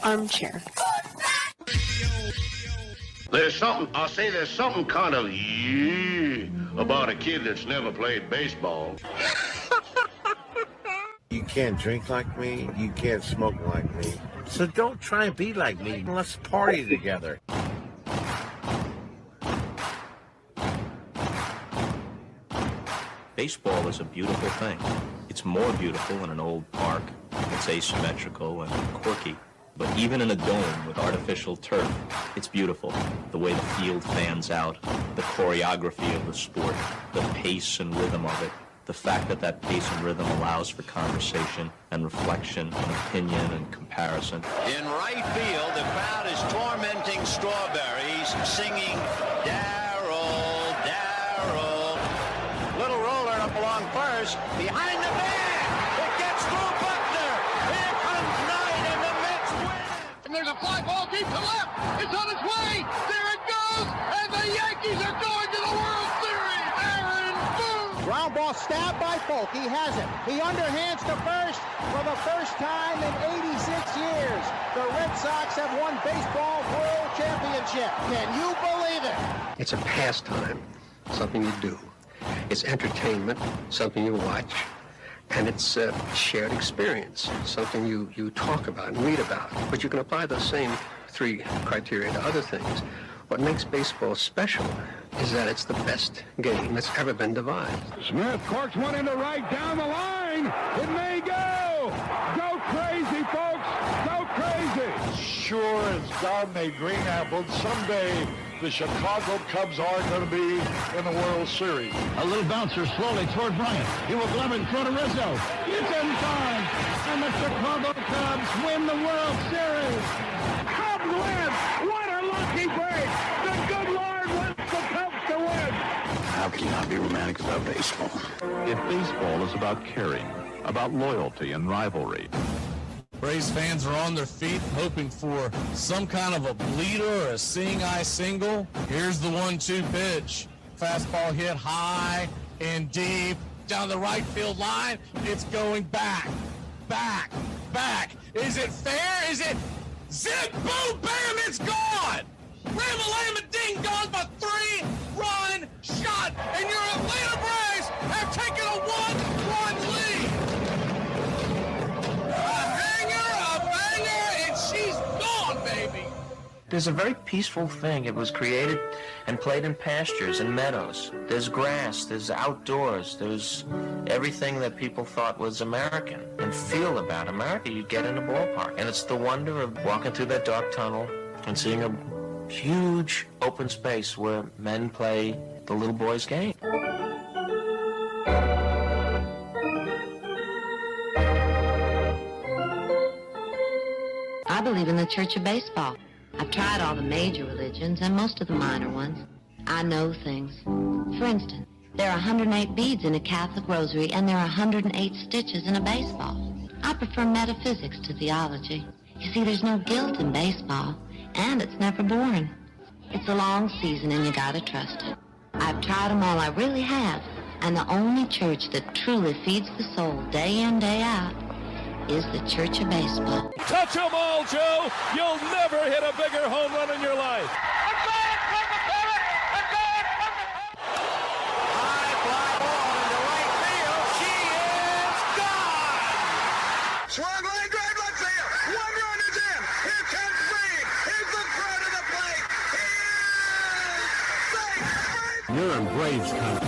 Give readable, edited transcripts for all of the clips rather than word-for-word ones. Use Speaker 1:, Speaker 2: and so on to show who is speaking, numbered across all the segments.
Speaker 1: Armchair.
Speaker 2: There's something kind of about a kid that's never played baseball.
Speaker 3: You can't drink like me, you can't smoke like me. So don't try and be like me. Let's party together.
Speaker 4: Baseball is a beautiful thing. It's more beautiful in an old park. It's asymmetrical and quirky. But even in a dome with artificial turf, it's beautiful. The way the field fans out, the choreography of the sport, the pace and rhythm of it, the fact that that pace and rhythm allows for conversation and reflection and opinion and comparison.
Speaker 5: In right field, the crowd is tormenting Strawberries, singing, Darryl, Darryl. Little roller up along first, behind the man. It gets through Buckner. Here comes Knight, and the Mets win.
Speaker 6: And there's a fly ball deep to left. It's on its way. There it goes. And the Yankees are going to the World Series. Aaron Boone.
Speaker 7: Ground ball stabbed by Polk. He has it. He underhands to first for the first time in 86 years. The Red Sox have won baseball world championship. Can you believe it?
Speaker 8: It's a pastime, something you do. It's entertainment, something you watch. And it's a shared experience, something you talk about and read about. But you can apply those same three criteria to other things. What makes baseball special is that it's the best game that's ever been devised.
Speaker 6: Smith corks one into right down the line. It may go. Go crazy, folks. Go crazy.
Speaker 9: Sure as God made green apples, someday the Chicago Cubs are going to be in the World Series.
Speaker 6: A little bouncer slowly toward Bryant. He will glove it in front of Rizzo. It's in time. And the Chicago Cubs win the World Series. Cubs win. What a lucky break. The good Lord wants the Cubs to win.
Speaker 2: How can you not be romantic about baseball?
Speaker 10: If baseball is about caring, about loyalty and rivalry,
Speaker 11: Braves fans are on their feet hoping for some kind of a bleeder or a seeing-eye single. Here's the 1-2 pitch. Fastball hit high and deep down the right field line. It's going back, back, back. Is it fair? Is it zip, boom, bam, it's gone. Ram-a-lam-a-ding-dong, a 3-run shot, and your Atlanta Braves have taken a 1-run lead. She's gone, baby!
Speaker 12: There's a very peaceful thing. It was created and played in pastures and meadows. There's grass, there's outdoors, there's everything that people thought was American and feel about America. You get in a ballpark. And it's the wonder of walking through that dark tunnel and seeing a huge open space where men play the little boy's game.
Speaker 13: I believe in the Church of Baseball. I've tried all the major religions and most of the minor ones. I know things. For instance, there are 108 beads in a Catholic rosary and there are 108 stitches in a baseball. I prefer metaphysics to theology. You see, there's no guilt in baseball, and it's never boring. It's a long season and you gotta trust it. I've tried them all, I really have. And the only church that truly feeds the soul day in, day out is the Church of Baseball.
Speaker 14: Touch 'em all, Joe. You'll never hit a bigger home run in your life.
Speaker 5: High fly ball into right field. She is gone.
Speaker 6: Swung line drive left field. 1 run is in. Here comes Green. Here's the throw to the plate. He is safe.
Speaker 3: You're in Braves country.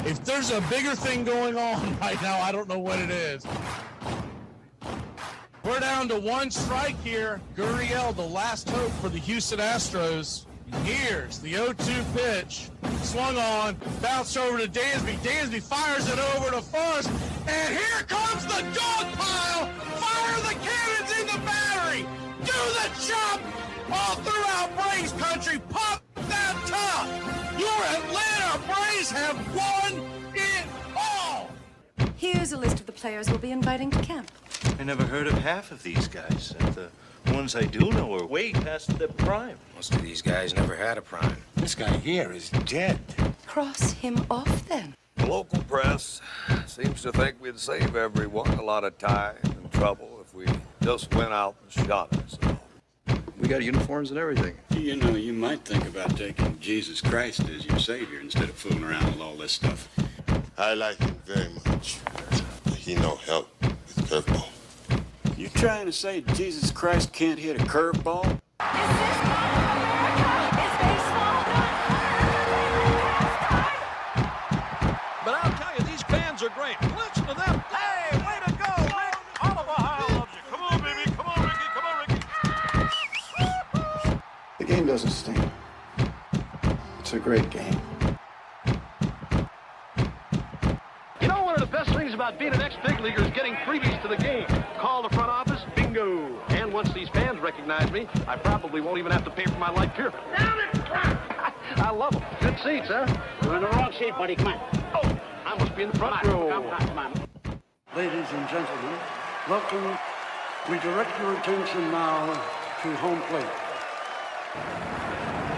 Speaker 11: If there's a bigger thing going on right now, I don't know what it is. We're down to one strike here. Gurriel, the last hope for the Houston Astros. Here's the 0-2 pitch. Swung on, bounced over to Dansby. Dansby fires it over to Fuss. And here comes the dog pile. Fire the cannons in the battery. Do the chop all throughout Braves country. Pop that top. Your Atlanta Braves have won it all.
Speaker 1: Here's a list of the players we'll be inviting to camp.
Speaker 15: I never heard of half of these guys. And the ones I do know are way past their prime.
Speaker 16: Most of these guys never had a prime.
Speaker 3: This guy here is dead.
Speaker 1: Cross him off, then.
Speaker 17: The local press seems to think we'd save everyone a lot of time and trouble if we just went out and shot ourselves.
Speaker 16: We got uniforms and everything.
Speaker 18: You know, you might think about taking Jesus Christ as your savior instead of fooling around with all this stuff.
Speaker 2: I like him very much. He no help with curveball.
Speaker 18: You trying to say Jesus Christ can't hit a curveball?
Speaker 14: But I'll tell you, these fans are great. Listen to them. Hey, way to go, Rick. Oliver Ohio loves you. Come on, baby. Come on, Ricky. Come on, Ricky.
Speaker 19: The game doesn't stink. It's a great game.
Speaker 6: You know, one of the best things about being an ex-big leaguer is getting freebies to the game. Call the front office, bingo. And once these fans recognize me, I probably won't even have to pay for my light beer. Down it! I love them. Good seats, huh? You're in the wrong seat, buddy. Come on. Oh, I must be in the front row. Come on.
Speaker 19: Ladies and gentlemen, welcome. We direct your attention now to home plate.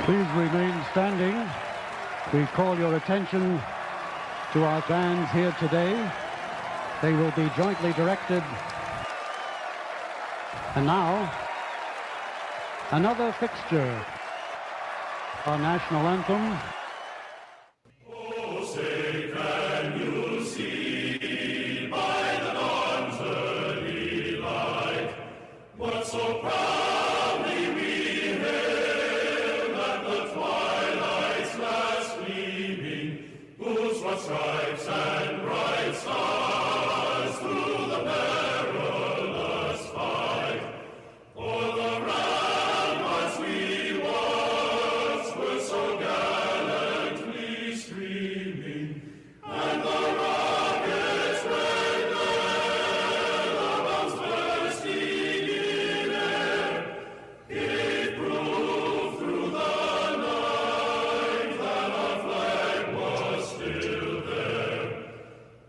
Speaker 6: Please remain standing. We call your attention to our fans here today. They will be jointly directed. And now, another fixture. Our national anthem.
Speaker 20: Oh, say, can you see by the dawn's early light what so proudly we hailed at the twilight's last gleaming, whose broad stripes and bright stars through the perilous fight for the ramparts we once were so gallantly streaming, and the rockets red the bombs bursting in air gave proof through the night that our flag was still there.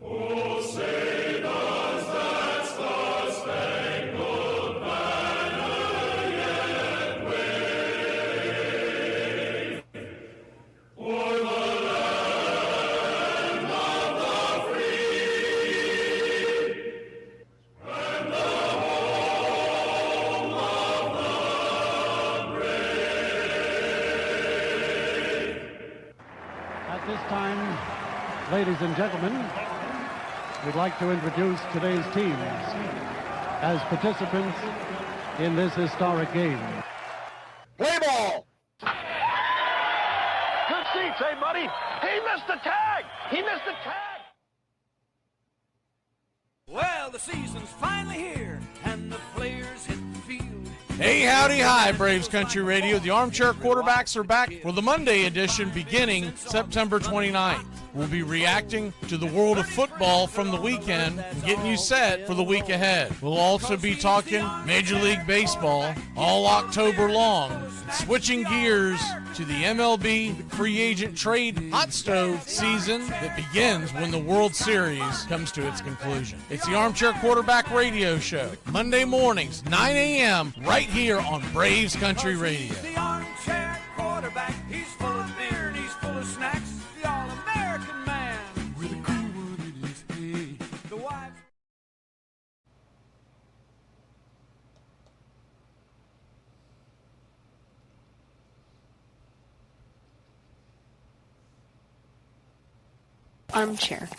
Speaker 20: Oh, say does that star-spangled banner yet wave o'er the land of the free and the home of the brave?
Speaker 6: At this time, ladies and gentlemen, we'd like to introduce today's teams as participants in this historic game. Play ball! Good seats, hey, buddy? He missed the tag! He missed the tag!
Speaker 20: Well, the season's finally here, and the players hit the field.
Speaker 11: Hey, howdy, hi, Braves Country Radio. The Armchair Quarterbacks are back for the Monday edition beginning September 29th. We'll be reacting to the world of football from the weekend and getting you set for the week ahead. We'll also be talking Major League Baseball all October long, switching gears to the MLB free agent trade hot stove season that begins when the World Series comes to its conclusion. It's the Armchair Quarterback Radio Show, Monday mornings, 9 a.m., right here on Braves Country Radio.
Speaker 20: The armchair quarterback, he's full of beer and he's full of snacks. The all-American man. With a cool one in his head. The wife.
Speaker 1: Armchair.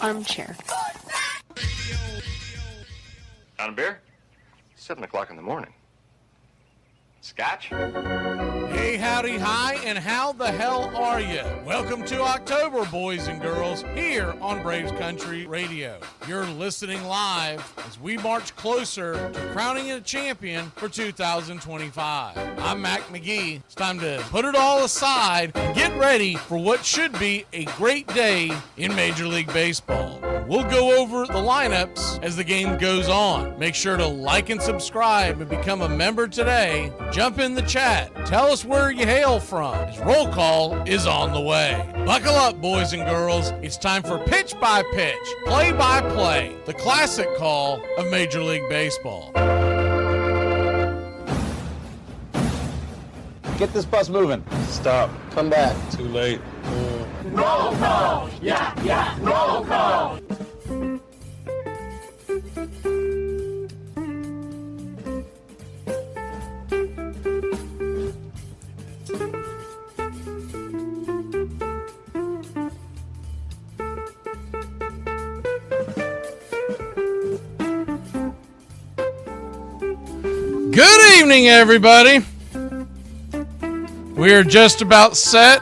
Speaker 21: armchair.
Speaker 22: On a beer? 7 o'clock in the morning. Scotch?
Speaker 11: Hey, howdy, hi, and how the hell are you? Welcome to October, boys and girls, here on Braves Country Radio. You're listening live as we march closer to crowning a champion for 2025. I'm Mac McGee. It's time to put it all aside and get ready for what should be a great day in Major League Baseball. We'll go over the lineups as the game goes on. Make sure to like and subscribe and become a member today. Jump in the chat. Tell us where you hail from, as roll call is on the way. Buckle up, boys and girls. It's time for pitch by pitch, play by play, the classic call of Major League Baseball.
Speaker 23: Get this bus moving. Stop. Come back. Too late.
Speaker 20: Roll call! Yeah, roll call!
Speaker 11: Good evening, everybody. We are just about set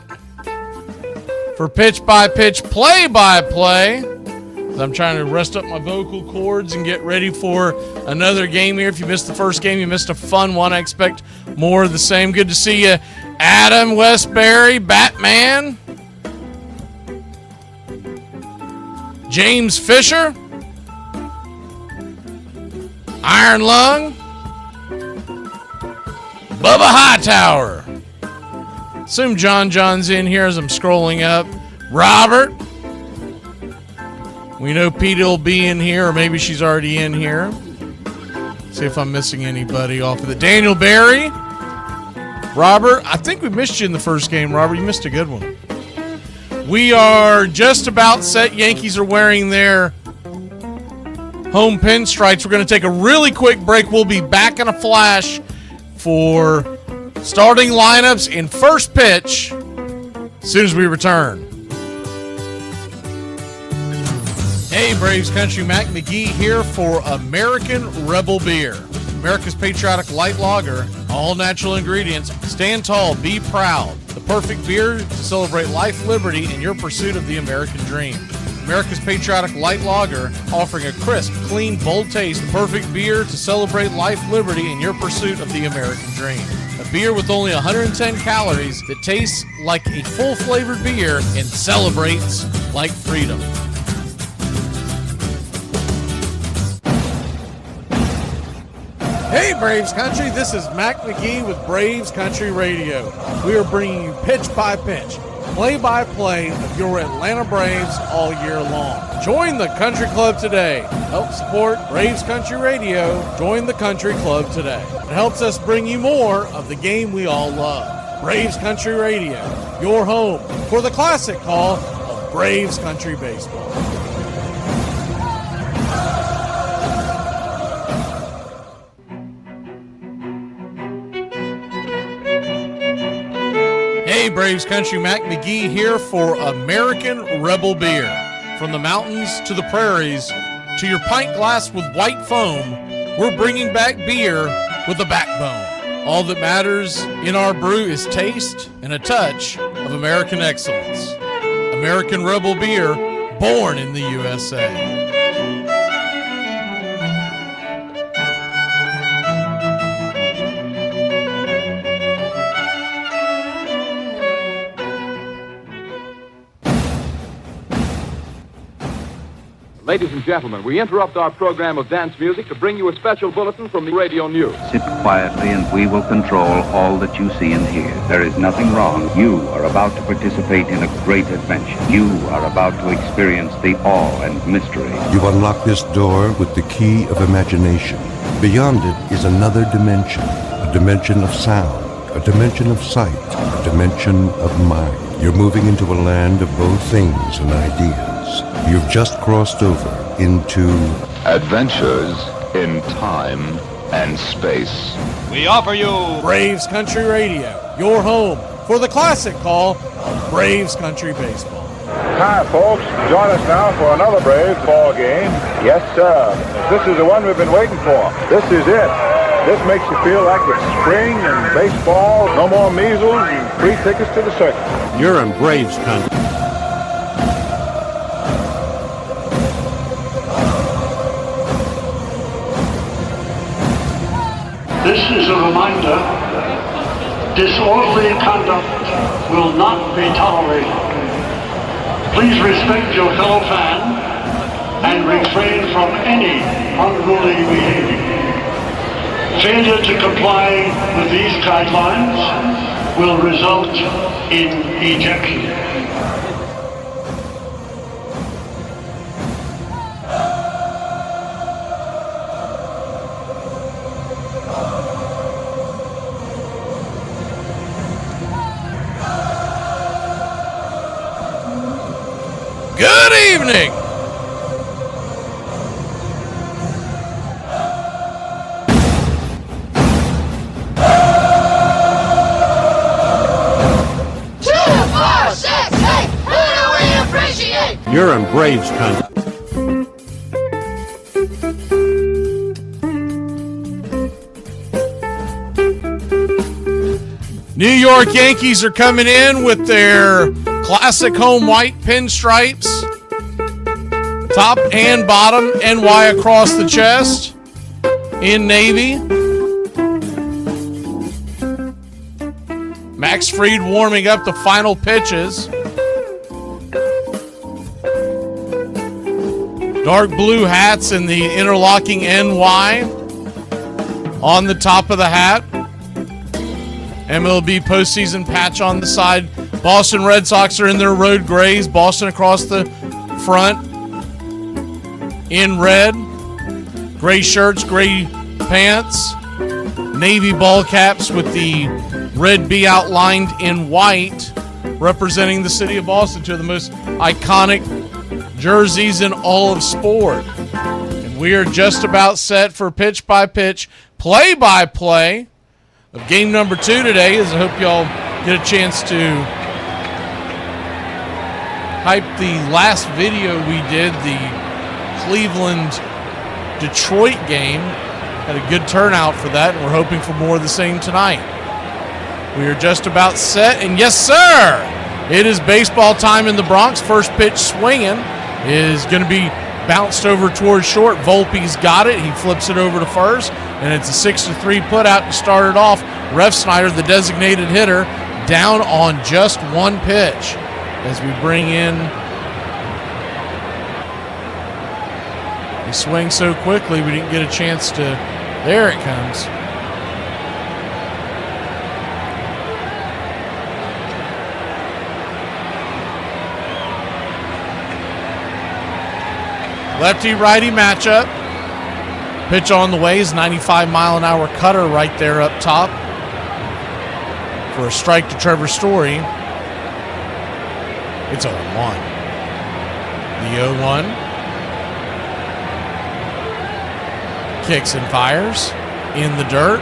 Speaker 11: for pitch by pitch, play by play. I'm trying to rest up my vocal cords and get ready for another game here. If you missed the first game, you missed a fun one. I expect more of the same. Good to see you, Adam Westbury, Batman, James Fisher, Iron Lung, Bubba Hightower. Assume John's in here as I'm scrolling up. Robert. We know Pete will be in here, or maybe she's already in here. See if I'm missing anybody off of the Daniel Barry. Robert, I think we missed you in the first game, Robert. You missed a good one. We are just about set. Yankees are wearing their home pinstripes. We're going to take a really quick break. We'll be back in a flash for starting lineups in first pitch as soon as we return. Hey, Braves Country, Mac McGee here for American Rebel Beer. America's patriotic light lager, all natural ingredients. Stand tall, be proud. The perfect beer to celebrate life, liberty, and your pursuit of the American dream. America's patriotic light lager, offering a crisp, clean, bold taste. The perfect beer to celebrate life, liberty, and your pursuit of the American dream. A beer with only 110 calories that tastes like a full-flavored beer and celebrates like freedom. Hey, Braves Country, this is Mac McGee with Braves Country Radio. We are bringing you pitch by pitch, play-by-play of your Atlanta Braves all year long. Join the Country Club today. Help support Braves Country Radio. Join the Country Club today. It helps us bring you more of the game we all love. Braves Country Radio, your home for the classic call of Braves Country Baseball. Hey, Braves Country, Mac McGee here for American Rebel Beer. From the mountains to the prairies to your pint glass with white foam, we're bringing back beer with a backbone. All that matters in our brew is taste and a touch of American excellence. American Rebel Beer, born in the USA.
Speaker 24: Ladies and gentlemen, we interrupt our program of dance music to bring you a special bulletin from the radio news.
Speaker 25: Sit quietly and we will control all that you see and hear. There is nothing wrong. You are about to participate in a great adventure. You are about to experience the awe and mystery.
Speaker 26: You unlock this door with the key of imagination. Beyond it is another dimension, a dimension of sound, a dimension of sight, a dimension of mind. You're moving into a land of both things and ideas. You've just crossed over into
Speaker 10: Adventures in Time and Space.
Speaker 11: We offer you Braves Country Radio, your home for the classic call of Braves Country Baseball.
Speaker 4: Hi, folks. Join us now for another Braves ball game. Yes, sir. This is the one we've been waiting for. This is it. This makes you feel like it's spring and baseball. No more measles and free tickets to the circus.
Speaker 26: You're in Braves country.
Speaker 19: This is a reminder, disorderly conduct will not be tolerated. Please respect your fellow fan and refrain from any unruly behavior. Failure to comply with these guidelines will result in ejection.
Speaker 11: Good evening.
Speaker 26: You're in Braves country.
Speaker 11: New York Yankees are coming in with their classic home white pinstripes, top and bottom, NY across the chest, in navy. Max Fried warming up the final pitches. Dark blue hats and the interlocking NY on the top of the hat. MLB postseason patch on the side. Boston Red Sox are in their road grays. Boston across the front in red. Gray shirts, gray pants. Navy ball caps with the red B outlined in white, representing the city of Boston, two of the most iconic jerseys in all of sport. And we are just about set for pitch-by-pitch, play-by-play of game number 2 today, as I hope y'all get a chance to hype the last video we did, the Cleveland-Detroit game. Had a good turnout for that, and we're hoping for more of the same tonight. We are just about set, and yes, sir, it is baseball time in the Bronx. First pitch swinging is going to be bounced over towards short. Volpe's got it. He flips it over to first, and it's a 6-3 putout to start it off. Ref Snyder, the designated hitter, down on just one pitch as we bring in. He swings so quickly we didn't get a chance to. There it comes. Lefty-righty matchup. Pitch on the way is 95-mile-an-hour cutter right there up top for a strike to Trevor Story. It's 0-1. The 0-1. Kicks and fires in the dirt.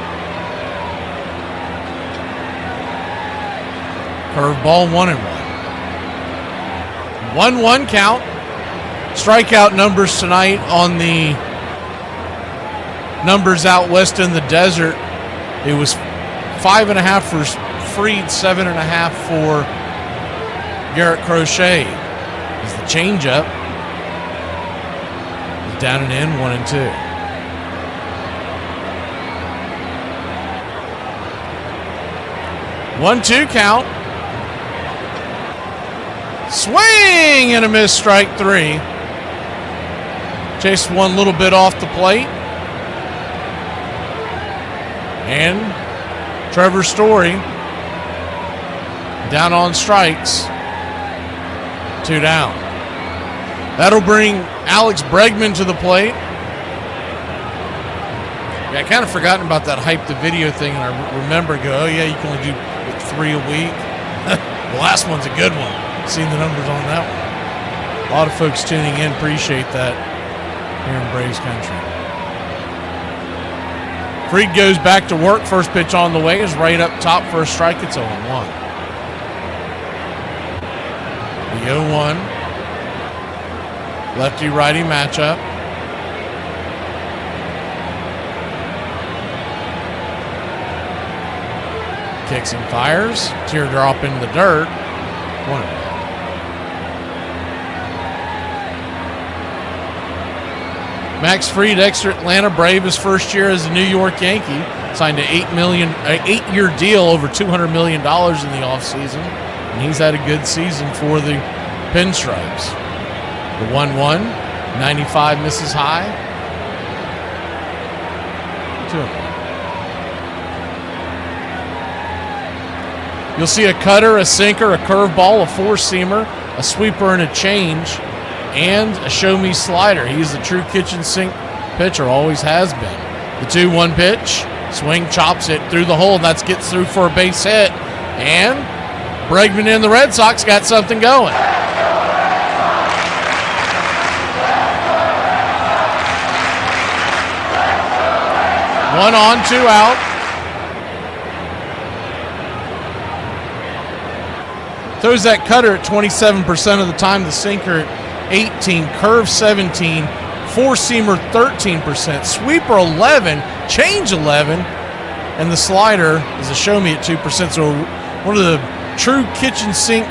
Speaker 11: Curveball 1-1. 1-1 count. Strikeout numbers tonight on the numbers out west in the desert. It was 5.5 for Fried, 7.5 for Garrett Crochet. As the changeup is down and in, 1-2. One-two count. Swing and a miss, strike 3. Chased one little bit off the plate. And Trevor Story down on strikes. 2 down. That'll bring Alex Bregman to the plate. Yeah, I kind of forgotten about that hype the video thing, and I remember oh yeah, you can only do 3 a week. The last one's a good one. Seeing the numbers on that one. A lot of folks tuning in, appreciate that here in Braves country. Fried goes back to work. First pitch on the way is right up top for a strike. It's 0-1.
Speaker 7: The 0-1. Lefty-righty matchup. Kicks and fires. Teardrop in the dirt. 1-0. Max Fried, ex-Atlanta Brave, his first year as a New York Yankee, signed an $8-year deal over $200 million in the offseason, and he's had a good season for the Pinstripes. The 1-1, 95 misses high. 2-0. You'll see a cutter, a sinker, a curveball, a four-seamer, a sweeper, and a change, and a show-me slider. He's the true kitchen sink pitcher, always has been. The 2-1 pitch, swing, chops it through the hole, and that gets through for a base hit. And Bregman and the Red Sox got something going. 1 on, 2 out. Throws that cutter at 27% of the time, the sinker at 18, curve 17, four-seamer 13%, sweeper 11, change 11, and the slider is a show-me at 2%. So one of the true kitchen sink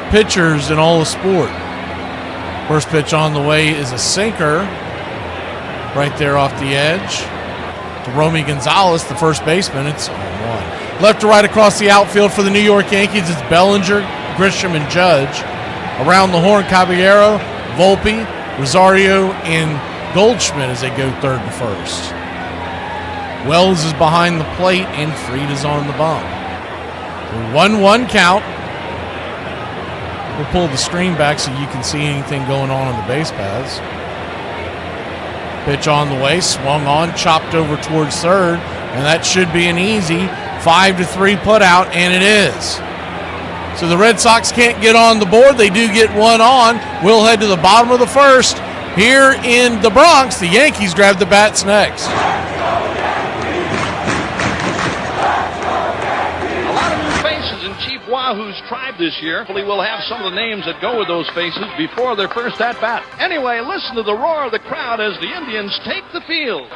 Speaker 7: pitchers in all of sport. First pitch on the way is a sinker right there off the edge to Romy Gonzalez, the first baseman. It's 0-1. Left to right across the outfield for the New York Yankees, it's Bellinger, Grisham, and Judge. Around the horn, Caballero, Volpe, Rosario, and Goldschmidt as they go third and first. Wells is behind the plate, and Fried is on the bump. 1-1 count. We'll pull the screen back so you can see anything going on the base paths. Pitch on the way, swung on, chopped over towards third, and that should be an easy 5-3 put out, and it is. So the Red Sox can't get on the board. They do get one on. We'll head to the bottom of the first. Here in the Bronx, the Yankees grab the bats next.
Speaker 6: A lot of new faces in Chief Wahoo's tribe this year. Hopefully we'll have some of the names that go with those faces before their first at-bat. Anyway, listen to the roar of the crowd as the Indians take the field.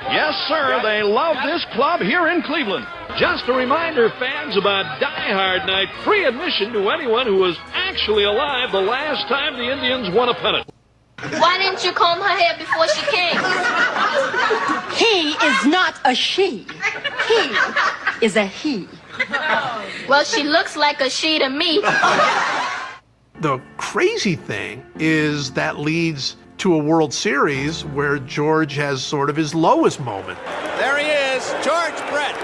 Speaker 6: Yes, sir, they love this club here in Cleveland. Just a reminder, fans, about Die Hard Night. Free admission to anyone who was actually alive the last time the Indians won a pennant.
Speaker 8: Why didn't you comb her hair before she came?
Speaker 9: He is not a she. He is a he.
Speaker 8: Well, she looks like a she to me.
Speaker 12: The crazy thing is that leads to a World Series where George has sort of his lowest moment.
Speaker 14: There he is, George Brett.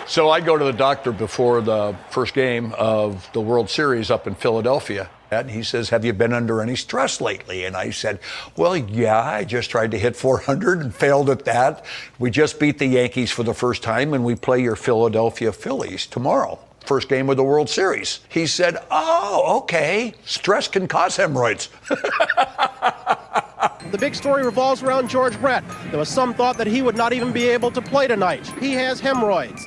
Speaker 13: So I go to the doctor before the first game of the World Series up in Philadelphia. And he says, have you been under any stress lately? And I said, well, yeah, I just tried to hit 400 and failed at that. We just beat the Yankees for the first time, and we play your Philadelphia Phillies tomorrow. First game of the World Series. He said, oh, okay. Stress can cause hemorrhoids.
Speaker 21: The big story revolves around George Brett. There was some thought that he would not even be able to play tonight. He has hemorrhoids.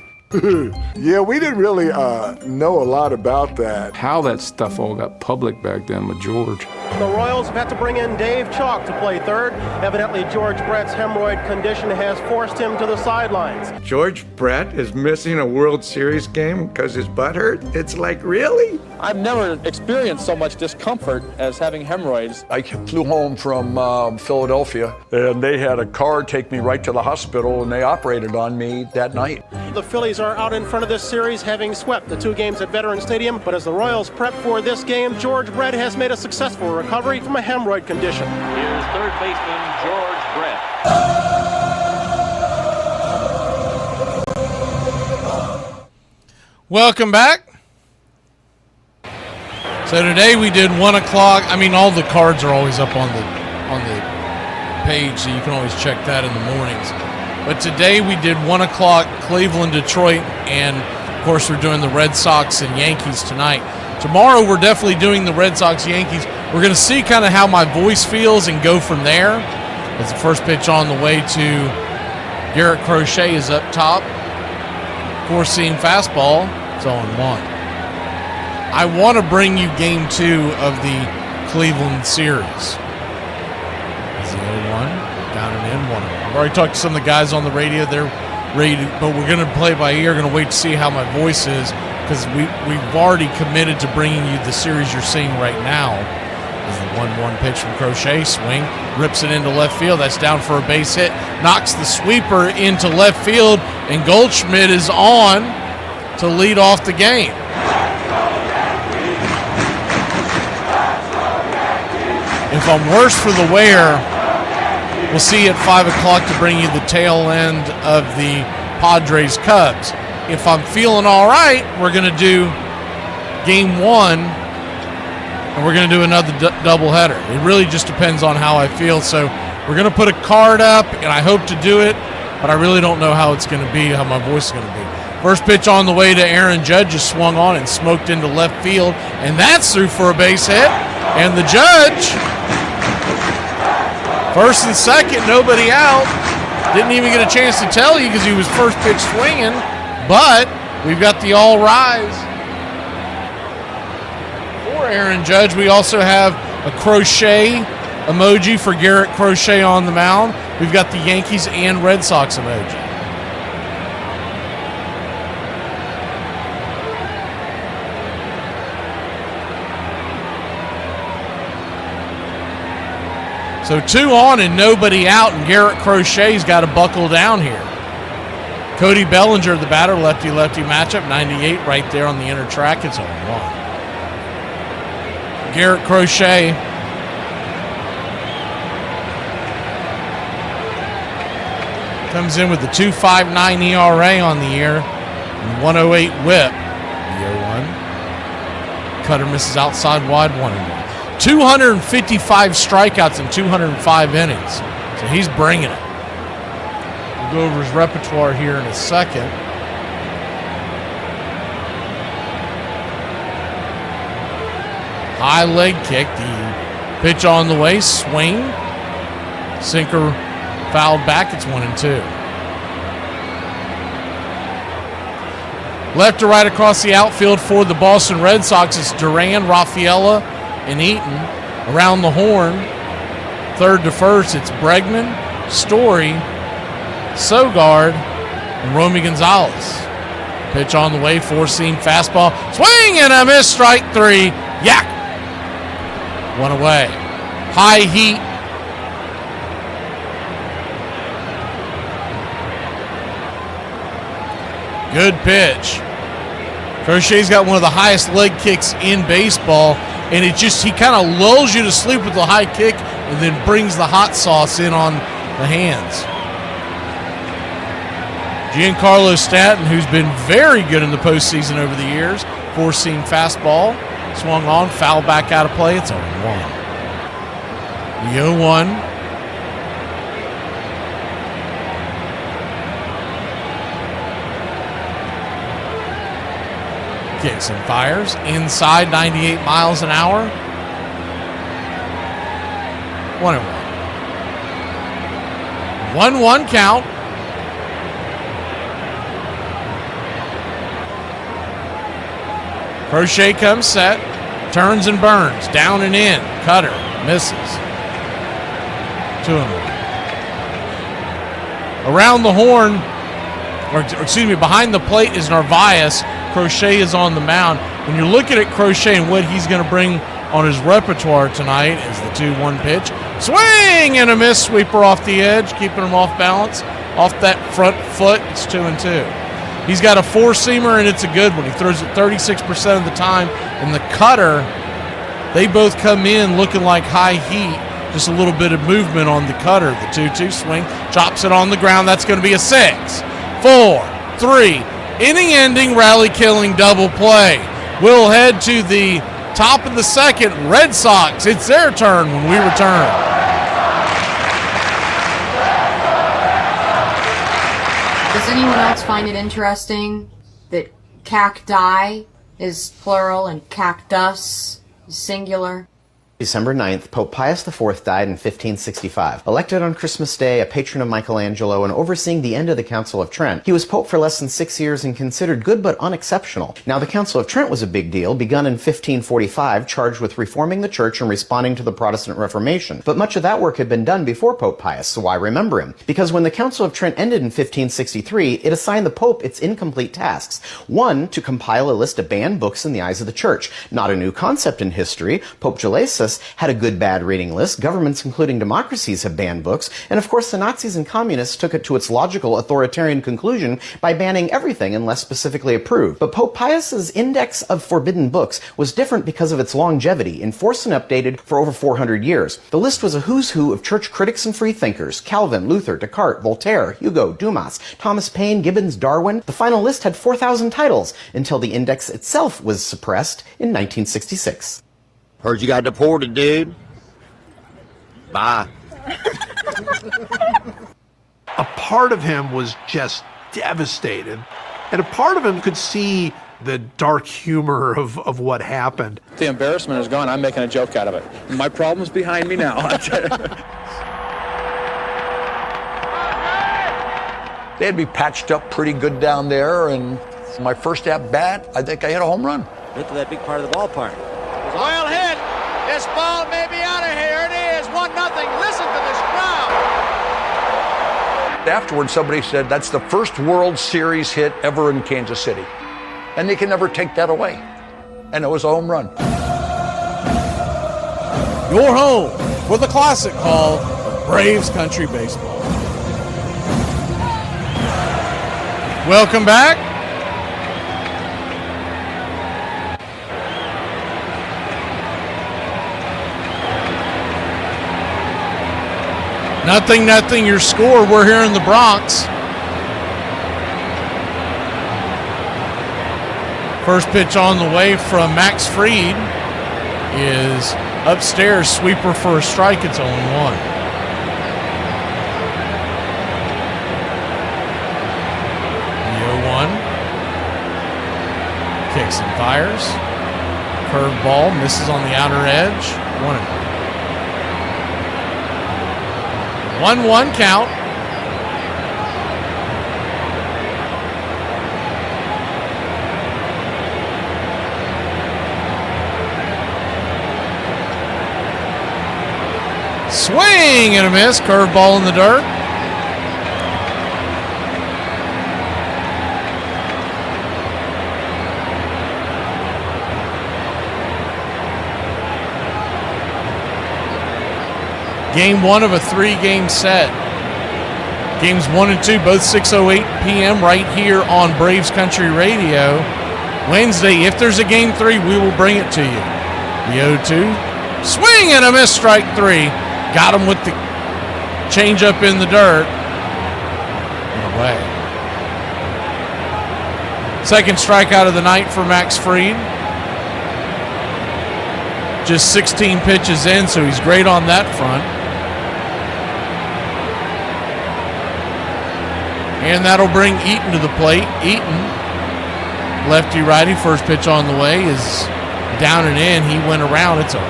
Speaker 27: Yeah, we didn't really know a lot about that.
Speaker 28: How that stuff all got public back then with George.
Speaker 21: The Royals have had to bring in Dave Chalk to play third. Evidently, George Brett's hemorrhoid condition has forced him to the sidelines.
Speaker 27: George Brett is missing a World Series game because his butt hurt? It's like, really?
Speaker 29: I've never experienced so much discomfort as having hemorrhoids.
Speaker 13: I flew home from Philadelphia, and they had a car take me right to the hospital, and they operated on me that night.
Speaker 21: The Phillies are out in front of this series, having swept the two games at Veterans Stadium. But as the Royals prep for this game, George Brett has made a successful recovery from a hemorrhoid condition.
Speaker 6: Here's third baseman George Brett.
Speaker 7: Welcome back. So today we did 1 o'clock. I mean, all the cards are always up on the page, so you can always check that in the mornings. But today we did 1 o'clock Cleveland, Detroit, and of course we're doing the Red Sox and Yankees tonight. Tomorrow we're definitely doing the Red Sox, Yankees. We're going to see kind of how my voice feels and go from there. As the first pitch on the way to Garrett Crochet is up top. Four-seam fastball. It's 0-1. I want to bring you game 2 of the Cleveland series. Is the 0-1, down and in, 1-1. I've already talked to some of the guys on the radio. They're ready to, but we're going to play by ear. Going to wait to see how my voice is, because we've already committed to bringing you the series you're seeing right now. Is the 1-1 pitch from Crochet, swing, rips it into left field. That's down for a base hit. Knocks the sweeper into left field, and Goldschmidt is on to lead off the game. If I'm worse for the wear, we'll see you at 5 o'clock to bring you the tail end of the Padres Cubs. If I'm feeling all right, we're going to do game 1, and we're going to do another doubleheader. It really just depends on how I feel. So we're going to put a card up, and I hope to do it, but I really don't know how it's going to be, how my voice is going to be. First pitch on the way to Aaron Judge is swung on and smoked into left field, and that's through for a base hit. And the Judge, first and second, nobody out. Didn't even get a chance to tell you because he was first pitch swinging, but we've got the all rise for Aaron Judge. We also have a crochet emoji for Garrett Crochet on the mound. We've got the Yankees and Red Sox emoji. So 2 on and nobody out, and Garrett Crochet's got to buckle down here. Cody Bellinger, the batter, lefty-lefty matchup, 98 right there on the inner track. It's 0-1. Garrett Crochet comes in with the 2.59 ERA on the year and 108 whip. The 0-1. Cutter misses outside wide, 1-1. 255 strikeouts in 205 innings. So he's bringing it. We'll go over his repertoire here in a second. High leg kick. The pitch on the way. Swing. Sinker fouled back. It's 1-2. Left to right across the outfield for the Boston Red Sox. It's Duran, Raffaella, and Eaton. Around the horn, third to first, it's Bregman, Story, Sogard, and Romy Gonzalez. Pitch on the way, four-seam fastball. Swing and a miss, strike 3. Yak. 1 away. High heat. Good pitch. Crochet's got one of the highest leg kicks in baseball, and it just, he kind of lulls you to sleep with the high kick and then brings the hot sauce in on the hands. Giancarlo Stanton, who's been very good in the postseason over the years, four-seam fastball, swung on, foul back out of play. It's 0-1. The 0-1. Kicks and fires inside, 98 miles an hour. 1-1. 1-1 count. Crochet comes set, turns and burns, down and in. Cutter misses. 2-1. Around the horn, or excuse me, behind the plate is Narvaez. Crochet is on the mound. When you're looking at Crochet and what he's going to bring on his repertoire tonight is the 2-1 pitch. Swing and a miss, sweeper off the edge, keeping him off balance. Off that front foot, it's 2-2. He's got a four-seamer, and it's a good one. He throws it 36% of the time. And the cutter, they both come in looking like high heat. Just a little bit of movement on the cutter. The 2-2 swing, chops it on the ground. That's going to be a 6, 4, 3. Inning-ending, rally-killing double play. We'll head to the top of the second. Red Sox, it's their turn when we return.
Speaker 1: Does anyone else find it interesting that cacti is plural and cactus is singular?
Speaker 2: December 9th, Pope Pius IV died in 1565. Elected on Christmas Day, a patron of Michelangelo, and overseeing the end of the Council of Trent, he was pope for less than 6 years and considered good but unexceptional. Now, the Council of Trent was a big deal, begun in 1545, charged with reforming the church and responding to the Protestant Reformation. But much of that work had been done before Pope Pius, so why remember him? Because when the Council of Trent ended in 1563, it assigned the Pope its incomplete tasks. One, to compile a list of banned books in the eyes of the church. Not a new concept in history. Pope Gelasius had a good-bad rating list. Governments, including democracies, have banned books. And of course, the Nazis and communists took it to its logical authoritarian conclusion by banning everything unless specifically approved. But Pope Pius's index of forbidden books was different because of its longevity, enforced and updated for over 400 years. The list was a who's who of church critics and free thinkers: Calvin, Luther, Descartes, Voltaire, Hugo, Dumas, Thomas Paine, Gibbons, Darwin. The final list had 4,000 titles until the index itself was suppressed in 1966.
Speaker 3: Heard you got deported, dude. Bye.
Speaker 12: A part of him was just devastated, and a part of him could see the dark humor of what happened.
Speaker 29: The embarrassment is gone. I'm making a joke out of it.
Speaker 13: My problem's behind me now. They had me patched up pretty good down there, and my first at bat, I think I hit a home run.
Speaker 3: Hit to that big part of the ballpark.
Speaker 14: Well hit. This ball may be out of here. It is 1-0. Listen to this crowd.
Speaker 13: Afterwards, somebody said that's the first World Series hit ever in Kansas City. And they can never take that away. And it was a home run.
Speaker 7: Your home for the classic called Braves Country Baseball. Welcome back. Nothing, your score. We're here in the Bronx. First pitch on the way from Max Fried is upstairs, sweeper for a strike. It's 0-1. The 0-1. Kicks and fires. Curveball misses on the outer edge. 1-0. 1-1 count. Swing and a miss. Curveball in the dirt. Game 1 of a 3-game set. Games 1 and 2, both 6:08 p.m. right here on Braves Country Radio. Wednesday, if there's a Game 3, we will bring it to you. The 0-2. Swing and a miss, strike 3. Got him with the changeup in the dirt. And away. Second strikeout of the night for Max Fried. Just 16 pitches in, so he's great on that front. And that'll bring Eaton to the plate. Eaton, lefty-righty, first pitch on the way is down and in. He went around. It's 0-1.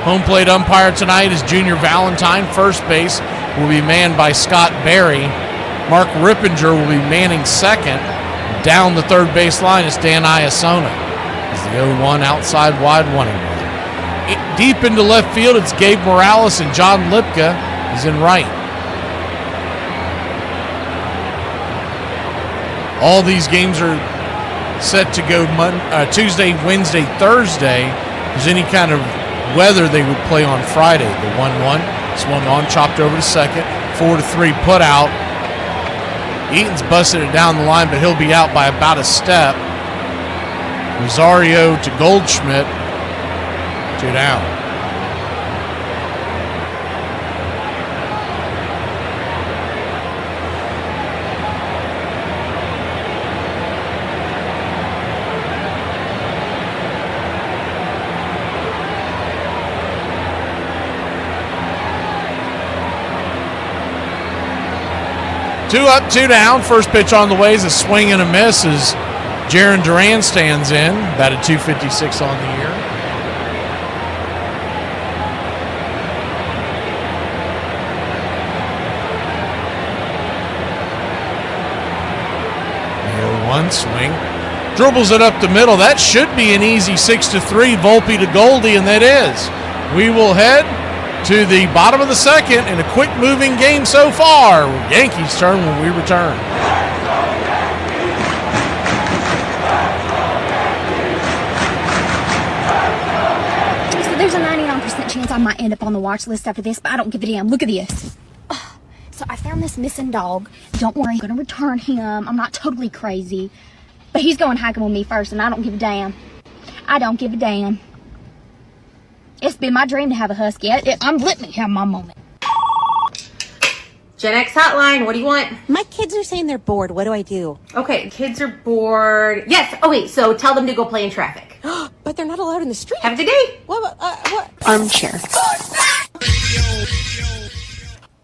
Speaker 7: Home plate umpire tonight is Junior Valentine. First base will be manned by Scott Berry. Mark Rippinger will be manning second. Down the third base line is Dan Iasona. It's the 0-1 outside wide 1-1. Deep into left field, it's Gabe Morales and John Lipka is in right. All these games are set to go Tuesday, Wednesday, Thursday. If there's any kind of weather, they would play on Friday. The 1-1 swung on, chopped over to second. 4-3 put out. Eaton's busted it down the line, but he'll be out by about a step. Rosario to Goldschmidt. 2 down. Two up, 2 down. First pitch on the way is a swing and a miss as Jaron Duran stands in. Batted .256 on the year. swing. Dribbles it up the middle. That should be an easy 6-3. Volpe to Goldie, and that is. We will head to the bottom of the second in a quick-moving game so far. Yankees turn when we return.
Speaker 5: So there's a 99% chance I might end up on the watch list after this, but I don't give a damn. Look at this. So I found this missing dog. Don't worry, I'm going to return him. I'm not totally crazy. But he's going hiking with me first, and I don't give a damn. I don't give a damn. It's been my dream to have a husky. Let me have my moment.
Speaker 15: Gen X hotline, what do you want?
Speaker 16: My kids are saying they're bored. What do I do?
Speaker 15: Okay, kids are bored. Yes, okay, so tell them to go play in traffic.
Speaker 16: But they're not allowed in the street.
Speaker 15: Have a good day.
Speaker 16: What?
Speaker 15: Armchair.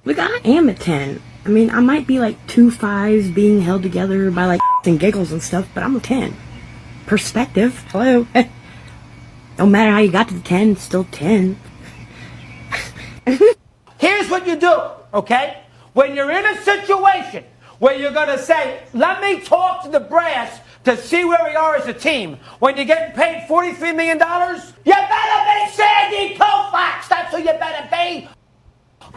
Speaker 17: Look, I am a 10. I mean, I might be like 2 5s being held together by like and giggles and stuff, but I'm a 10. Perspective. Hello. No matter how you got to the 10, it's still 10.
Speaker 18: Here's what you do, okay? When you're in a situation where you're going to say, let me talk to the brass to see where we are as a team. When you're getting paid $43 million, you better be Sandy Koufax. That's who you better be.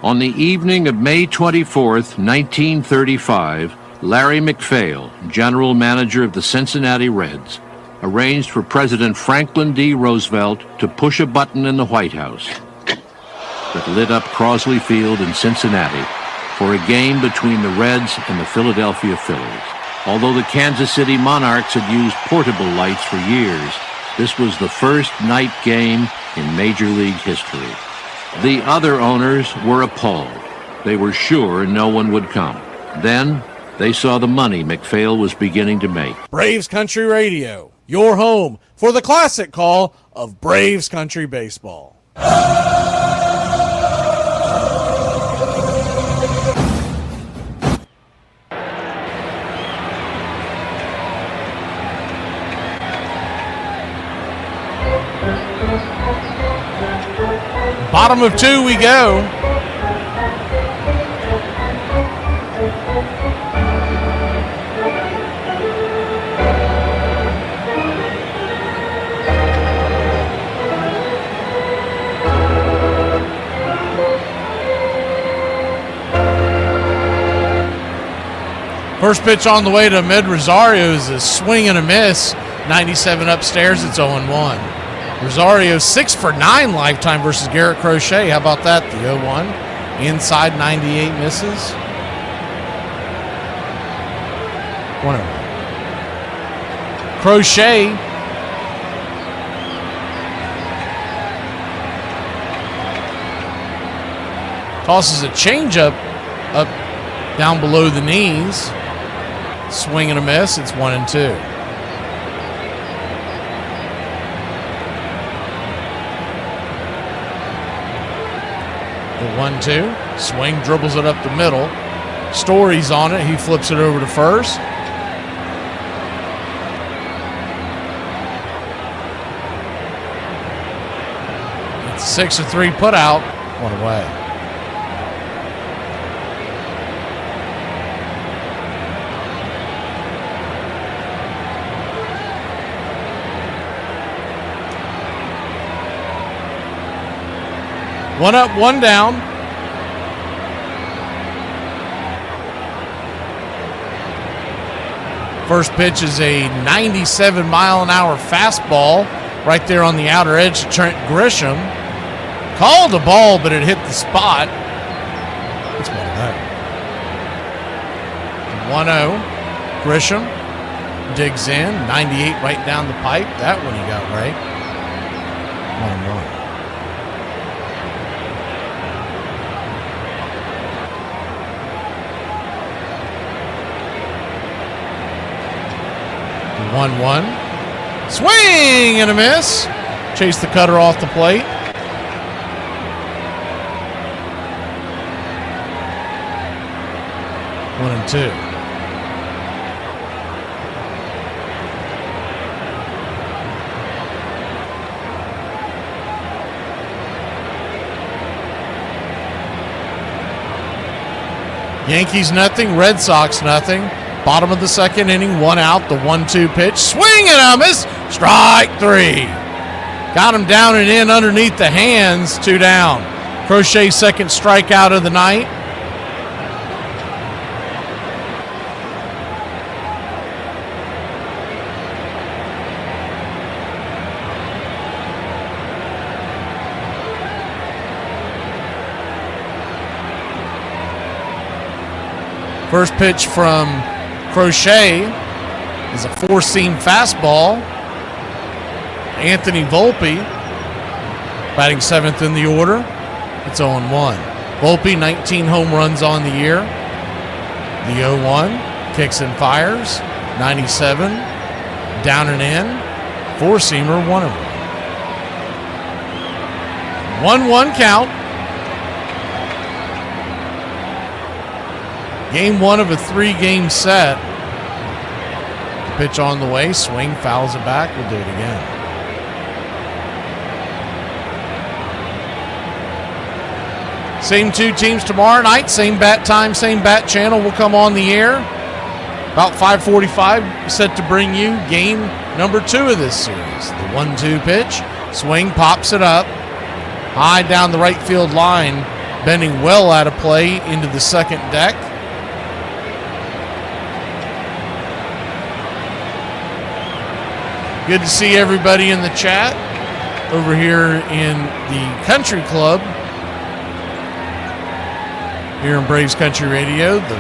Speaker 20: On the evening of May 24th, 1935, Larry MacPhail, general manager of the Cincinnati Reds, arranged for President Franklin D. Roosevelt to push a button in the White House that lit up Crosley Field in Cincinnati for a game between the Reds and the Philadelphia Phillies. Although the Kansas City Monarchs had used portable lights for years, this was the first night game in Major League history. The other owners were appalled. They were sure no one would come. Then they saw the money MacPhail was beginning to make.
Speaker 7: Braves Country Radio, your home for the classic call of Braves Country Baseball. Bottom of 2 we go. First pitch on the way to Med Rosario is a swing and a miss. 97 upstairs, it's 0-1. Rosario 6 for 9 lifetime versus Garrett Crochet. How about that? The 0-1. Inside 98 misses. 1-0. Crochet tosses a changeup up down below the knees. Swing and a miss. It's 1-2. The 1-2. Swing, dribbles it up the middle. Story's on it. He flips it over to first. It's 6-3 put out. 1 away. One up, one down. First pitch is a 97-mile-an-hour fastball right there on the outer edge to Trent Grisham. Called a ball, but it hit the spot. It's 1-0. 1-0. Grisham digs in. 98 right down the pipe. That one he got right. 1-1. The 1-1. Swing and a miss. Chase the cutter off the plate. 1-2. Yankees nothing, Red Sox nothing. Bottom of the second inning, 1 out, the 1-2 pitch. Swing and a miss. Strike 3. Got him down and in underneath the hands, 2 down. Crochet's second strikeout of the night. First pitch from Crochet is a 4-seam fastball. Anthony Volpe batting 7th in the order. It's 0-1. Volpe, 19 home runs on the year. The 0-1, kicks and fires, 97, down and in, 4-seamer, 1-1 count. Game 1 of a 3-game set. Pitch on the way, swing, fouls it back. We'll do it again. Same 2 teams tomorrow night, same bat time, same bat channel will come on the air. About 5:45, set to bring you game number 2 of this series. The 1-2 pitch, swing, pops it up, high down the right field line, bending well out of play into the second deck. Good to see everybody in the chat over here in the Country Club here in Braves Country Radio. The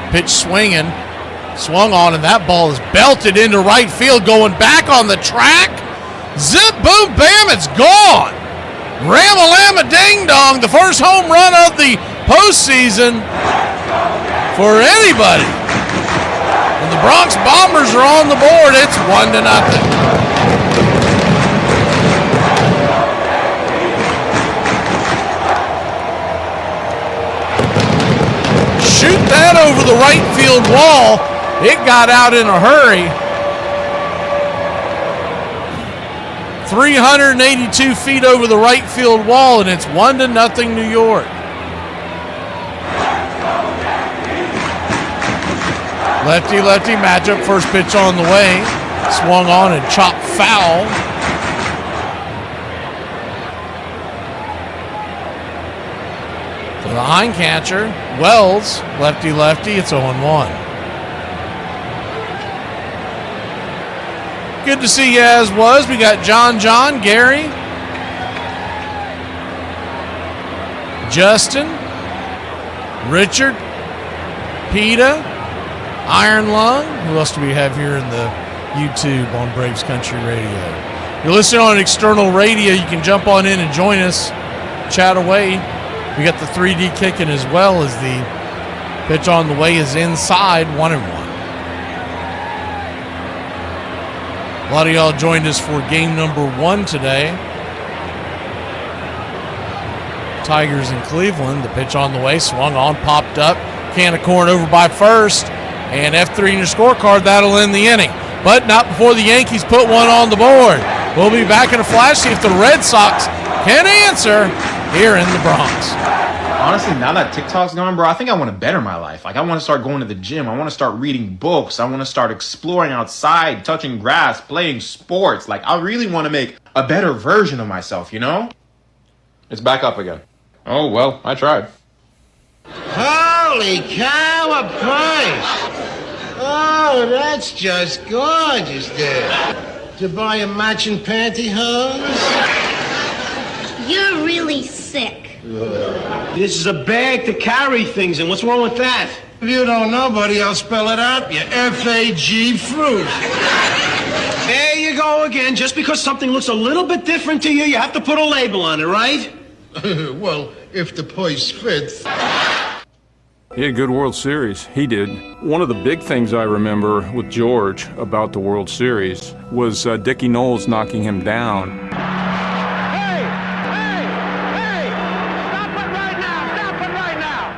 Speaker 7: pitch swinging, swung on, and that ball is belted into right field, going back on the track. Zip, boom, bam, it's gone. Ram-a-lam-a ding-dong, the first home run of the postseason for anybody. And the Bronx Bombers are on the board. It's 1-0. Shoot that over the right field wall. It got out in a hurry. 382 feet over the right field wall, and it's 1-0 New York. Lefty-lefty matchup. First pitch on the way. Swung on and chopped foul. For the hind catcher, Wells, lefty-lefty. It's 0-1. Good to see you as was. We got John, Gary, Justin, Richard, PETA, Iron Lung. Who else do we have here in the YouTube on Braves Country Radio? You're listening on external radio. You can jump on in and join us. Chat away. We got the 3D kicking as well as the pitch on the way is inside, 1-1. A lot of y'all joined us for game number 1 today. Tigers in Cleveland. The pitch on the way, swung on, popped up. Can of corn over by first. And F3 in your scorecard, that'll end the inning. But not before the Yankees put one on the board. We'll be back in a flash, see if the Red Sox can answer here in the Bronx.
Speaker 4: Honestly, now that TikTok's gone, bro, I think I want to better my life. Like, I want to start going to the gym. I want to start reading books. I want to start exploring outside, touching grass, playing sports. Like, I really want to make a better version of myself, you know?
Speaker 10: It's back up again.
Speaker 4: Oh, well, I tried.
Speaker 11: Holy cow, a price! Oh, that's just gorgeous there. To buy a matching pantyhose?
Speaker 5: You're really sick.
Speaker 11: This is a bag to carry things in. What's wrong with that? If you don't know, buddy, I'll spell it out. You F-A-G fruit. There you go again. Just because something looks a little bit different to you, you have to put a label on it, right? Well, if the place fits.
Speaker 28: He had a good World Series. He did. One of the big things I remember with George about the World Series was Dickie Knowles knocking him down.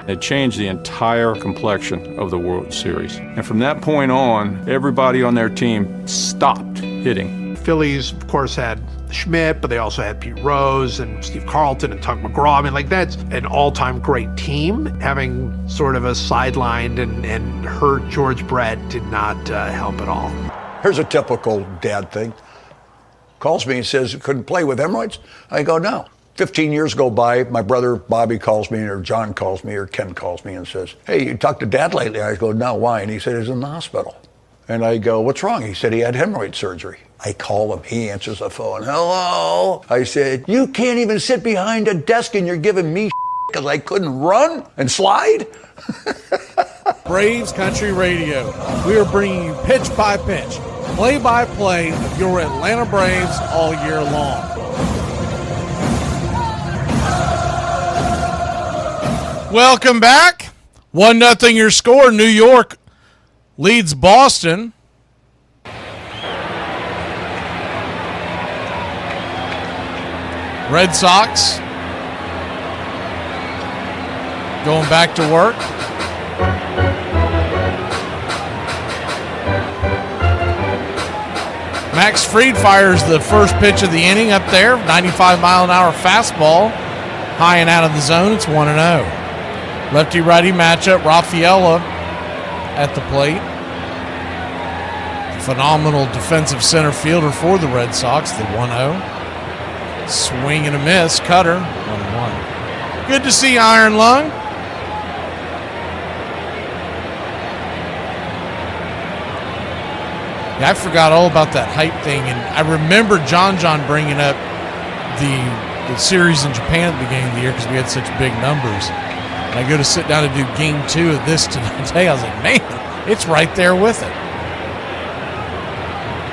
Speaker 28: It changed the entire complexion of the World Series. And from that point on, everybody on their team stopped hitting.
Speaker 12: Phillies, of course, had Schmidt, but they also had Pete Rose and Steve Carlton and Tug McGraw. I mean, like, that's an all-time great team. Having sort of a sidelined and hurt George Brett did not help at all.
Speaker 13: Here's a typical dad thing. Calls me and says, couldn't play with hemorrhoids? I go, no. 15 years go by, my brother Bobby calls me, or John calls me, or Ken calls me and says, hey, you talked to Dad lately? I go, no, why? And he said, he's in the hospital. And I go, what's wrong? He said he had hemorrhoid surgery. I call him, he answers the phone, hello? I said, you can't even sit behind a desk and you're giving me because I couldn't run and slide?
Speaker 7: Braves Country Radio. We are bringing you pitch by pitch, play by play of your Atlanta Braves all year long. Welcome back. 1-0 your score. New York leads Boston. Red Sox going back to work. Max Fried fires the first pitch of the inning up there. 95-mile-an-hour fastball. High and out of the zone. It's 1-0. Lefty-righty matchup. Rafaela at the plate. Phenomenal defensive center fielder for the Red Sox. The 1-0. Swing and a miss. Cutter. 1-1. Good to see Iron Lung. Yeah, I forgot all about that hype thing, and I remember John bringing up the series in Japan at the beginning of the year because we had such big numbers. And I go to sit down to do game 2 of this today. I was like, man, it's right there with it.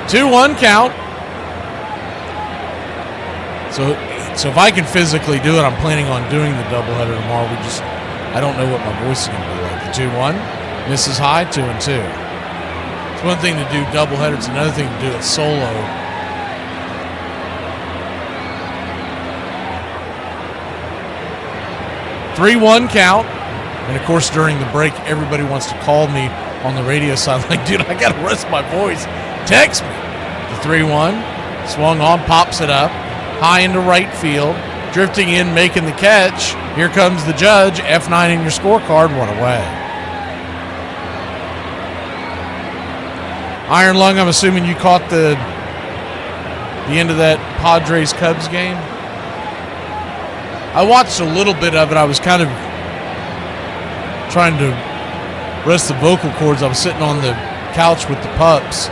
Speaker 7: 2-1 count. So if I can physically do it, I'm planning on doing the doubleheader tomorrow. I don't know what my voice is going to be like. The 2-1 misses high, 2-2. It's one thing to do doubleheader. It's another thing to do it solo. Three-1 count. And, of course, during the break, everybody wants to call me on the radio side. Like, dude, I got to rest my voice. Text me. The 3-1. Swung on, pops it up. High into right field. Drifting in, making the catch. Here comes the judge. F9 in your scorecard. One away. Iron Lung, I'm assuming you caught the end of that Padres-Cubs game? I watched a little bit of it. I was kind of trying to rest the vocal cords. I was sitting on the couch with the pups.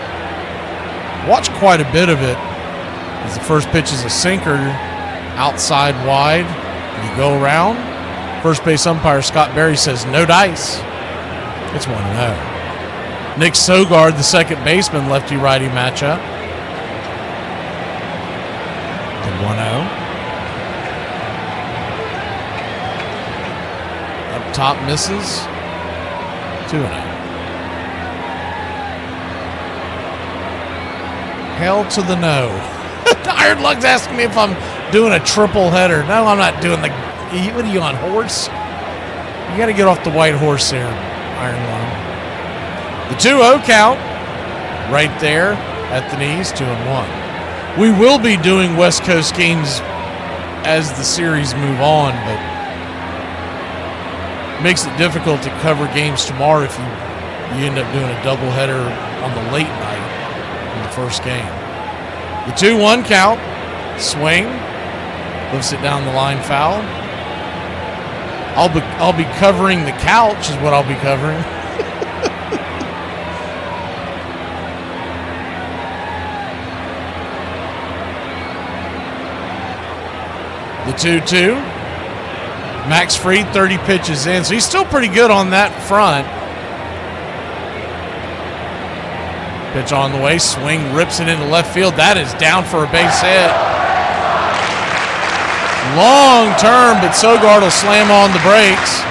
Speaker 7: Watched quite a bit of it. As the first pitch is a sinker, outside wide. You go around. First base umpire Scott Berry says, no dice. It's 1-0. Nick Sogard, the second baseman, lefty-righty matchup. The 1-0. Up top misses. 2-0. Hell to the no. Iron Lung's asking me if I'm doing a triple header. No, I'm not doing the... What are you on, horse? You got to get off the white horse there, Iron Lung. The 2-0 count right there at the knees, 2-1. We will be doing West Coast games as the series move on, but it makes it difficult to cover games tomorrow if you end up doing a doubleheader on the late night in the first game. The 2-1 count, swing, lifts it down the line, foul. I'll be covering the couch is what I'll be covering. The 2-2. Max Fried, 30 pitches in, so he's still pretty good on that front. Pitch on the way, swing, rips it into left field. That is down for a base hit. Long term, but Sogard will slam on the brakes.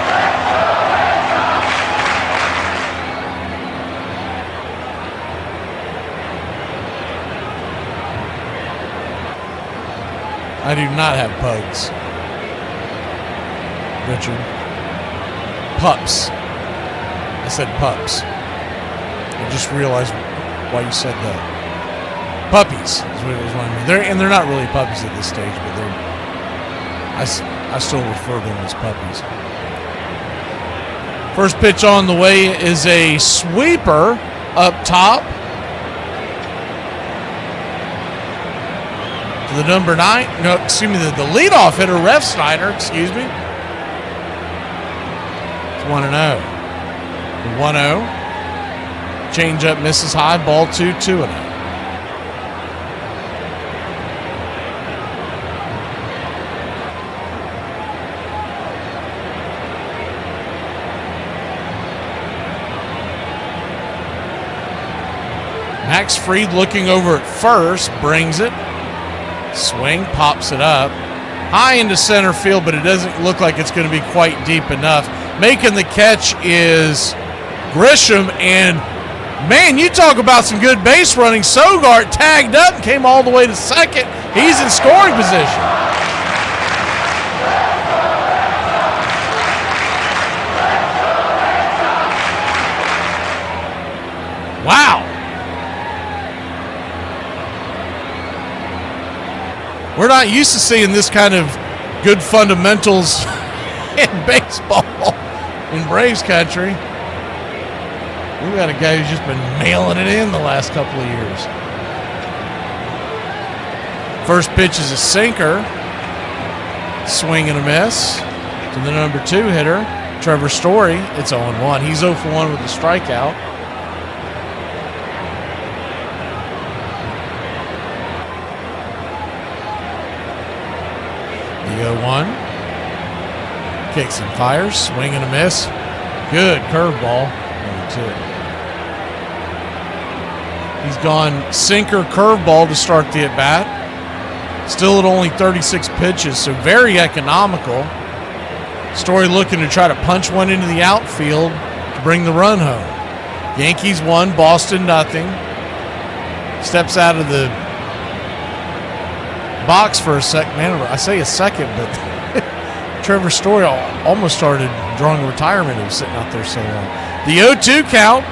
Speaker 7: I do not have pugs, Richard. Pups. I said pups. I just realized why you said that. Puppies is what it was when I mean. They're not really puppies at this stage, but I still refer to them as puppies. First pitch on the way is a sweeper up top to the number 9. No, excuse me, the leadoff hitter, Ref Snyder. Excuse me. It's 1-0. 1-0. Changeup misses high. Ball 2-2-0. Max Fried looking over at first, brings it. Swing, pops it up. High into center field, but it doesn't look like it's going to be quite deep enough. Making the catch is Grisham, and man, you talk about some good base running. Sogart tagged up and came all the way to second. He's in scoring position. Wow. We're not used to seeing this kind of good fundamentals in baseball in Braves country. We've got a guy who's just been mailing it in the last couple of years. First pitch is a sinker. Swing and a miss to the number 2 hitter, Trevor Story. It's 0-1. He's 0 for 1 with a strikeout. The 0-1. Kicks and fires. Swing and a miss. Good curveball. He's gone sinker curveball to start the at-bat. Still at only 36 pitches, so very economical. Story looking to try to punch one into the outfield to bring the run home. Yankees 1, Boston nothing. Steps out of the box for a second. Man, I say a second, but Trevor Story almost started drawing retirement. He was sitting out there so long. The 0-2 count.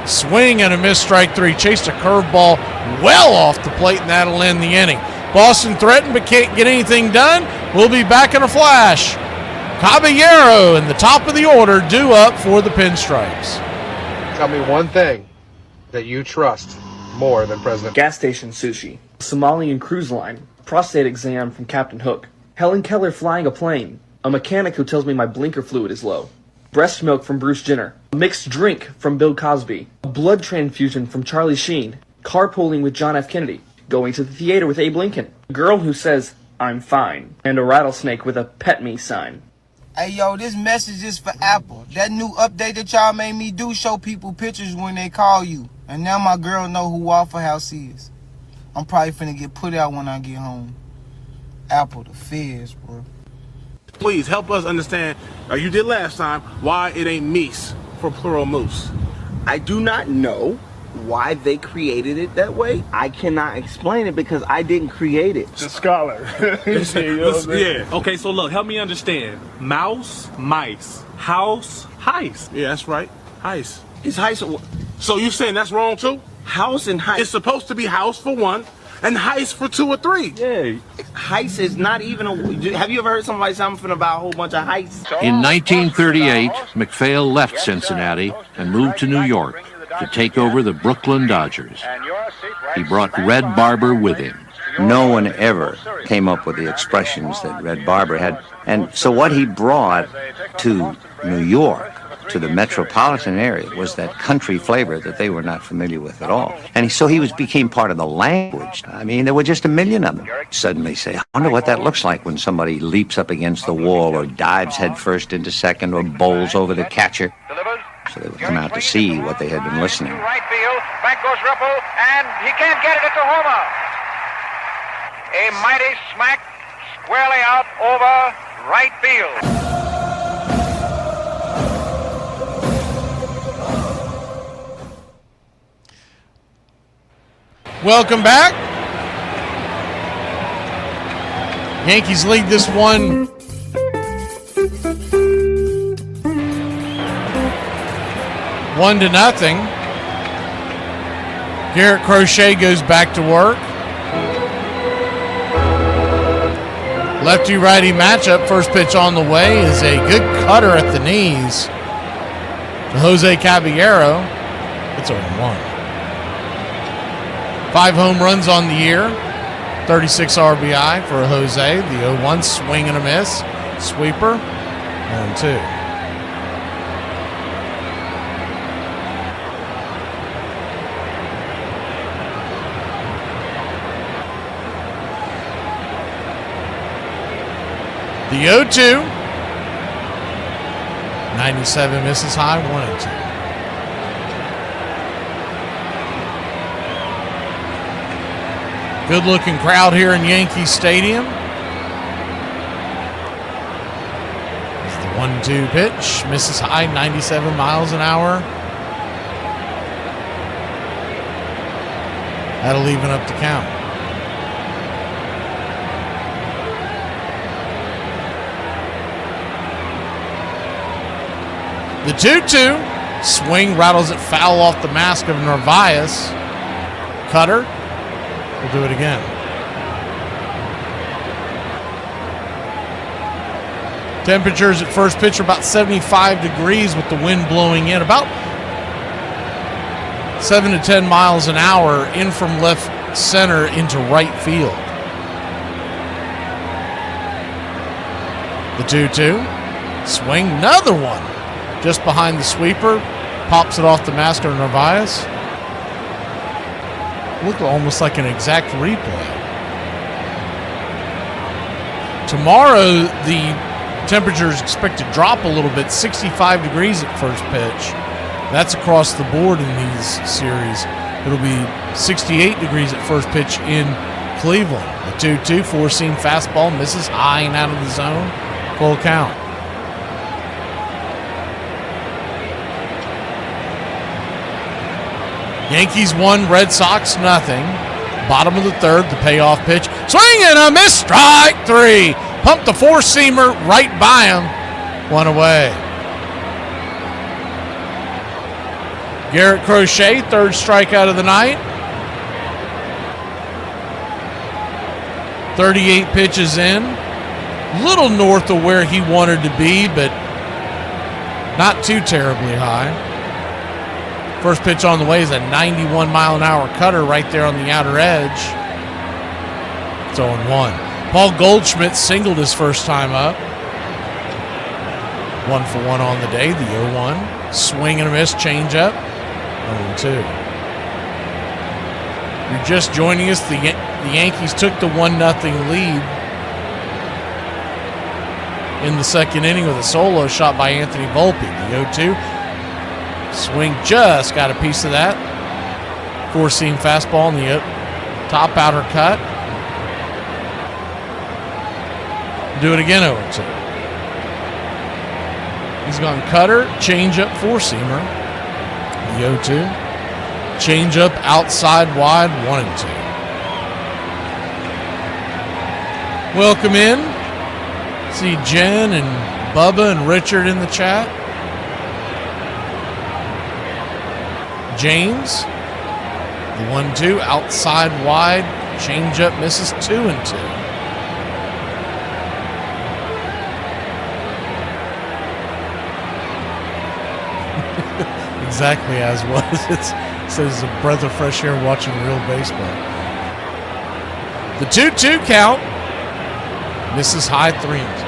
Speaker 7: Swing and a miss, strike 3. Chased a curveball well off the plate, and that'll end the inning. Boston threatened but can't get anything done. We'll be back in a flash. Caballero in the top of the order, due up for the pinstripes.
Speaker 8: Tell me one thing that you trust more than President.
Speaker 9: Gas station sushi, Somalian cruise line, prostate exam from Captain Hook, Helen Keller flying a plane, a mechanic who tells me my blinker fluid is low, breast milk from Bruce Jenner, a mixed drink from Bill Cosby, a blood transfusion from Charlie Sheen, carpooling with John F. Kennedy, going to the theater with Abe Lincoln, a girl who says, I'm fine, and a rattlesnake with a pet me sign.
Speaker 19: Hey, yo, this message is for Apple. That new update that y'all made me do show people pictures when they call you. And now my girl know who Waffle House is. I'm probably finna get put out when I get home. Apple the fizz, bro.
Speaker 22: Please help us understand, you did last time, why it ain't meese for plural moose.
Speaker 23: I do not know why they created it that way. I cannot explain it because I didn't create it.
Speaker 22: The scholar. Yeah. Okay, so look, help me understand. Mouse, mice, house, heist. Yeah, that's right. Heist.
Speaker 23: Is heist.
Speaker 22: So you saying that's wrong too?
Speaker 23: House and heist.
Speaker 22: It's supposed to be house for 1 and heist for 2 or 3.
Speaker 23: Yeah. Heist is not even a. Have you ever heard somebody say something about a whole bunch of heists?
Speaker 20: In 1938, MacPhail left Cincinnati and moved to New York to take over the Brooklyn Dodgers. He brought Red Barber with him.
Speaker 24: No one ever came up with the expressions that Red Barber had. And so what he brought to New York, to the metropolitan area, was that country flavor that they were not familiar with at all. And so he became part of the language. I mean, there were just a million of them. Suddenly say, I wonder what that looks like when somebody leaps up against the wall or dives headfirst into second or bowls over the catcher. So they would come out to see what they had been listening.
Speaker 25: Right field, back goes Ruppel, and he can't get it at the homer. A mighty smack squarely out over right field.
Speaker 7: Welcome back. Yankees lead this one 1-0. Garrett Crochet goes back to work. Lefty-righty matchup. First pitch on the way is a good cutter at the knees to Jose Caballero. It's 0-1. 5 home runs on the year. 36 RBI for Jose. The 0-1 swing and a miss. Sweeper. 0-2. The 0-2. 97 misses high, 1-2. Good looking crowd here in Yankee Stadium. It's the 1-2 pitch. Misses high, 97 miles an hour. That'll even up the count. The 2-2. Swing rattles it foul off the mask of Narvaez. Cutter. We'll do it again. Temperatures at first pitch are about 75 degrees with the wind blowing in. About 7 to 10 miles an hour in from left center into right field. The 2-2. Swing. Another one. Just behind the sweeper. Pops it off the mask of Narvaez. Looked almost like an exact replay. Tomorrow, the temperature is expected to drop a little bit, 65 degrees at first pitch. That's across the board in these series. It'll be 68 degrees at first pitch in Cleveland. The 2-2, four-seam fastball, misses high and out of the zone. Full count. Yankees 1, Red Sox nothing. Bottom of the third, the payoff pitch. Swing and a miss, strike 3. Pump the four-seamer right by him. 1 away. Garrett Crochet, third strikeout of the night. 38 pitches in. Little north of where he wanted to be, but not too terribly high. First pitch on the way is a 91-mile-an-hour cutter right there on the outer edge. It's 0-1. Paul Goldschmidt singled his first time up. 1 for 1 on the day, the 0-1. Swing and a miss, changeup. 0-2. You're just joining us. The Yankees took the 1-0 lead in the second inning with a solo shot by Anthony Volpe. The 0-2. Swing just got a piece of that. Four-seam fastball in the top outer cut. Do it again, 0-2. He's gone cutter, changeup, four-seamer. The 0-2. Changeup outside wide, 1-2. Welcome in. See Jen and Bubba and Richard in the chat. James, the 1-2, outside wide, changeup misses, 2-2. Exactly as was. It says a breath of fresh air watching real baseball. The 2-2 count misses high, 3-2.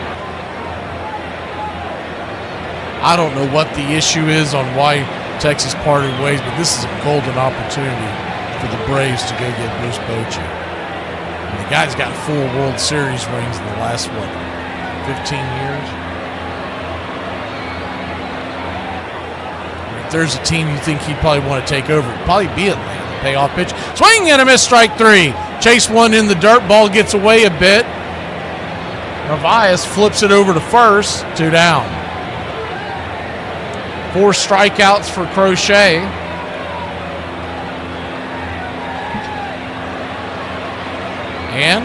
Speaker 7: I don't know what the issue is on why Texas parted ways, but this is a golden opportunity for the Braves to go get Bruce Bochy. And the guy's got 4 World Series rings in the last, 15 years? If there's a team you think he'd probably want to take over, it'd probably be Atlanta. Payoff pitch. Swing and a miss, strike 3. Chase one in the dirt, ball gets away a bit. Narvaez flips it over to first, 2 down. 4 strikeouts for Crochet. And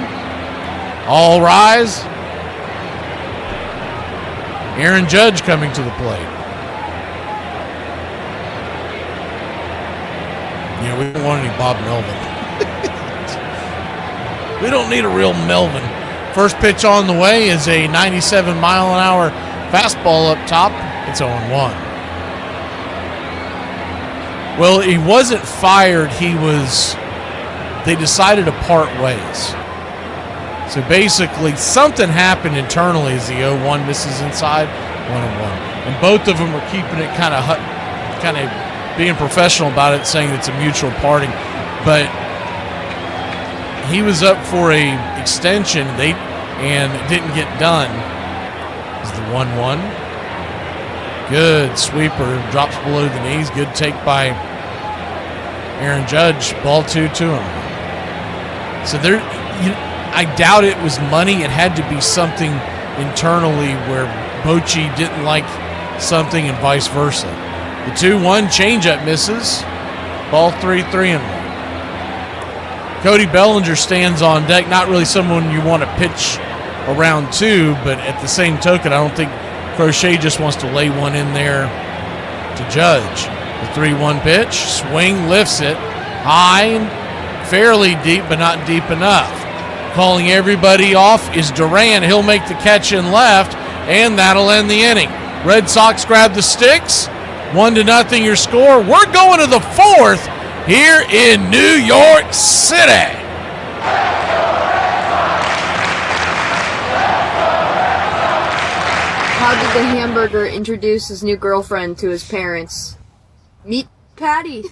Speaker 7: all rise. Aaron Judge coming to the plate. Yeah, we don't want any Bob Melvin. We don't need a real Melvin. First pitch on the way is a 97-mile-an-hour fastball up top. It's 0-1. Well, he wasn't fired. They decided to part ways. So basically, something happened internally as the 0-1 misses inside, 1-1. And both of them are keeping it kind of being professional about it, saying it's a mutual parting. But he was up for a extension, and it didn't get done. It's the 1-1. Good sweeper, drops below the knees. Good take by Aaron Judge. Ball 2 to him. So I doubt it was money. It had to be something internally where Bochy didn't like something and vice versa. The 2-1 changeup misses. Ball 3-1. Cody Bellinger stands on deck. Not really someone you want to pitch around two, but at the same token, I don't think Crochet just wants to lay one in there to Judge. The 3-1 pitch. Swing, lifts it. High, fairly deep, but not deep enough. Calling everybody off is Duran. He'll make the catch in left, and that'll end the inning. Red Sox grab the sticks. 1-0 your score. We're going to the fourth here in New York City.
Speaker 1: How did the hamburger introduce his new girlfriend to his parents? Meet Patty.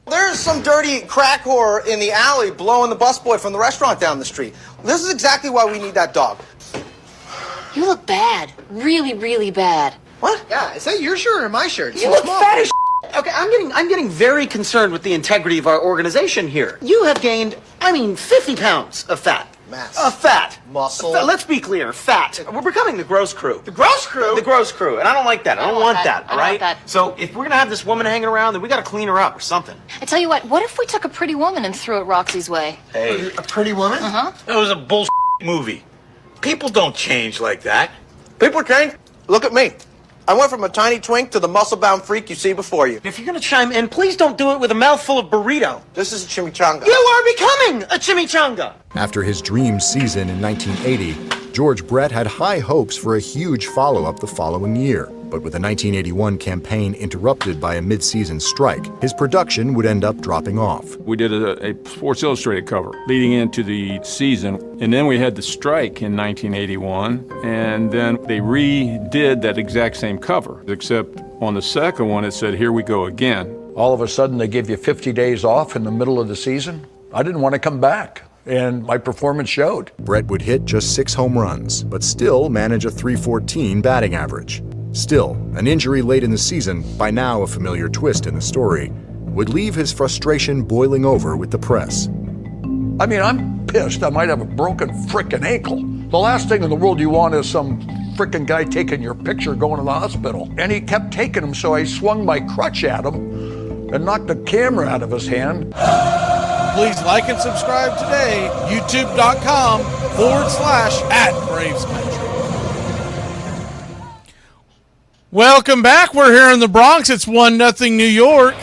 Speaker 2: There's some dirty crack whore in the alley blowing the busboy from the restaurant down the street. This is exactly why we need that dog.
Speaker 1: You look bad. Really, really bad.
Speaker 2: What? Yeah, is that your shirt or my shirt?
Speaker 3: You look fat as shit. Okay, I'm getting very concerned with the integrity of our organization here. You have gained, 50 pounds of fat.
Speaker 2: Mass.
Speaker 3: Fat.
Speaker 2: Muscle.
Speaker 3: Let's be clear, fat. We're becoming the gross crew.
Speaker 2: The gross crew?
Speaker 3: The gross crew, and I don't like that. I don't want that, all right?
Speaker 1: that.
Speaker 3: So if we're gonna have this woman hanging around, then we gotta clean her up or something.
Speaker 1: I tell you what if we took a pretty woman and threw it Roxy's way?
Speaker 2: Hey. A pretty woman?
Speaker 1: Uh-huh.
Speaker 11: That was a bullshit movie. People don't change like that.
Speaker 2: People change. Look at me. I went from a tiny twink to the muscle-bound freak you see before you.
Speaker 3: If you're gonna chime in, please don't do it with a mouthful of burrito.
Speaker 2: This is a chimichanga.
Speaker 3: You are becoming a chimichanga!
Speaker 6: After his dream season in 1980, George Brett had high hopes for a huge follow-up the following year. But with the 1981 campaign interrupted by a mid-season strike, his production would end up dropping off.
Speaker 28: We did a Sports Illustrated cover leading into the season, and then we had the strike in 1981, and then they redid that exact same cover, except on the second one it said, "Here we go again."
Speaker 13: All of a sudden they give you 50 days off in the middle of the season. I didn't want to come back, and my performance showed.
Speaker 6: Brett would hit just 6 home runs, but still manage a .314 batting average. Still, an injury late in the season, by now a familiar twist in the story, would leave his frustration boiling over with the press.
Speaker 13: I'm pissed. I might have a broken frickin' ankle. The last thing in the world you want is some frickin' guy taking your picture going to the hospital. And he kept taking them, so I swung my crutch at him and knocked the camera out of his hand.
Speaker 7: Please like and subscribe today. YouTube.com/@BravesCountry. Welcome back. We're here in the Bronx. It's 1-0 New York.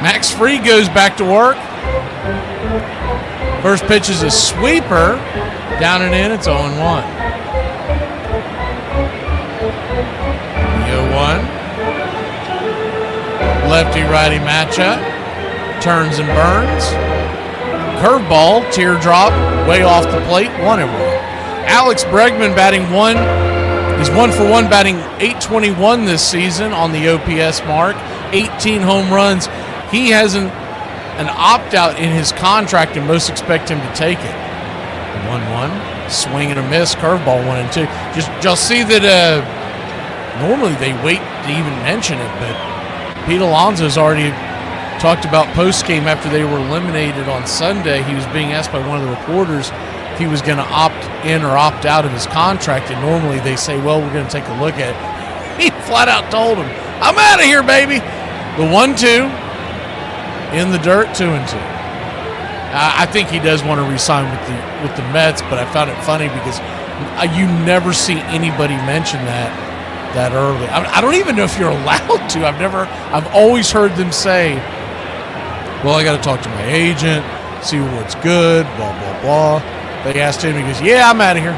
Speaker 7: Max Free goes back to work. First pitch is a sweeper. Down and in, it's 0-1. The 0-1. Lefty-righty matchup. Turns and burns. Curveball, teardrop, way off the plate, 1-1. Alex Bregman batting is 1-for-1, batting .821 this season on the OPS mark, 18 home runs. He has an opt-out in his contract, and most expect him to take it. 1-1, swing and a miss, curveball 1-2. You'll see that normally they wait to even mention it, but Pete Alonso's already talked about post-game after they were eliminated on Sunday. He was being asked by one of the reporters if he was going to opt in or opt out of his contract, and normally they say, well, we're going to take a look at it. He flat out told him, I'm out of here, baby. The 1-2 in the dirt, 2-2. I think he does want to re-sign with the Mets, but I found it funny because You never see anybody mention that early. I don't even know if you're allowed to. I've always heard them say, well, I got to talk to my agent, see what's good, blah, blah, blah. They asked him, he goes, yeah, I'm out of here.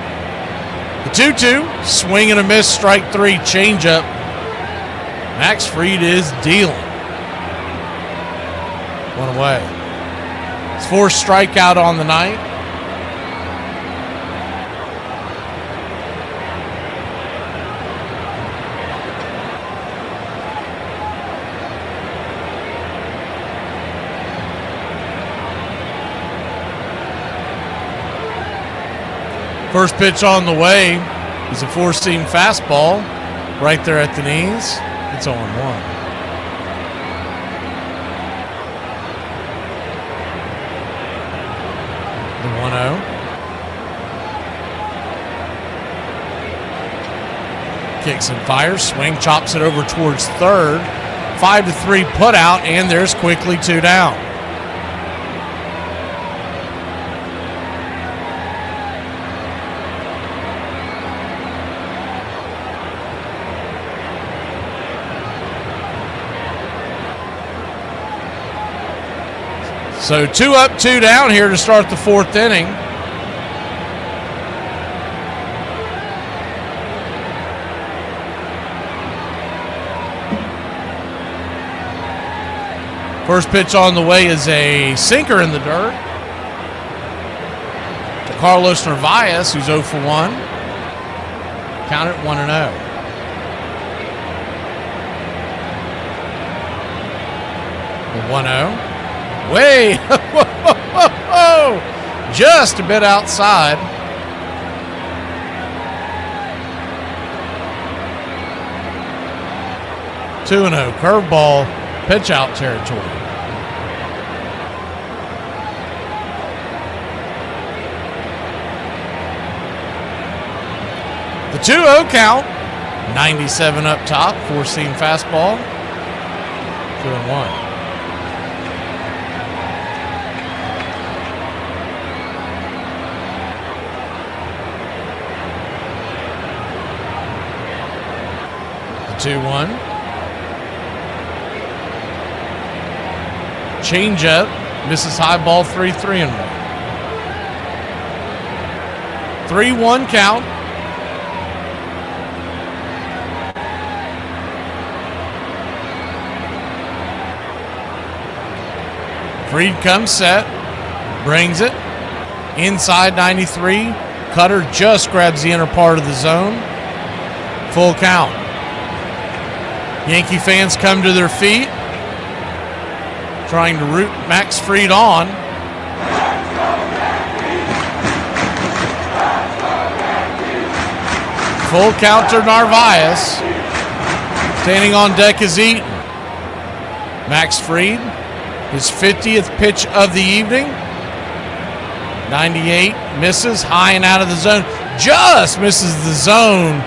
Speaker 7: The 2-2, swing and a miss, strike 3, changeup. Max Fried is dealing. One away. His 4th strikeout on the night. First pitch on the way is a 4-seam fastball right there at the knees. It's 0-1. The 1-0. Kicks and fires. Swing, chops it over towards third. 5-3 put out, and there's quickly 2 down. So 2 up, 2 down here to start the 4th inning. First pitch on the way is a sinker in the dirt to Carlos Narvaez, who's 0 for 1. Count it 1-0. The 1-0. Way, just a bit outside. Two 2-0, curveball, pitch out territory. The 2-0 count, 97 up top, 4-seam fastball, 2-1. The 2-1. Change up, misses high ball, 3-1. 3-1 count. Fried comes set, brings it, inside 93, cutter just grabs the inner part of the zone, full count. Yankee fans come to their feet, trying to root Max Fried on. Full count to Narvaez. Standing on deck is Eaton. Max Fried, his 50th pitch of the evening. 98, misses, high and out of the zone. Just misses the zone.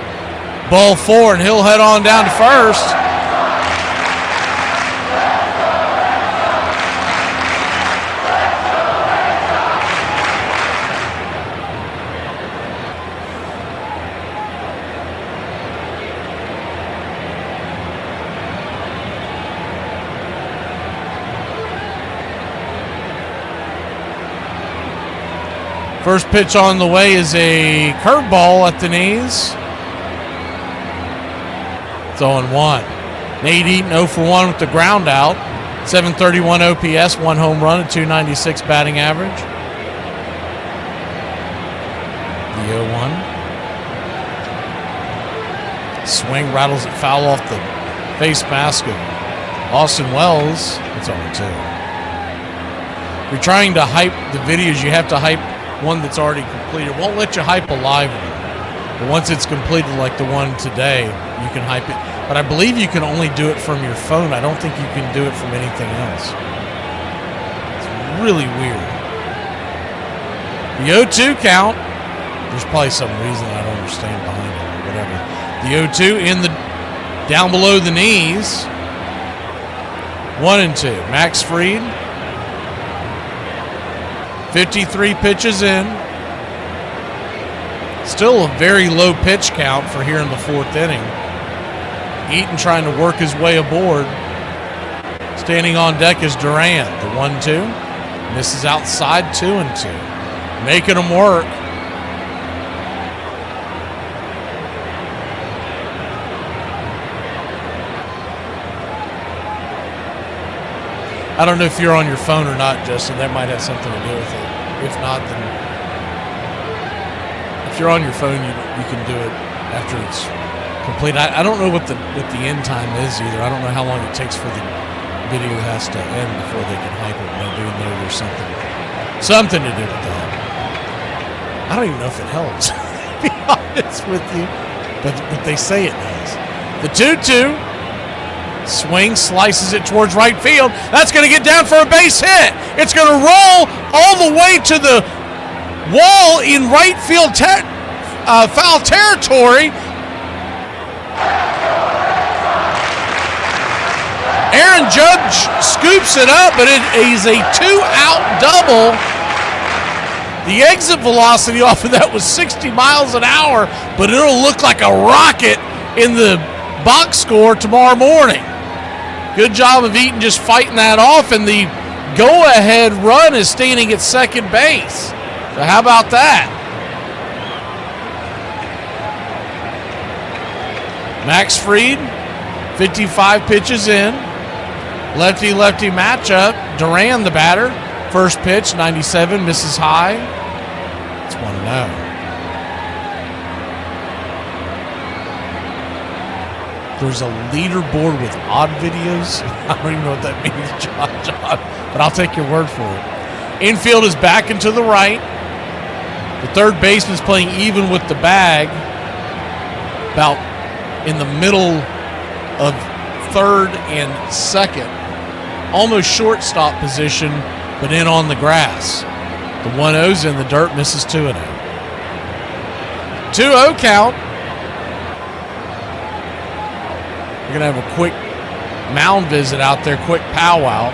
Speaker 7: Ball 4, and he'll head on down to first. First pitch on the way is a curveball at the knees. It's 0-1. Nate Eaton 0 for 1 with the ground out. 731 OPS, 1 home run, a 296 batting average. The 0-1. Swing, rattles it foul off the face mask of Austin Wells. It's 0-2. You're trying to hype the videos, you have to hype one that's already completed. It won't let you hype a live one. But once it's completed, like the one today, you can hype it. But I believe you can only do it from your phone. I don't think you can do it from anything else. It's really weird. The 0-2 count. There's probably some reason I don't understand behind it or whatever. The 0-2 in the down below the knees. 1-2. Max Fried. 53 pitches in. Still a very low pitch count for here in the 4th inning. Eaton trying to work his way aboard. Standing on deck is Duran. The 1-2. Misses outside, 2-2. Making them work. I don't know if you're on your phone or not, Justin. That might have something to do with it. If not, then if you're on your phone, you can do it after it's complete. I don't know what the end time is either. I don't know how long it takes for the video has to end before they can hype it. I do know there's something to do with that. I don't even know if it helps, to be honest with you, but they say it does. The 2-2. Swing, slices it towards right field. That's going to get down for a base hit. It's going to roll all the way to the wall in right field foul territory. Aaron Judge scoops it up, but it is a 2-out double. The exit velocity off of that was 60 miles an hour, but it'll look like a rocket in the box score tomorrow morning. Good job of Eaton just fighting that off, and the go-ahead run is standing at second base. So how about that? Max Fried, 55 pitches in. Lefty-lefty matchup. Duran, the batter. First pitch, 97, misses high. It's 1-0. There's a leaderboard with odd videos. I don't even know what that means, John, but I'll take your word for it. Infield is back and to the right. The third baseman's playing even with the bag, about in the middle of third and second. Almost shortstop position, but in on the grass. The 1-0's in the dirt, misses 2-0. 2-0 count. We're going to have a quick mound visit out there, quick powwow.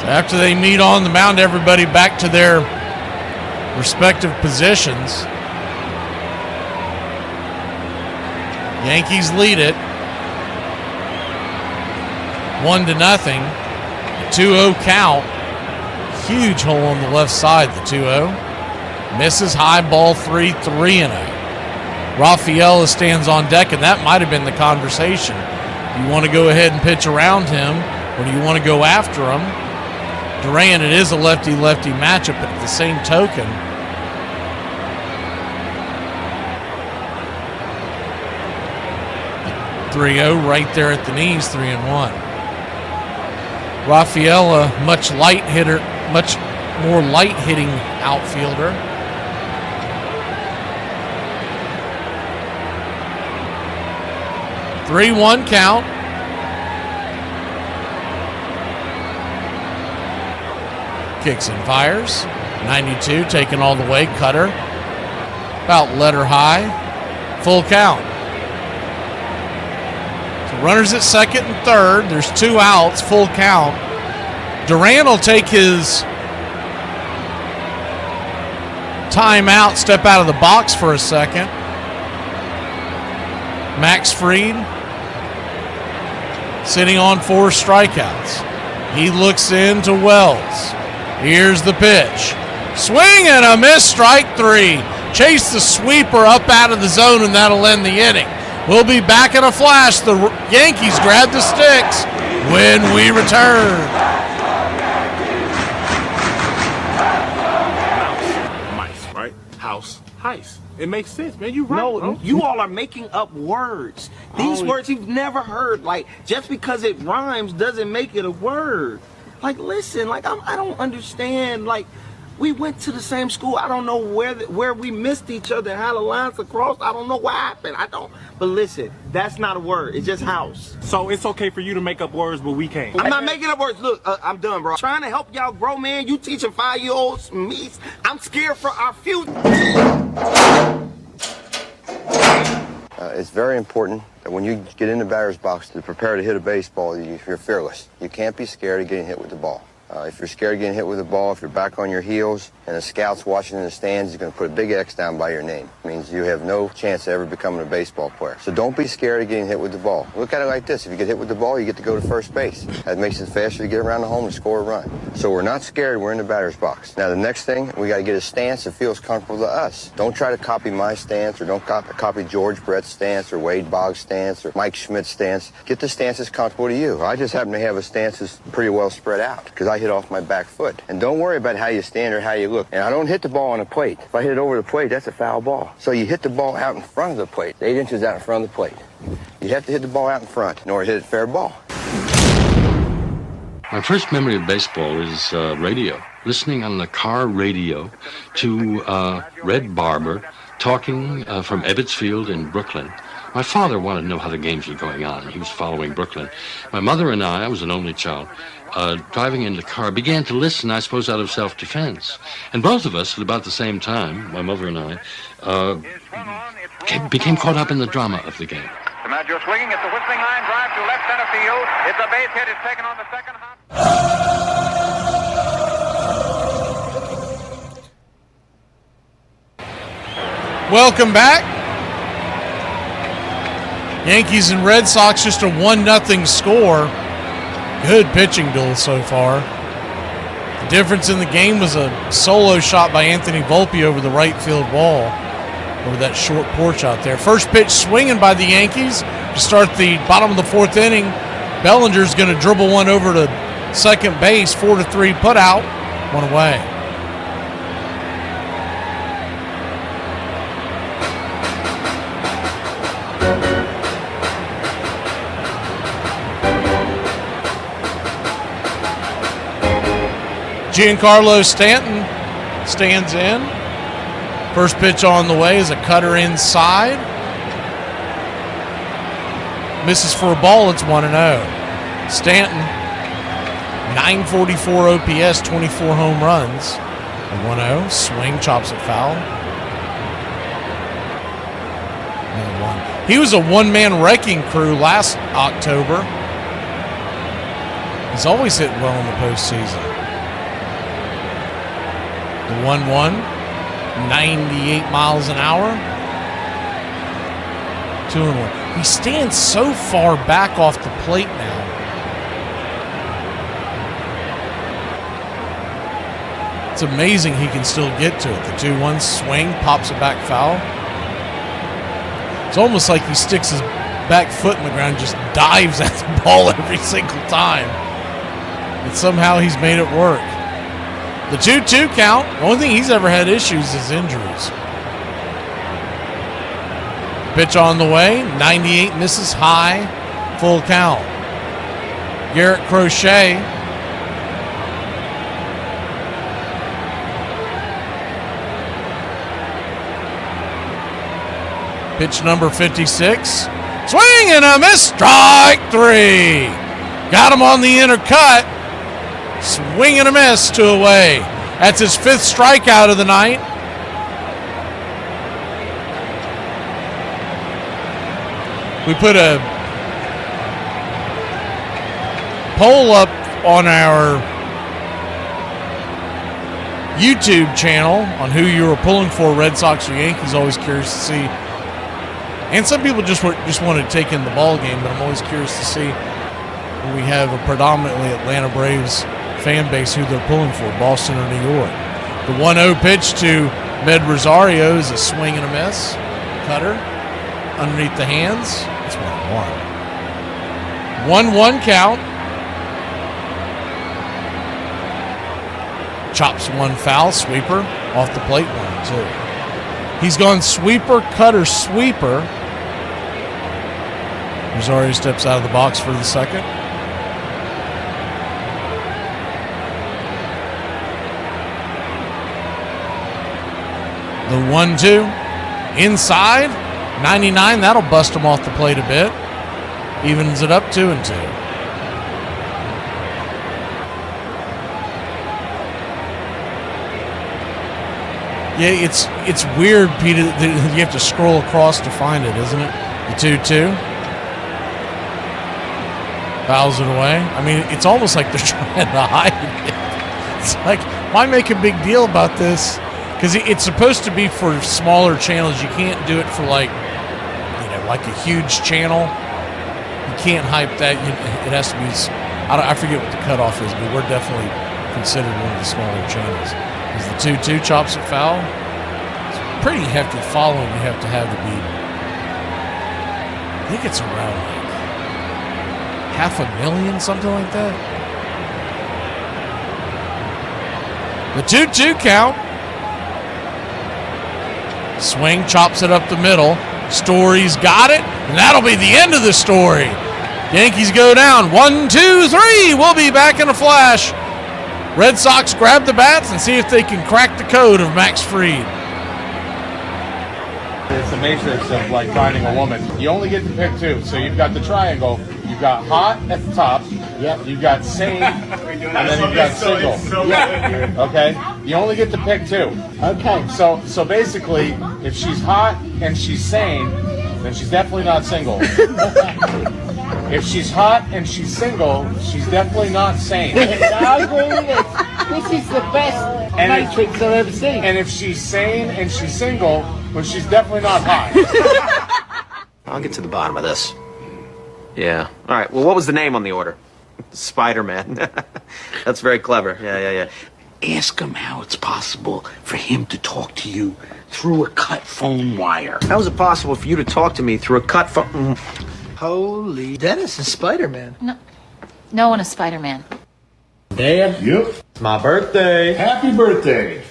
Speaker 7: After they meet on the mound, everybody back to their respective positions. Yankees lead it 1-0. A 2-0 count. Huge hole on the left side, the 2-0. Misses high, ball 3-0. Rafaela stands on deck, and that might have been the conversation. Do you want to go ahead and pitch around him, or do you want to go after him? Duran, it is a lefty-lefty matchup, but at the same token, the 3-0 right there at the knees, 3-1. Rafaela, much more light-hitting outfielder. Three 3-1 count. Kicks and fires. 92, taken all the way. Cutter. About letter high. Full count. So runners at second and third. There's 2 outs. Full count. Duran will take his timeout, step out of the box for a second. Max Fried sitting on 4 strikeouts. He looks into Wells. Here's the pitch. Swing and a miss, strike 3. Chase the sweeper up out of the zone, and that'll end the inning. We'll be back in a flash. The Yankees grab the sticks when we return.
Speaker 22: Mice, right? House, heist. It makes sense, man. You right,
Speaker 23: No,
Speaker 22: bro.
Speaker 23: you all are making up words. These words you've never heard. Like, just because it rhymes doesn't make it a word. Like, listen, like, I don't understand. Like, We went to the same school. I don't know where we missed each other and how the lines across. I don't know what happened. But listen, that's not a word. It's just house.
Speaker 22: So it's okay for you to make up words, but we can't.
Speaker 23: I'm not making up words. Look, I'm done, bro. Trying to help y'all grow, man. You teaching 5-year-olds me. I'm scared for our future.
Speaker 14: It's very important that when you get in the batter's box to prepare to hit a baseball, you're fearless. You can't be scared of getting hit with the ball. If you're scared of getting hit with the ball, if you're back on your heels and the scout's watching in the stands, he's going to put a big X down by your name. It means you have no chance of ever becoming a baseball player. So don't be scared of getting hit with the ball. Look at it like this. If you get hit with the ball, you get to go to first base. That makes it faster to get around the home and score a run. So we're not scared. We're in the batter's box. Now, the next thing, we got to get a stance that feels comfortable to us. Don't try to copy my stance or don't copy George Brett's stance or Wade Boggs' stance or Mike Schmidt's stance. Get the stance that's comfortable to you. I just happen to have a stance that's pretty well spread out because I hit off my back foot. And don't worry about how you stand or how you look. And I don't hit the ball on the plate. If I hit it over the plate, that's a foul ball. So you hit the ball out in front of the plate, 8 inches out in front of the plate. You have to hit the ball out in front in order to hit a fair ball.
Speaker 20: My first memory of baseball is radio, listening on the car radio to Red Barber talking from Ebbets Field in Brooklyn. My father wanted to know how the games were going on. He was following Brooklyn. My mother and I was an only child, driving in the car, began to listen, I suppose, out of self-defense. And both of us, at about the same time, my mother and I, became caught up in the drama of the game.
Speaker 25: DiMaggio swinging at the whistling line drive to left center field. It's a base hit. It's taken on the second hop.
Speaker 7: Welcome back. Yankees and Red Sox, just a 1-0 score. Good pitching duel so far. The difference in the game was a solo shot by Anthony Volpe over the right field wall, over that short porch out there. First pitch swinging by the Yankees to start the bottom of the 4th inning. Bellinger's going to dribble one over to second base, 4-3 put out, one away. Giancarlo Stanton stands in. First pitch on the way is a cutter inside. Misses for a ball. It's 1-0. Stanton, 944 OPS, 24 home runs. A 1-0. Swing, chops it foul. Another one. He was a one-man wrecking crew last October. He's always hitting well in the postseason. The 1-1, 98 miles an hour. 2-1. He stands so far back off the plate now. It's amazing he can still get to it. The 2-1 swing, pops it back foul. It's almost like he sticks his back foot in the ground and just dives at the ball every single time. And somehow he's made it work. The 2-2 count. The only thing he's ever had issues is injuries. Pitch on the way. 98 misses high. Full count. Garrett Crochet. Pitch number 56. Swing and a miss. Strike 3. Got him on the inner cut. Swing and a miss, 2 away. That's his 5th strikeout of the night. We put a poll up on our YouTube channel on who you were pulling for, Red Sox or Yankees. Always curious to see. And some people just want to take in the ball game, but I'm always curious to see. We have a predominantly Atlanta Braves fan base who they're pulling for, Boston or New York. The 1-0 pitch to Med Rosario is a swing and a miss. Cutter underneath the hands. It's 1-1. 1-1 count. Chops one foul, sweeper off the plate, 1-2. He's gone sweeper, cutter, sweeper. Rosario steps out of the box for the second. The 1-2 inside 99. That'll bust him off the plate a bit. Evens it up 2-2. Yeah, it's weird, Peter, that you have to scroll across to find it, isn't it? The 2-2. Fouls it away. I mean, it's almost like they're trying to hide it. It's like, why make a big deal about this? Because it's supposed to be for smaller channels. You can't do it for like a huge channel. You can't hype that. It has to be, I forget what the cutoff is, but we're definitely considered one of the smaller channels. Is the 2-2 chops it foul? It's pretty hefty following you have to have to be. I think it's around like $500,000, something like that. The 2-2 count. Swing, chops it up the middle. Story's got it, and that'll be the end of the story. Yankees go down 1-2-3. We'll be back in a flash. Red Sox grab the bats and see if they can crack the code of Max Fried.
Speaker 4: It's the matrix of like finding a woman. You only get to pick two. So you've got the triangle. You've got hot at the top. Yep. You've got sane, and then you've got single. Yep. Okay. You only get to pick two. Okay. So basically, if she's hot and she's sane, then she's definitely not single. If she's hot and she's single, she's definitely not sane.
Speaker 10: I agree with this. This is the best matrix I've ever seen.
Speaker 4: And if she's sane and she's single, well, she's definitely not hot.
Speaker 3: I'll get to the bottom of this. Yeah. All right. Well, what was the name on the order? Spider-Man. That's very clever. Yeah.
Speaker 10: Ask him how it's possible for him to talk to you through a cut phone wire.
Speaker 3: How is it possible for you to talk to me through a cut phone?
Speaker 10: Holy, Dennis is Spider-Man.
Speaker 15: No one is Spider-Man.
Speaker 16: Dad? Yep.
Speaker 3: It's my birthday.
Speaker 16: Happy birthday.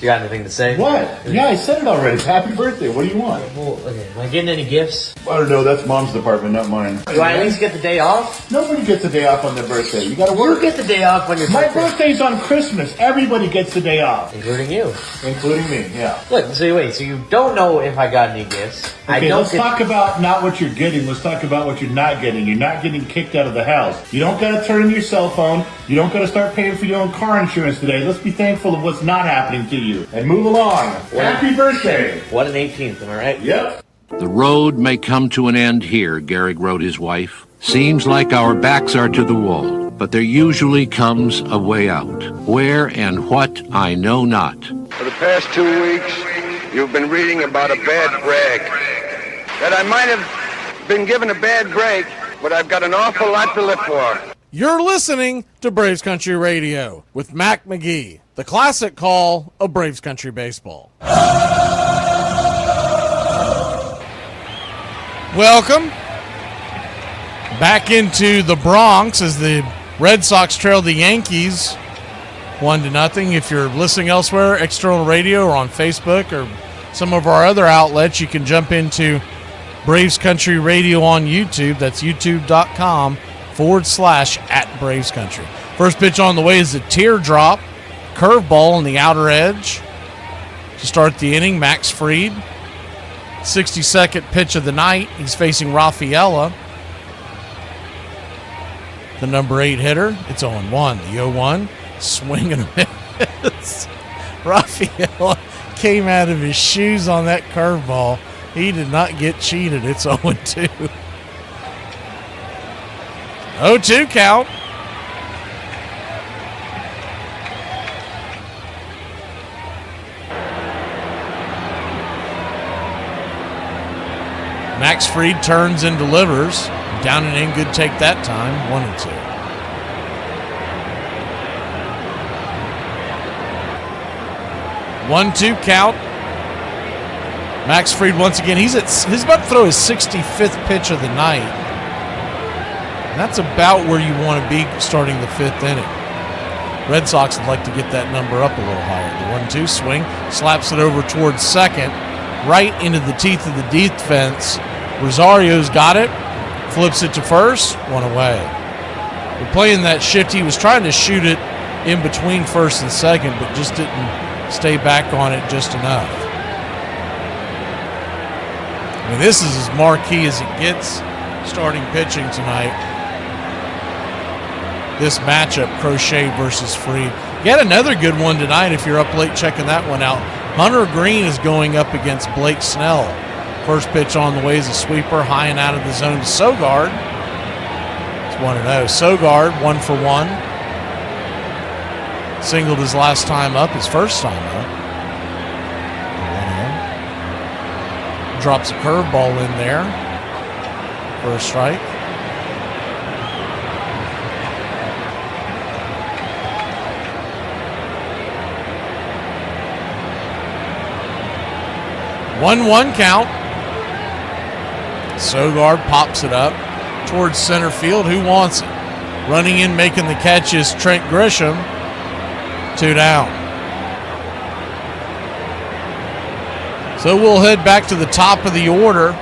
Speaker 3: You got anything to say?
Speaker 16: What? Yeah, I said it already. It's happy birthday. What do you want?
Speaker 3: Well, okay. Am I getting any gifts?
Speaker 16: I don't know. That's Mom's department, not mine.
Speaker 3: Do I at least get the day off?
Speaker 16: Nobody gets a day off on their birthday. You gotta work.
Speaker 3: You get the day off on your
Speaker 16: My
Speaker 3: birthday.
Speaker 16: birthday's on Christmas. Everybody gets the day off.
Speaker 3: Including you.
Speaker 16: Including me, yeah.
Speaker 3: Look, so wait, so you don't know if I got any gifts.
Speaker 16: Okay, let's talk about not what you're getting. Let's talk about what you're not getting. You're not getting kicked out of the house. You don't gotta turn in your cell phone. You don't gotta start paying for your own car insurance today. Let's be thankful of what's not happening to you. And move along. Happy birthday.
Speaker 3: What an 18th, am I right?
Speaker 16: Yep.
Speaker 20: The road may come to an end here, Gehrig wrote his wife. Seems like our backs are to the wall, but there usually comes a way out. Where and what, I know not.
Speaker 14: For the past 2 weeks, you've been reading about a bad break. That I might have been given a bad break, but I've got an awful lot to live for.
Speaker 7: You're listening to Braves Country Radio with Mac McGee, the classic call of Braves Country baseball. Welcome back into the Bronx as the Red Sox trail the Yankees 1-0. If you're listening elsewhere, external radio or on Facebook or some of our other outlets, you can jump into Braves Country Radio on YouTube. That's youtube.com/@Braves Country. First pitch on the way is a teardrop curveball on the outer edge to start the inning. Max Fried, 62nd pitch of the night. He's facing Rafaela, the number 8 hitter. It's 0-1. The 0-1 swing and a miss. Rafaela came out of his shoes on that curveball. He did not get cheated. It's 0-2. 0-2 count. Max Fried turns and delivers. Down and in, good take that time. 1-2. One-two count. Max Fried once again. He's about to throw his 65th pitch of the night. And that's about where you want to be starting the 5th inning. Red Sox would like to get that number up a little higher. The 1-2 swing, slaps it over towards second, right into the teeth of the defense. Rosario's got it, flips it to first, one away. We're playing that shift. He was trying to shoot it in between first and second, but just didn't stay back on it just enough. I mean, this is as marquee as it gets starting pitching tonight. This matchup, Crochet versus Freed. Yet another good one tonight if you're up late checking that one out. Hunter Green is going up against Blake Snell. First pitch on the way is a sweeper, high and out of the zone to Sogard. It's 1-0. Sogard, 1-for-1. Singled his last time up, his first time up. 1-0. Drops a curveball in there for a strike. One count. Sogard pops it up towards center field. Who wants it? Running in, making the catch is Trent Grisham. 2 down. So we'll head back to the top of the order.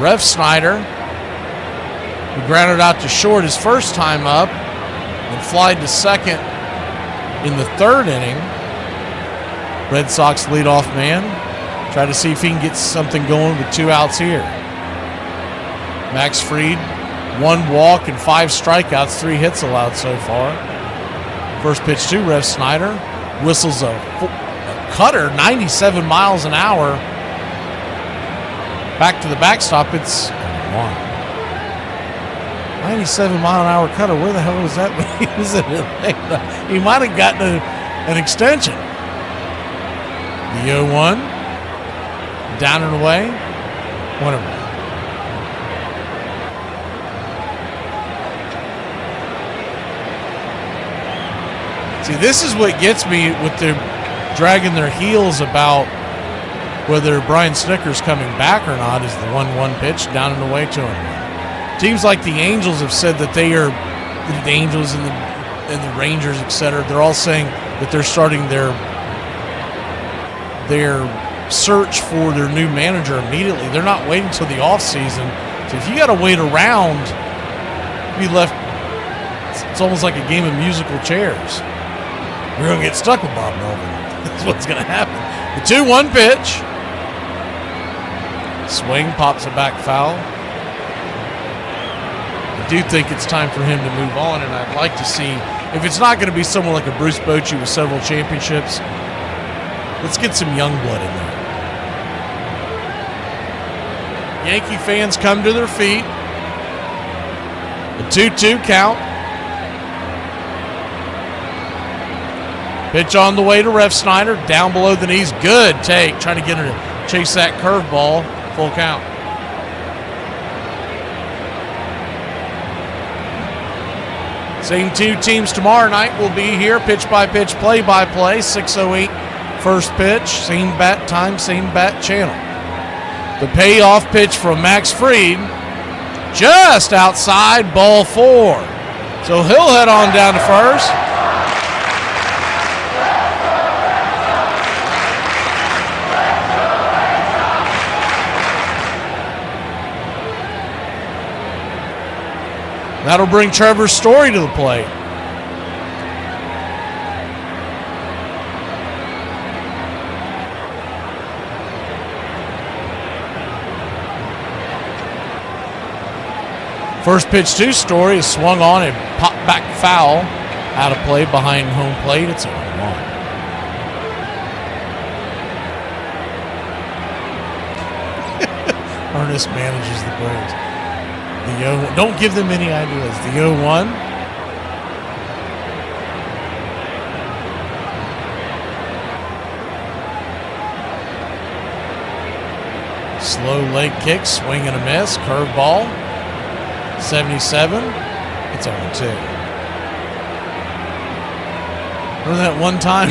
Speaker 7: Ref Snyder, who grounded out to short his first time up and flied to second in the third inning. Red Sox leadoff man. Try to see if he can get something going with 2 outs here. Max Fried, 1 walk and 5 strikeouts, 3 hits allowed so far. First pitch to Ref Snyder. Whistles a cutter, 97 miles an hour. Back to the backstop, it's 1. 97 mile an hour cutter, where the hell was that when he was in Atlanta? He might have gotten an extension. The 0-1. Down and away. 1-1. See, this is what gets me with them dragging their heels about whether Brian Snitker's coming back or not is the 1-1 pitch, down and away, 2-1. Teams like the Angels have said that they are, the Angels and the Rangers, etc., they're all saying that they're starting their search for their new manager immediately. They're not waiting until the offseason. So if you got to wait around, be left, it's almost like a game of musical chairs. We're going to get stuck with Bob Melvin. That's what's going to happen. The 2-1 pitch. Swing, pops it back foul. I do think it's time for him to move on, and I'd like to see, if it's not going to be someone like a Bruce Bochy with several championships, let's get some young blood in there. Yankee fans come to their feet. A 2-2 count. Pitch on the way to Ref Snyder. Down below the knees. Good take. Trying to get her to chase that curveball. Full count. Same 2 teams tomorrow night will be here. Pitch-by-pitch, play-by-play. 6:08 first pitch. Same bat time, same bat channel. The payoff pitch from Max Fried. Just outside, ball 4. So he'll head on down to first. That'll bring Trevor Story to the plate. First pitch to Story is swung on and popped back foul. Out of play behind home plate. It's 0-1. Ernest manages the Braves. The 0-1. Don't give them any ideas. The 0-1. Slow leg kick, swing and a miss, curveball. 77. It's 0-2. Remember that one time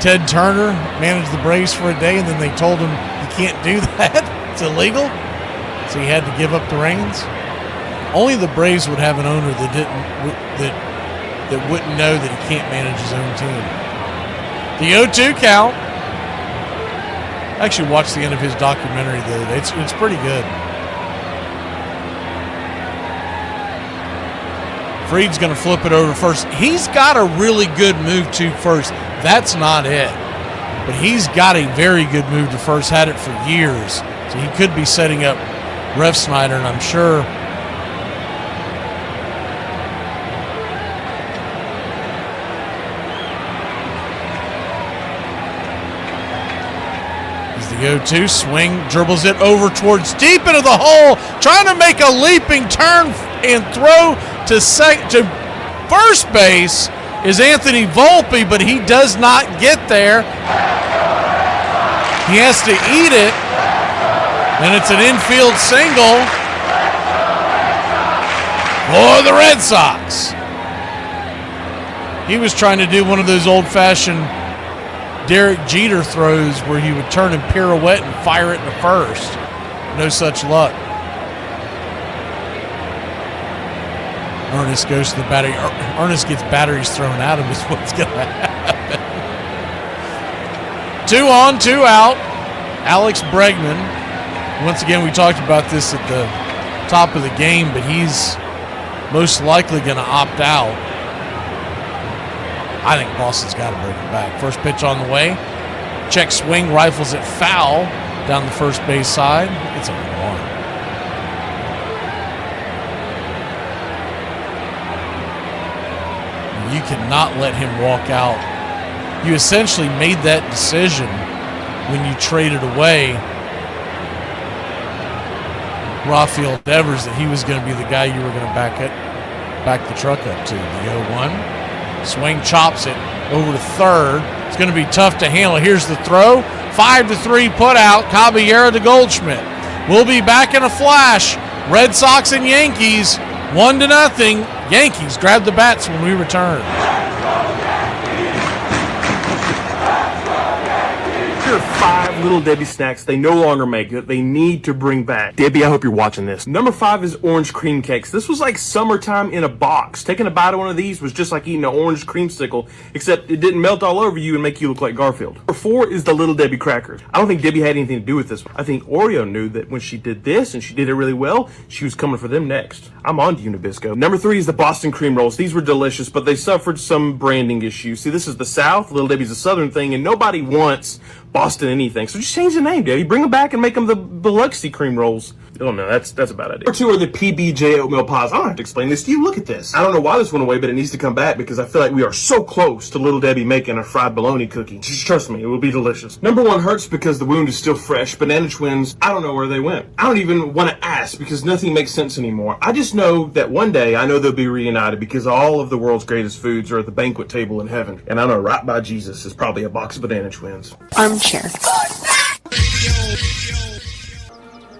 Speaker 7: Ted Turner managed the Braves for a day and then they told him you can't do that. It's illegal. So he had to give up the reins. Only the Braves would have an owner that wouldn't know that he can't manage his own team. The 0-2 count. I actually watched the end of his documentary the other day. It's pretty good. Fried's going to flip it over first. He's got a really good move to first. That's not it. but he's got a very good move to first, had it for years. So he could be setting up Ref Snyder, and I'm sure he's the 0-2 swing, dribbles it over towards deep into the hole, trying to make a leaping turn and throw to first base is Anthony Volpe, but he does not get there. He has to eat it, and it's an infield single for the Red Sox. He was trying to do one of those old-fashioned Derek Jeter throws where he would turn and pirouette and fire it to first. No such luck. Ernest goes to the battery. Ernest gets batteries thrown at him is what's going to happen. 2 on, 2 out. Alex Bregman. Once again, we talked about this at the top of the game, but he's most likely going to opt out. I think Boston's got to bring him back. First pitch on the way. Check swing, rifles it foul down the first base side. It's a 1. You cannot let him walk out. You essentially made that decision when you traded away Rafael Devers that he was going to be the guy you were going to back the truck up to. The 0-1. Swing chops it over to third. It's going to be tough to handle. Here's the throw. 5-3 put out. Caballero to Goldschmidt. We'll be back in a flash. Red Sox and Yankees 1-0. Yankees grab the bats when we return.
Speaker 22: Here are 5 Little Debbie snacks they no longer make that they need to bring back. Debbie, I hope you're watching this. Number 5 is orange cream cakes. This was like summertime in a box. Taking a bite of one of these was just like eating an orange creamsicle, except it didn't melt all over you and make you look like Garfield. Number 4 is the Little Debbie crackers. I don't think Debbie had anything to do with this one. I think Oreo knew that when she did this, and she did it really well, she was coming for them next. I'm on to you, Nabisco. Number 3 is the Boston cream rolls. These were delicious, but they suffered some branding issues. See, this is the South, Little Debbie's a Southern thing, and nobody wants Boston anything. So just change the name, Debbie. Bring them back and make them the Biloxi cream rolls. Oh no, that's a bad idea. Number 2 are the PBJ oatmeal pies. I don't have to explain this to you. Look at this. I don't know why this went away, but it needs to come back because I feel like we are so close to Little Debbie making a fried bologna cookie. Just trust me, it will be delicious. Number 1 hurts because the wound is still fresh. Banana Twins, I don't know where they went. I don't even want to ask because nothing makes sense anymore. I just know that one day I know they'll be reunited because all of the world's greatest foods are at the banquet table in heaven. And I know right by Jesus is probably a box of Banana Twins.
Speaker 1: Armchair.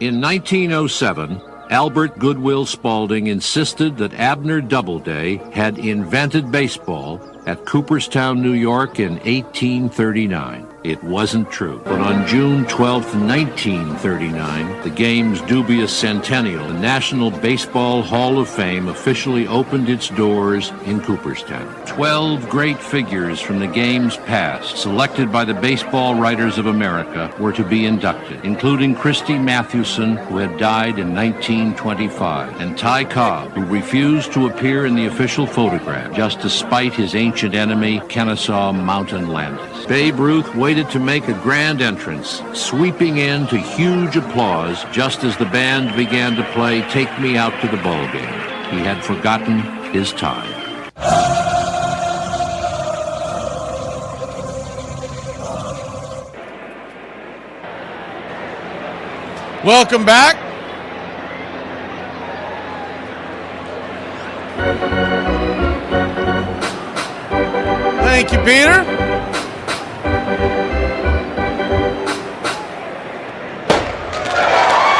Speaker 20: In 1907, Albert Goodwill Spaulding insisted that Abner Doubleday had invented baseball at Cooperstown, New York in 1839. It wasn't true. But on June 12, 1939, the game's dubious centennial, the National Baseball Hall of Fame officially opened its doors in Cooperstown. 12 great figures from the game's past, selected by the Baseball Writers of America, were to be inducted, including Christy Mathewson, who had died in 1925, and Ty Cobb, who refused to appear in the official photograph, just to spite his ancient enemy, Kennesaw Mountain Landis. Babe Ruth waited to make a grand entrance, sweeping in to huge applause just as the band began to play Take Me Out to the Ball Game. He had forgotten his time.
Speaker 7: Welcome back. Thank you, Peter.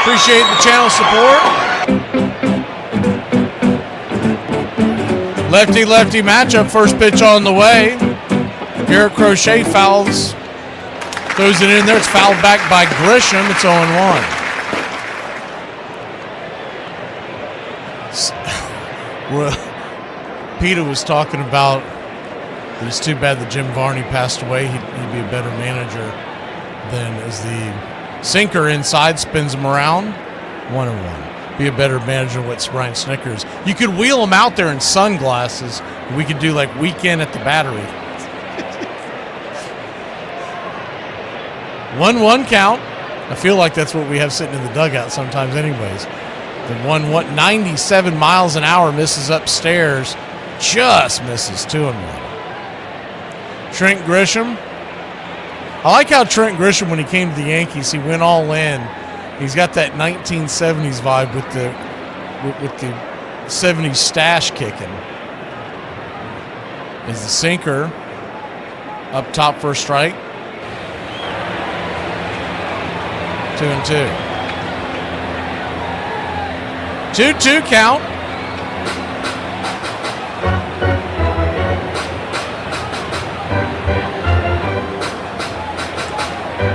Speaker 7: Appreciate the channel support. Lefty-lefty matchup. First pitch on the way. Garrett Crochet fouls. Throws it in there. It's fouled back by Grisham. It's 0-1. Well, Peter was talking about that it's too bad that Jim Varney passed away. He'd be a better manager than as the sinker inside spins him around. 1-1. Be a better manager than what Brian Snickers. You could wheel him out there in sunglasses. We could do like weekend at the Battery. 1-1 count. I feel like that's what we have sitting in the dugout sometimes anyways. The 1-1, 97 miles an hour, misses upstairs. Just misses 2-1. Trent Grisham. I like how Trent Grisham, when he came to the Yankees, he went all in. He's got that 1970s vibe with the 70s stash kicking. Is the sinker up top for a strike. 2-2. 2-2 count.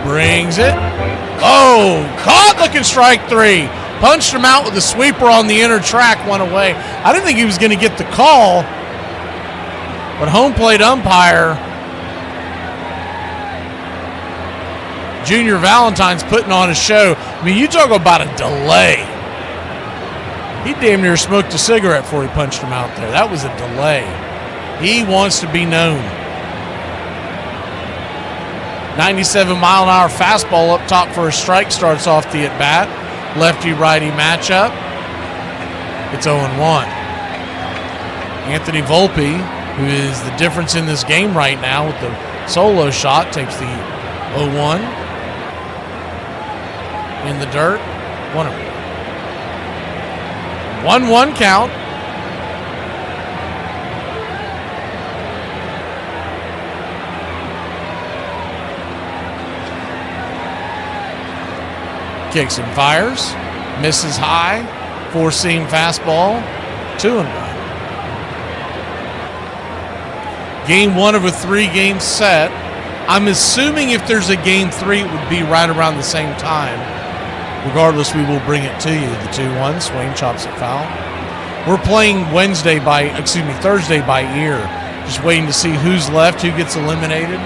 Speaker 7: Brings it. Oh, caught looking strike 3. Punched him out with a sweeper on the inner track, one away. I didn't think he was going to get the call, but home plate umpire Junior Valentine's putting on a show. I mean, you talk about a delay. He damn near smoked a cigarette before he punched him out there. That was a delay. He wants to be known. 97-mile-an-hour fastball up top for a strike starts off the at-bat. Lefty-righty matchup. It's 0-1. Anthony Volpe, who is the difference in this game right now with the solo shot, takes the 0-1. In the dirt. 1-1 count. Kicks and fires. Misses high. Four-seam fastball. 2-1. Game 1 of a 3-game set. I'm assuming if there's a game 3, it would be right around the same time. Regardless, we will bring it to you. The 2-1. Swain chops it foul. We're playing Thursday by ear. Just waiting to see who's left, who gets eliminated.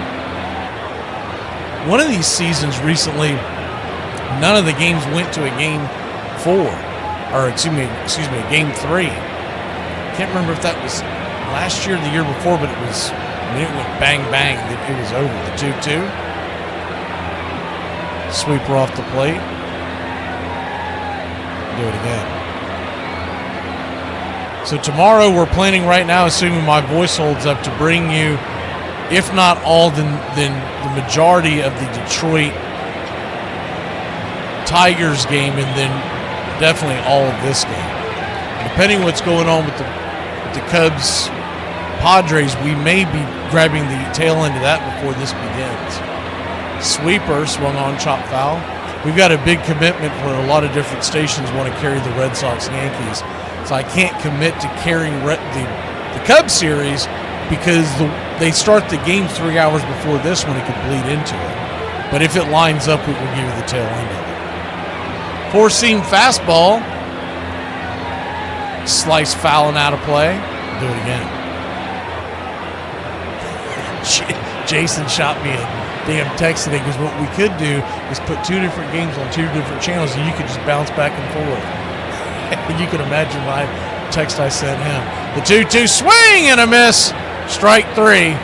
Speaker 7: One of these seasons recently, none of the games went to a game 4, or excuse me, a game 3. Can't remember if that was last year or the year before, but it was. I mean, it went bang bang. It was over. The 2-2. Sweeper off the plate. Do it again. So tomorrow we're planning right now, assuming my voice holds up, to bring you, if not all, then the majority of the Detroit Tigers game, and then definitely all of this game. Depending on what's going on with the Cubs Padres, we may be grabbing the tail end of that before this begins. Sweeper swung on, chop foul. We've got a big commitment where a lot of different stations want to carry the Red Sox Yankees. So I can't commit to carrying the Cubs series because they start the game 3 hours before this one. It could bleed into it. But if it lines up, we will give you the tail end of it. Four-seam fastball. Slice foul and out of play. Do it again. Jason shot me a damn text today because what we could do is put 2 different games on 2 different channels and you could just bounce back and forth. And you can imagine my text I sent him. The 2-2 swing and a miss. Strike 3.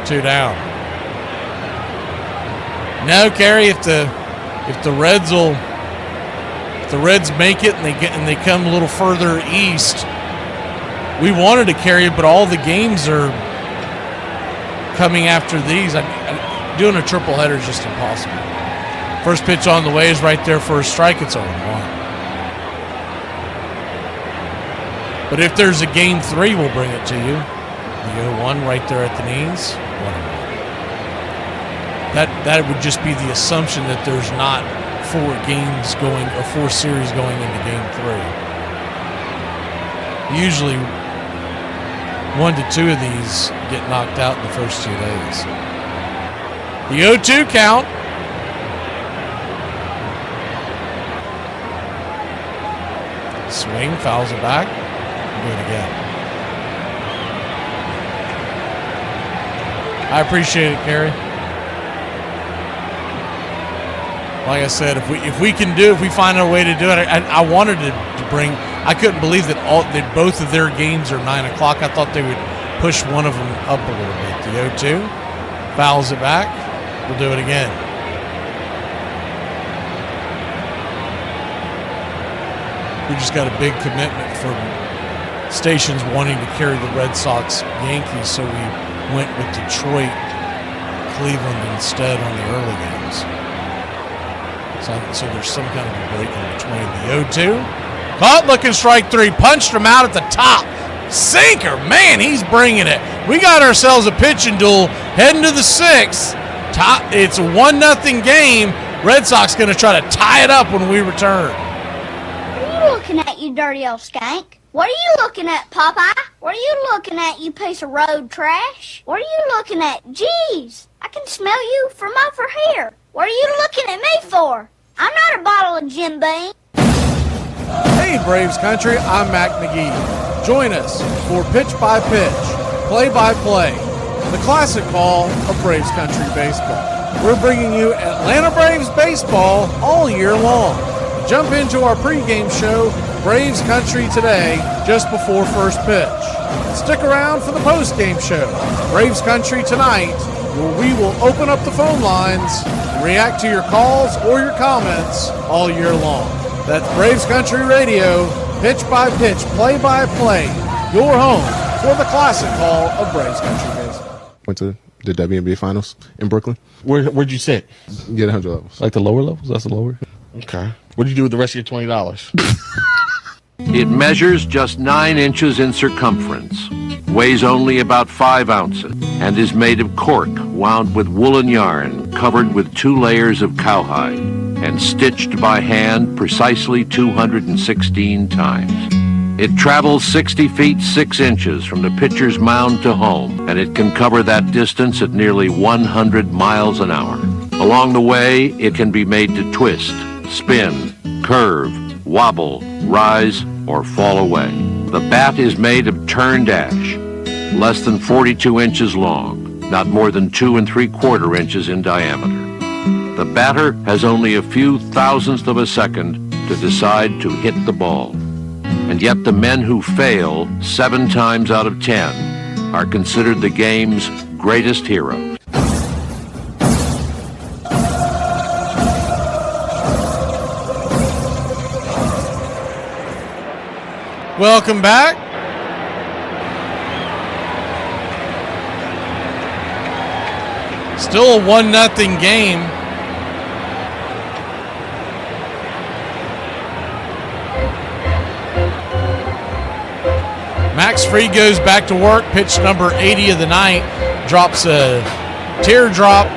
Speaker 7: Two down. No, Kerry, if the Reds make it and they come a little further east, we wanted to carry it, but all the games are coming after these. Doing a triple header is just impossible. First pitch on the way is right there for a strike. It's 0-1. But if there's a game 3, we'll bring it to you. The 0-1 right there at the knees. 1-1. That would just be the assumption that there's not 4 games going or 4 series going into game 3. Usually 1 to 2 of these get knocked out in the first 2 days. The 0-2 count. Swing, fouls it back. Do it again. I appreciate it, Kerry. Like I said, if we can do it, if we find a way to do it, I wanted to bring I couldn't believe that both of their games are 9 o'clock. I thought they would push one of them up a little bit. The 0-2 fouls it back. We'll do it again. We just got a big commitment from stations wanting to carry the Red Sox Yankees, so we went with Detroit, Cleveland instead on the early games. So there's some kind of a break in between. The 0-2. Caught looking strike 3. Punched him out at the top. Sinker. Man, he's bringing it. We got ourselves a pitching duel heading to the 6th. It's a 1-0 game. Red Sox going to try to tie it up when we return.
Speaker 5: What are you looking at, you dirty old skank? What are you looking at, Popeye? What are you looking at, you piece of road trash? What are you looking at? Jeez, I can smell you from over here. What are you looking at me for? I'm not a bottle of Jim Beam.
Speaker 7: Hey, Braves Country, I'm Mac McGee. Join us for Pitch by Pitch, Play by Play, the classic call of Braves Country baseball. We're bringing you Atlanta Braves baseball all year long. Jump into our pregame show, Braves Country Today, just before first pitch. Stick around for the postgame show, Braves Country Tonight, where we will open up the phone lines and react to your calls or your comments all year long. That's Braves Country Radio, pitch by pitch, play by play, your home for the classic call of Braves Country baseball.
Speaker 8: Went to the WNBA Finals in Brooklyn.
Speaker 12: Where'd you sit?
Speaker 8: Get 100 levels.
Speaker 12: Like the lower levels? That's the lower? Okay. What did you do with the rest of your $20?
Speaker 20: It measures just 9 inches in circumference, weighs only about 5 ounces, and is made of cork wound with woolen yarn covered with 2 layers of cowhide and stitched by hand precisely 216 times. It travels 60 feet 6 inches from the pitcher's mound to home, and it can cover that distance at nearly 100 miles an hour. Along the way, it can be made to twist, spin, curve, wobble, rise, or fall away. The bat is made of turned ash, less than 42 inches long, not more than 2 3/4 inches in diameter. The batter has only a few thousandths of a second to decide to hit the ball. And yet the men who fail 7 times out of 10 are considered the game's greatest heroes.
Speaker 7: Welcome back. Still a 1-0 game. Max Fried goes back to work. Pitch number 80 of the night. Drops a teardrop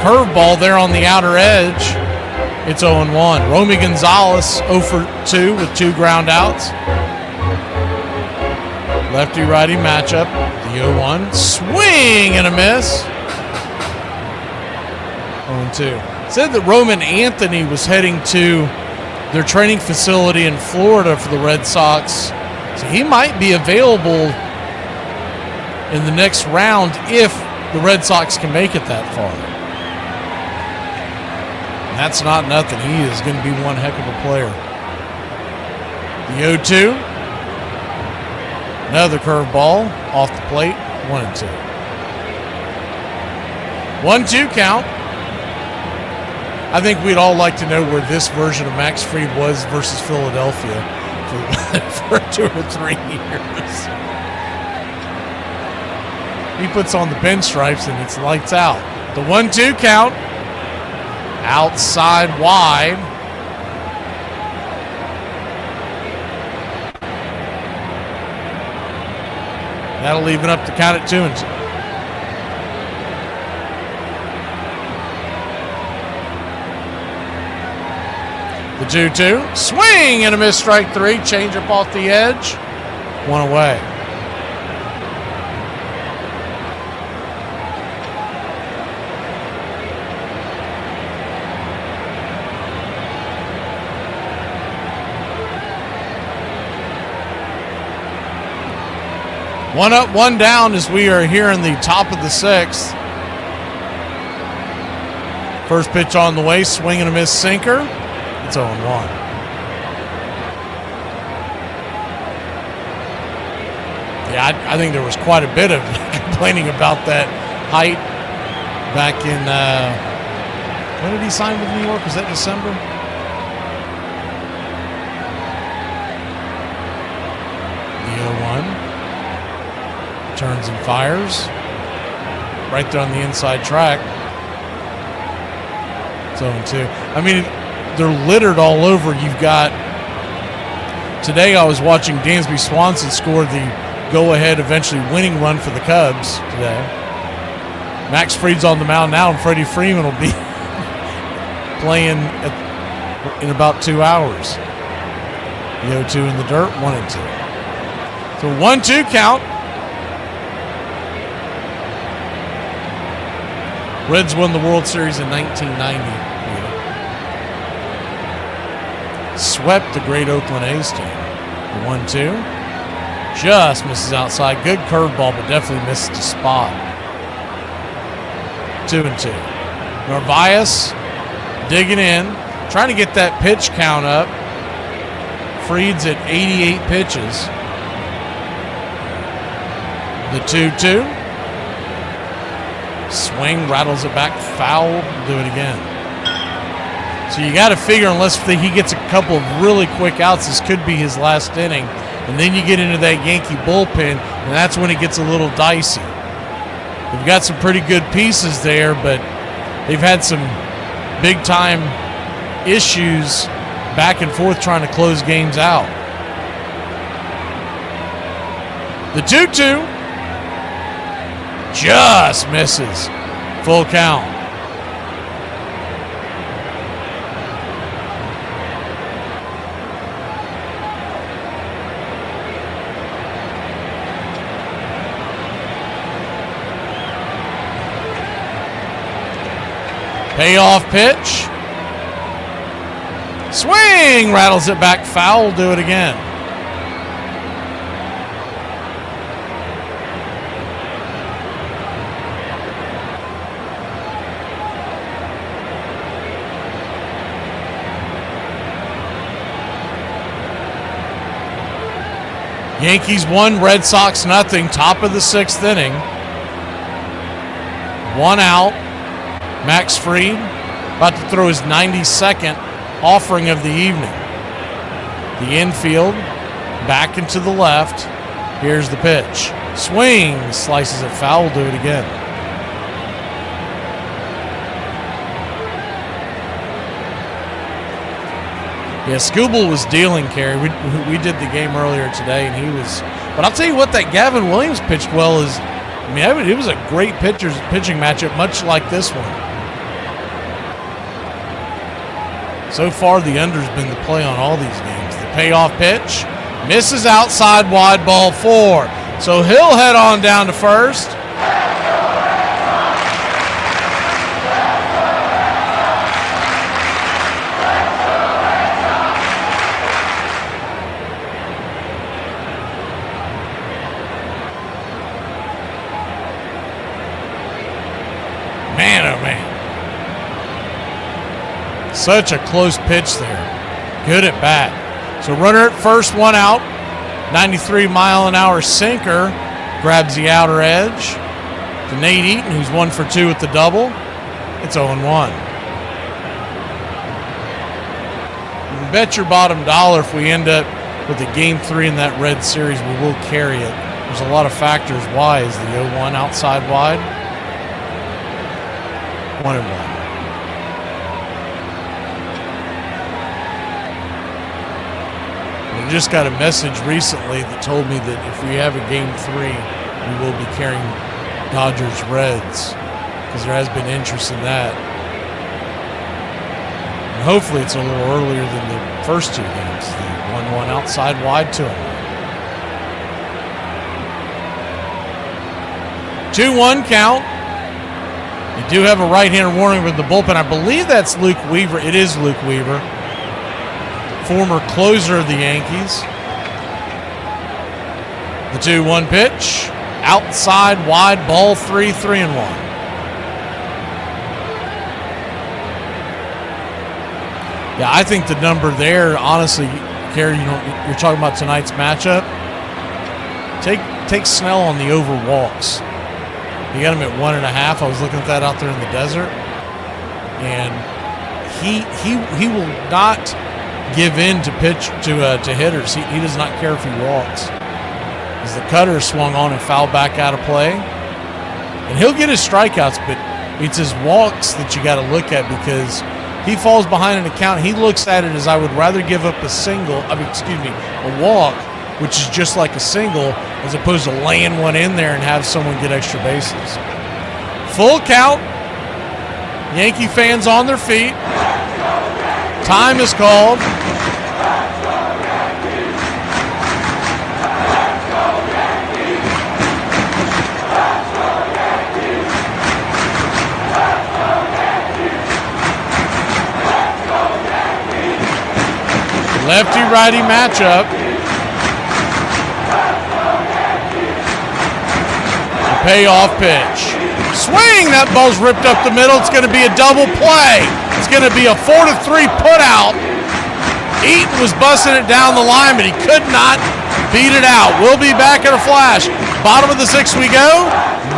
Speaker 7: curveball there on the outer edge. It's 0-1. Romy Gonzalez 0 for 2 with 2 ground outs. Lefty-righty matchup. The 0-1. Swing and a miss. 0-2. Said that Roman Anthony was heading to their training facility in Florida for the Red Sox. So he might be available in the next round if the Red Sox can make it that far. And that's not nothing. He is going to be one heck of a player. The 0-2. Another curveball off the plate. 1-2. 1-2 count. I think we'd all like to know where this version of Max Fried was versus Philadelphia for 2 or 3 years. He puts on the pinstripes and it's lights out. The 1-2 count. Outside wide. That'll even up the count at 2-2. The 2-2. Swing and a miss, strike 3. Change up off the edge. 1 away. One up, one down as we are here in the top of the 6th. First pitch on the way, swing and a miss sinker. It's 0-1. Yeah, I think there was quite a bit of complaining about that height back in, when did he sign with New York? Was that December? The 0-1. Turns and fires. Right there on the inside track. It's 0-2. I mean, they're littered all over. You've got, today I was watching Dansby Swanson score the go-ahead, eventually winning run for the Cubs today. Max Fried's on the mound now, and Freddie Freeman will be playing in about 2 hours. The 0-2 in the dirt, 1-2. So 1-2 count. Reds won the World Series in 1990. Swept the great Oakland A's team. The 1-2. Just misses outside. Good curveball, but definitely missed the spot. 2-2. Narvaez digging in, trying to get that pitch count up. Fried's at 88 pitches. The 2-2. Swing, rattles it back, foul, do it again. So you got to figure, unless he gets a couple of really quick outs, this could be his last inning. And then you get into that Yankee bullpen, and that's when it gets a little dicey. They've got some pretty good pieces there, but they've had some big-time issues back and forth trying to close games out. The 2-2 just misses. Full count. Payoff pitch. Swing! Rattles it back foul. Do it again. Yankees 1, Red Sox nothing. Top of the 6th inning. 1 out. Max Fried about to throw his 92nd offering of the evening. The infield, back and to the left. Here's the pitch. Swing, slices it foul, do it again. Yeah, Skubal was dealing, Kerry. We did the game earlier today, and he was. But I'll tell you what, that Gavin Williams pitched well is. I mean, it was a great pitching matchup, much like this one. So far, the under's been the play on all these games. The payoff pitch misses outside, wide, ball 4. So he'll head on down to first. Man, oh man. Such a close pitch there. Good at bat. So runner at first, 1 out. 93-mile-an-hour sinker grabs the outer edge to Nate Eaton, who's 1 for 2 with the double. It's 0-1. You can bet your bottom dollar if we end up with a Game 3 in that Red Series, we will carry it. There's a lot of factors why. Is the 0-1 outside wide? 1-1. I just got a message recently that told me that if we have a Game 3, we will be carrying Dodgers Reds, because there has been interest in that. And hopefully it's a little earlier than the first 2 games. The 1-1 outside wide, 2-1. 2-1 count. You do have a right-hander warning with the bullpen. I believe that's Luke Weaver. It is Luke Weaver, former closer of the Yankees. The 2-1 pitch. Outside, wide, ball 3, 3-1. Yeah, I think the number there, honestly, Kerry, you're talking about tonight's matchup. take Snell on the over walks. He got him at 1.5. I was looking at that out there in the desert, and he will not give in to hitters. He does not care if he walks. As the cutter swung on and fouled back out of play, and he'll get his strikeouts, but it's his walks that you got to look at, because he falls behind an account. He looks at it as, I would rather give up a walk, which is just like a single, as opposed to laying one in there and have someone get extra bases. Full count. Yankee fans on their feet. Time is called. Lefty-righty matchup. The payoff pitch. Swing! That ball's ripped up the middle. It's going to be a double play. It's going to be a 4-3 put out. Eaton was busting it down the line, but he could not beat it out. We'll be back in a flash. Bottom of the 6th we go.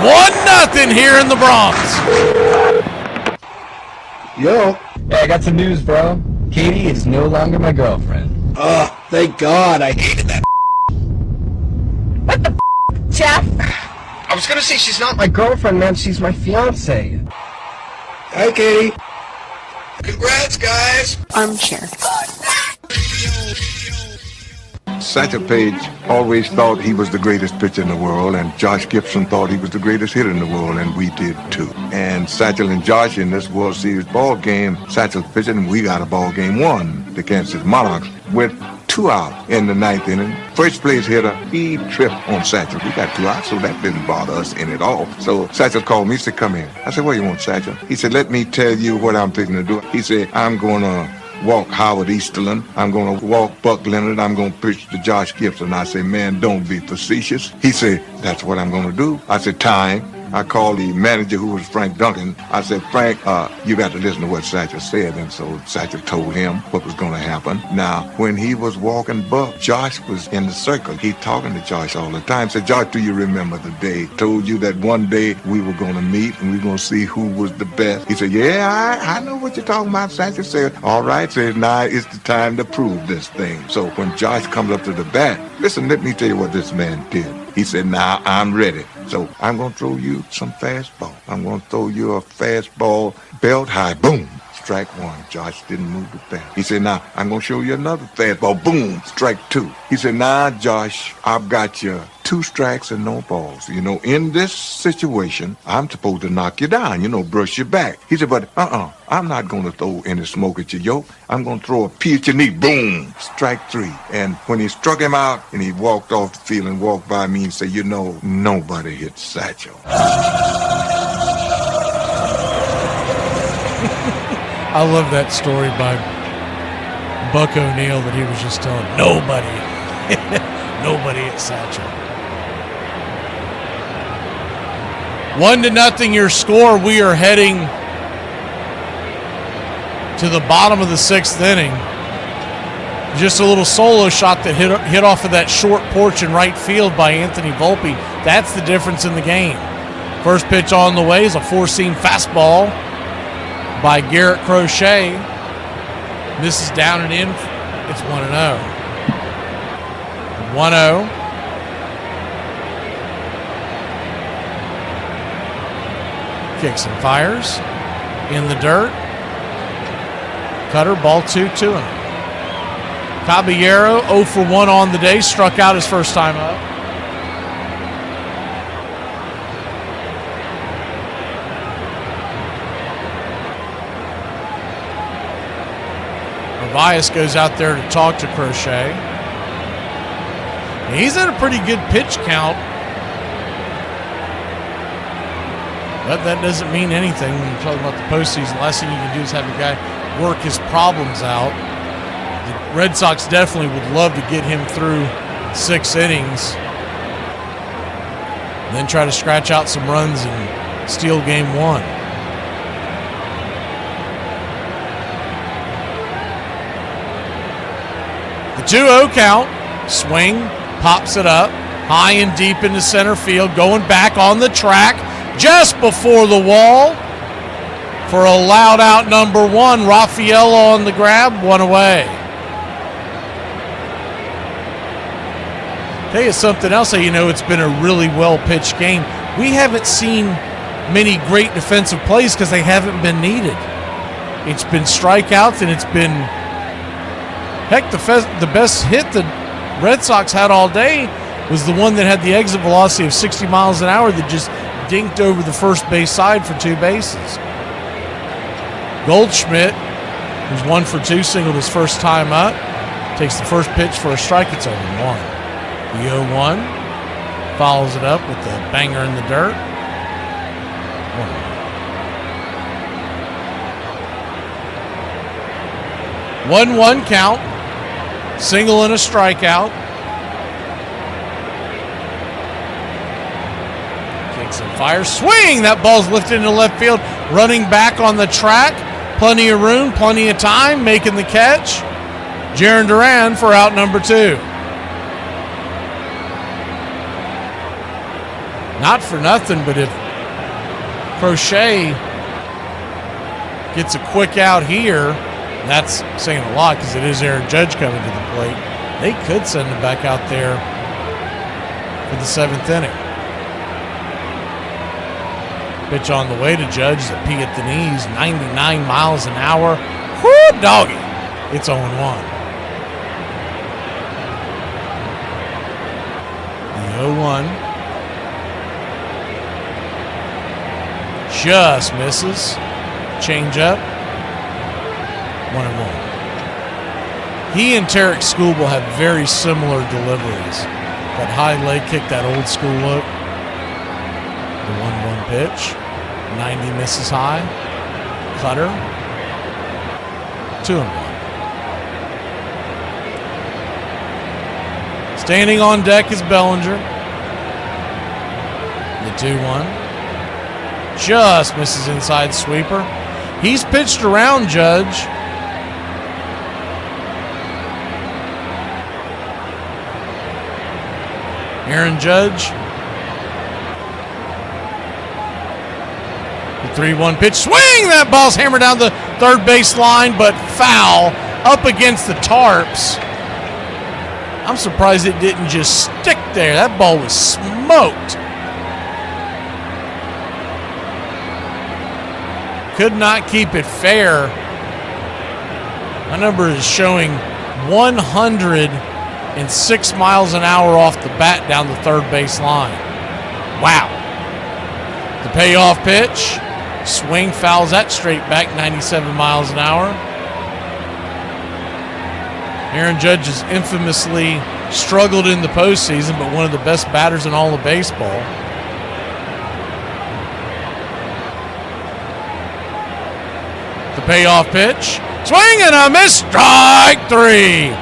Speaker 7: 1-0 here in the Bronx.
Speaker 9: Yo. Hey, I got some news, bro. Katie is no longer my girlfriend.
Speaker 11: Oh, thank God. I hated that.
Speaker 9: What the Jeff? I was gonna say she's not my girlfriend, man. She's my fiance.
Speaker 11: Hi, Katie. Congrats, guys.
Speaker 17: Armchair.
Speaker 18: Satchel Paige always thought he was the greatest pitcher in the world, and Josh Gibson thought he was the greatest hitter in the world, and we did too. And Satchel and Josh in this World Series ball game, Satchel pitching, and we got a ball game won. The Kansas City Monarchs with 2 out in the 9th inning. First place hitter, he tripped on Satchel. We got 2 out, so that didn't bother us any at all. So Satchel called me, he said, come here. I said, what do you want, Satchel? He said, let me tell you what I'm thinking to do. He said, I'm going to walk Howard Easterland. I'm going to walk Buck Leonard. I'm going to pitch to Josh Gibson. I said, man, don't be facetious. He said, that's what I'm going to do. I said, time. I called the manager, who was Frank Duncan. I said, Frank, you got to listen to what Satchel said. And so Satchel told him what was going to happen. Now, when he was walking Buck, Josh was in the circle. He talking to Josh all the time. Said, Josh, do you remember the day? Told you that one day we were going to meet and we were going to see who was the best. He said, yeah, I know what you're talking about. Satchel said, all right. Said, now it's the time to prove this thing. So when Josh comes up to the bat, listen, let me tell you what this man did. He said, now I'm ready. So I'm going to throw you some fastball. I'm going to throw you a fastball, belt high, boom, strike 1. Josh didn't move the bat. He said, now I'm going to show you another fastball, boom, strike 2. He said, now, Josh, I've got you 2 strikes and no balls. You know, in this situation, I'm supposed to knock you down, brush your back. He said, but I'm not going to throw any smoke at your yoke. I'm going to throw a pea at your knee, boom, strike 3. And when he struck him out and he walked off the field and walked by me and said, nobody hit Satchel.
Speaker 7: I love that story by Buck O'Neil that he was just telling. Nobody at Satchel. 1-0 your score. We are heading to the bottom of the 6th inning. Just a little solo shot that hit off of that short porch in right field by Anthony Volpe. That's the difference in the game. First pitch on the way is a 4-seam fastball by Garrett Crochet. This is down and in. It's 1-0. 1-0. Kicks and fires in the dirt. Cutter, ball 2-2. Caballero 0 for 1 on the day, struck out his first time up. Narvaez goes out there to talk to Crochet. He's at a pretty good pitch count. But that doesn't mean anything when you're talking about the postseason. The last thing you can do is have a guy work his problems out. The Red Sox definitely would love to get him through 6 innings and then try to scratch out some runs and steal game 1. The 2-0 count. Swing, pops it up. High and deep into center field, going back on the track, just before the wall. For a loud out number 1, Raffaello on the grab, 1 away. Tell you something else, it's been a really well-pitched game. We haven't seen many great defensive plays because they haven't been needed. It's been strikeouts, and it's been, heck, the best hit the Red Sox had all day was the one that had the exit velocity of 60 miles an hour that just dinked over the first base side for 2 bases. Goldschmidt, who's 1 for 2, singled his first time up, takes the first pitch for a strike. It's 0-1. The 0-1 follows it up with the banger in the dirt. 1-1 count. Single and a strikeout. Kicks and fires. Swing! That ball's lifted into left field. Running back on the track. Plenty of room, plenty of time. Making the catch. Jarren Duran for out number 2. Not for nothing, but if Crochet gets a quick out here, that's saying a lot because it is Aaron Judge coming to the plate. They could send him back out there for the 7th inning. Pitch on the way to Judge, the P at the knees, 99 miles an hour. Whoo, doggy. It's 0-1. The 0-1. Just misses. Change up. 1-1. He and Tarek Skubal have very similar deliveries. That high leg kick, that old school look. The 1-1 pitch. 90 misses high. Cutter. 2-1. Standing on deck is Bellinger. The 2-1. Just misses inside sweeper. He's pitched around Judge. Aaron Judge. The 3-1 pitch. Swing! That ball's hammered down the third base line, but foul up against the tarps. I'm surprised it didn't just stick there. That ball was smoked. Could not keep it fair. My number is showing 106 miles an hour off the bat down the third base line. Wow. The payoff pitch. Swing, fouls that straight back 97 miles an hour. Aaron Judge has infamously struggled in the postseason, but one of the best batters in all of baseball. The payoff pitch. Swing and a miss. Strike 3.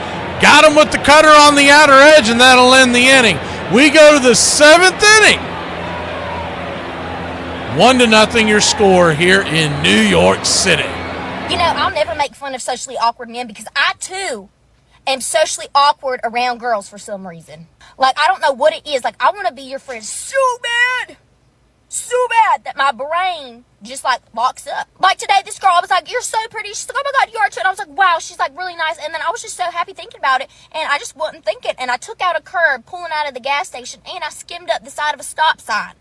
Speaker 7: Got him with the cutter on the outer edge, and that'll end the inning. We go to the 7th inning. 1-0 your score here in New York City.
Speaker 2: I'll never make fun of socially awkward men because I, too, am socially awkward around girls for some reason. I don't know what it is. I want to be your friend so bad that my brain just locks up. Today, this girl, I was like, "You're so pretty." She's like, "Oh my God, you are too." And I was like, "Wow," she's really nice. And then I was just so happy thinking about it, and I just wasn't thinking. And I took out a curb pulling out of the gas station, and I skimmed up the side of a stop sign.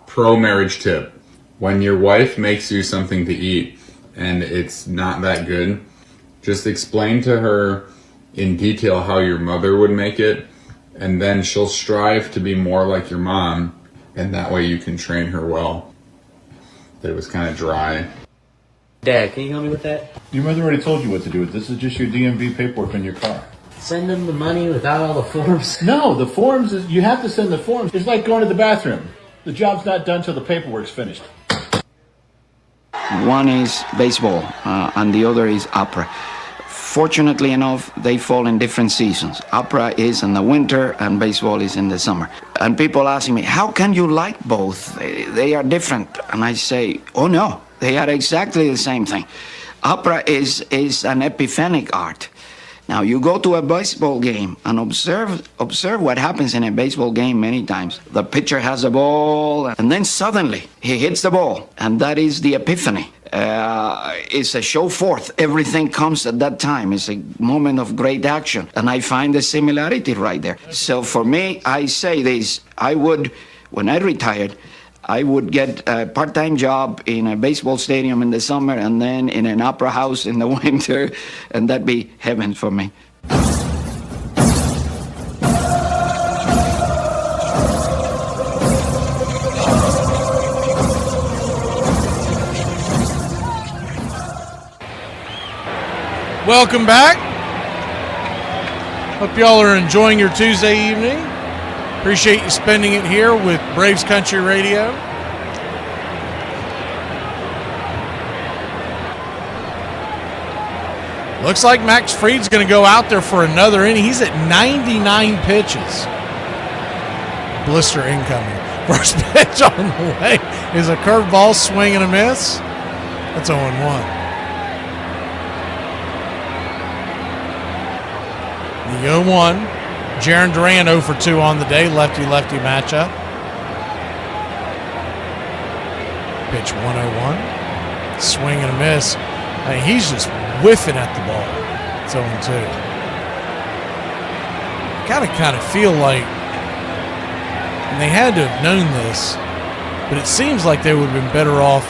Speaker 17: Pro marriage tip: when your wife makes you something to eat and it's not that good, just explain to her in detail how your mother would make it, and then she'll strive to be more like your mom, and that way you can train her well. That it was kind of dry.
Speaker 19: Dad, can you help me with that?
Speaker 16: Your mother already told you what to do. This is just your DMV paperwork in your car.
Speaker 19: Send them the money without all the forms?
Speaker 16: No, the forms, you have to send the forms. It's like going to the bathroom. The job's not done till the paperwork's finished.
Speaker 21: One is baseball, and the other is opera. Fortunately enough, they fall in different seasons. Opera is in the winter and baseball is in the summer. And people asking me, how can you like both? They are different. And I say, oh no, they are exactly the same thing. Opera is an epiphanic art. Now, you go to a baseball game and observe what happens in a baseball game many times. The pitcher has the ball, and then suddenly he hits the ball, and that is the epiphany. It's a show forth. Everything comes at that time. It's a moment of great action, and I find the similarity right there. So for me, I say this, when I retired, I would get a part-time job in a baseball stadium in the summer and then in an opera house in the winter, and that'd be heaven for me.
Speaker 7: Welcome back. Hope y'all are enjoying your Tuesday evening. Appreciate you spending it here with Braves Country Radio. Looks like Max Fried's going to go out there for another inning. He's at 99 pitches. Blister incoming. First pitch on the way is a curveball, swing and a miss. That's 0-1. The 0-1. Jarren Duran 0 for 2 on the day, lefty-lefty matchup. Pitch 101. Swing and a miss. I mean, he's just whiffing at the ball. It's 0-2. Kind of feel like, and they had to have known this, but it seems like they would have been better off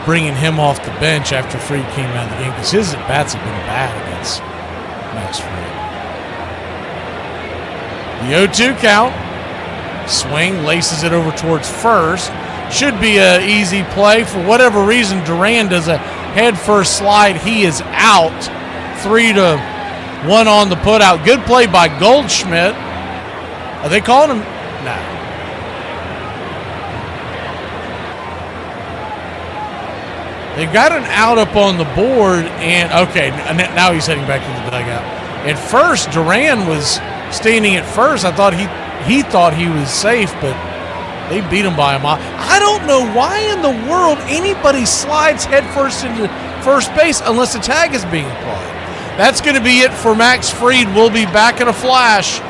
Speaker 7: bringing him off the bench after Fried came out of the game, because his at-bats have been bad against Max Fried. The 0-2 count. Swing, laces it over towards first. Should be an easy play. For whatever reason, Duran does a head-first slide. He is out. 3-1 on the putout. Good play by Goldschmidt. Are they calling him? No. They got an out up on the board, and okay, now he's heading back to the dugout. At first, Duran was standing at first. I thought he thought he was safe, but they beat him by a mile. I don't know why in the world anybody slides headfirst into first base unless a tag is being applied. That's going to be it for Max Fried. We'll be back in a flash.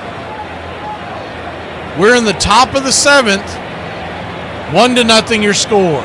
Speaker 7: We're in the top of the 7th. 1-0 your score.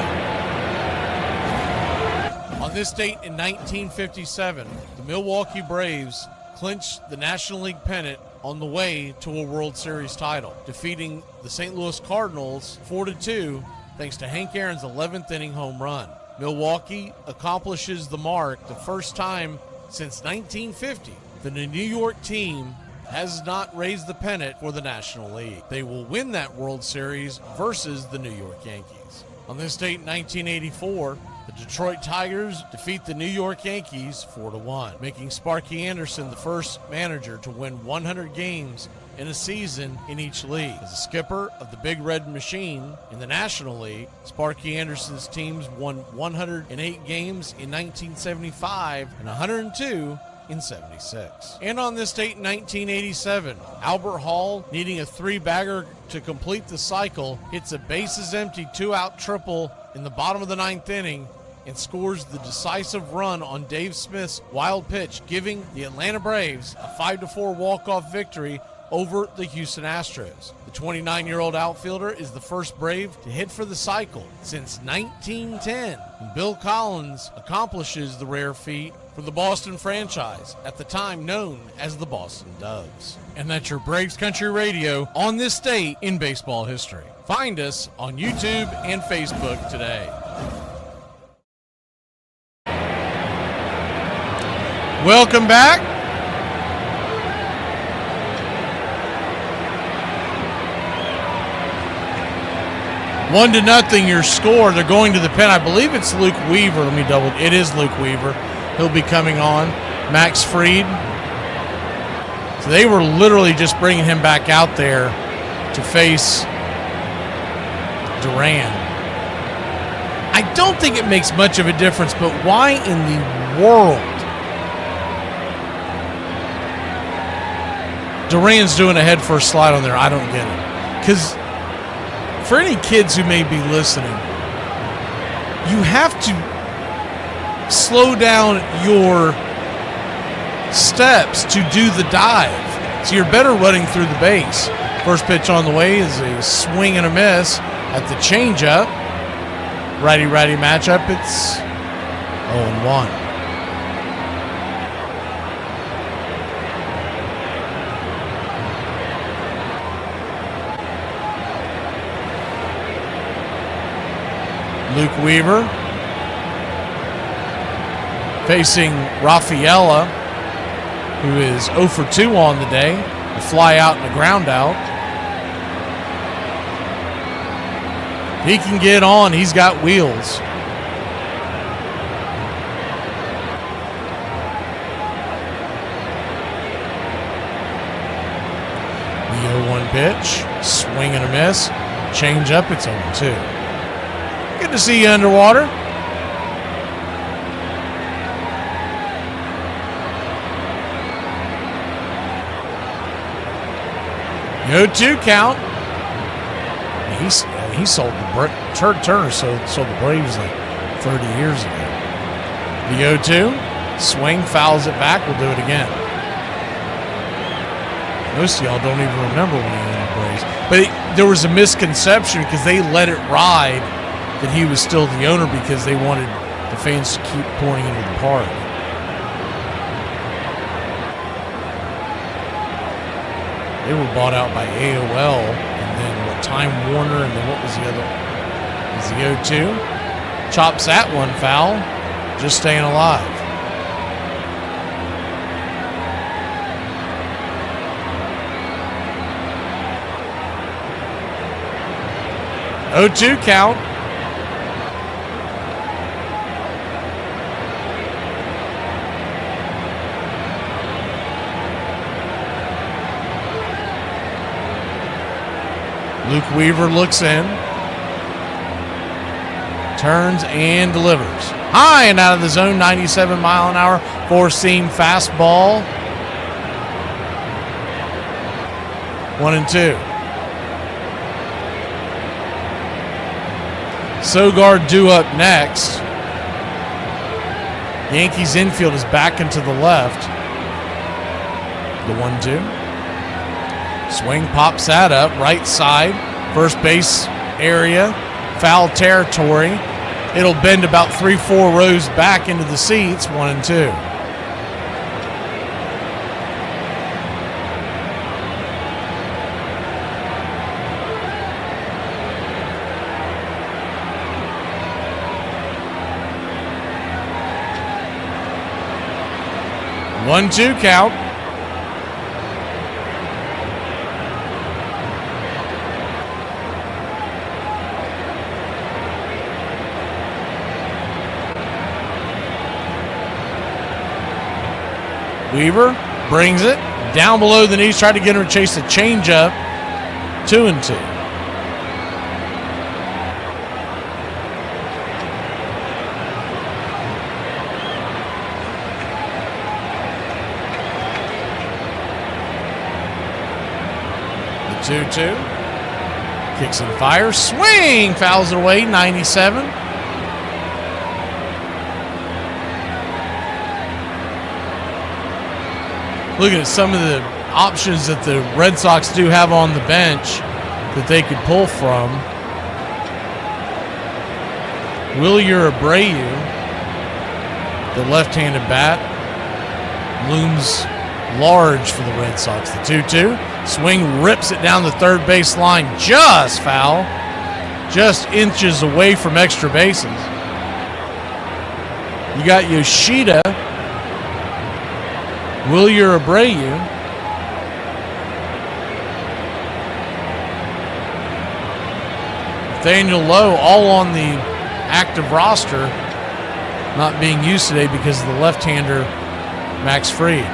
Speaker 7: On this date in 1957, the Milwaukee Braves clinched the National League pennant on the way to a World Series title, defeating the St. Louis Cardinals 4-2 thanks to Hank Aaron's 11th inning home run. Milwaukee accomplishes the mark the first time since 1950 that a New York team has not raised the pennant for the National League. They will win that World Series versus the New York Yankees. On this date in 1984, the Detroit Tigers defeat the New York Yankees 4-1, making Sparky Anderson the first manager to win 100 games in a season in each league. As a skipper of the Big Red Machine in the National League, Sparky Anderson's teams won 108 games in 1975 and 102 in 76. And on this date in 1987, Albert Hall, needing a 3-bagger to complete the cycle, hits a bases-empty 2-out triple in the bottom of the 9th inning and scores the decisive run on Dave Smith's wild pitch, giving the Atlanta Braves a 5-4 walk-off victory over the Houston Astros. The 29-year-old outfielder is the first Brave to hit for the cycle since 1910, and Bill Collins accomplishes the rare feat for the Boston franchise, at the time known as the Boston Doves. And that's your Braves Country Radio on this date in baseball history. Find us on YouTube and Facebook today. Welcome back. One to nothing your score. They're going to the pen. I believe it's Luke Weaver. Let me double. It is Luke Weaver. He'll be coming on. Max Fried. So they were literally just bringing him back out there to face Duran. I don't think it makes much of a difference, but why in the world Duran's doing a head-first slide on there? I don't get it. Because for any kids who may be listening, you have to slow down your steps to do the dive. So you're better running through the base. First pitch on the way is a swing and a miss at the changeup. Righty-righty matchup, it's 0-1. Luke Weaver facing Rafaela, who is 0 for 2 on the day. A fly out and a ground out. He can get on. He's got wheels. The 0-1 pitch. Swing and a miss. Change up. It's 0-2. Good to see you underwater. The 0-2 count. He sold the Turner sold the Braves like 30 years ago. The 0-2 swing, fouls it back. We'll do it again. Most of y'all don't even remember when he owned the Braves, but there was a misconception because they let it ride that he was still the owner because they wanted the fans to keep pouring into the park. They were bought out by AOL, and then Time Warner, and then what was the other? Is the 0-2? Chops that one foul, just staying alive. (0-2) count. Luke Weaver looks in, turns and delivers. High and out of the zone, 97 mile an hour, four-seam fastball. 1-2. Sogard due up next. Yankees infield is back into the left. The 1-2. Swing, pops that up, right side, first base area, foul territory. It'll bend about 3-4 rows back into the seats, 1-2. One-two count. Weaver brings it down below the knees, tried to get her to chase the changeup. 2-2. The 2-2. Kicks and fires. Swing! Fouls it away. 97. Looking at some of the options that the Red Sox do have on the bench that they could pull from. Wilyer Abreu, the left-handed bat, looms large for the Red Sox. The 2-2. Swing rips it down the third base line. Just foul. Just inches away from extra bases. You got Yoshida. Wilyer Abreu. Nathaniel Lowe, all on the active roster, not being used today because of the left-hander Max Fried.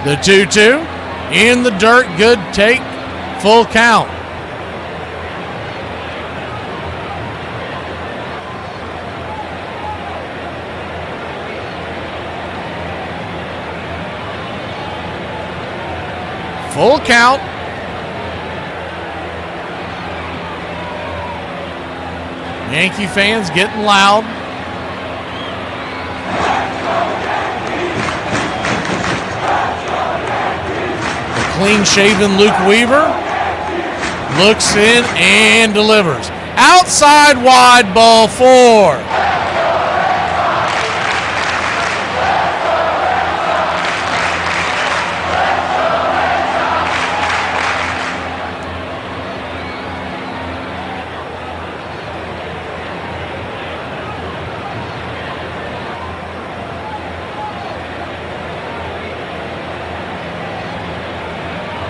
Speaker 7: The 2-2 in the dirt, good take, full count. Full count. Yankee fans getting loud. Clean-shaven Luke Weaver looks in and delivers. Outside wide, ball 4.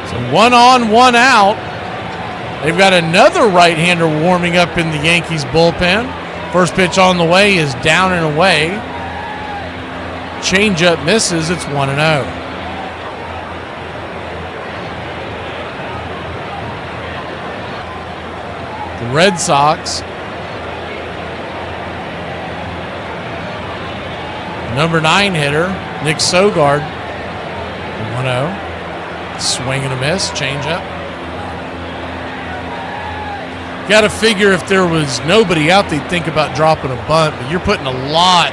Speaker 7: So 1 on, 1 out. They've got another right-hander warming up in the Yankees bullpen. First pitch on the way is down and away. Changeup misses. It's 1-0. The Red Sox, number 9 hitter, Nick Sogard, 1-0. Swing and a miss, changeup. Got to figure if there was nobody out, they'd think about dropping a bunt, but you're putting a lot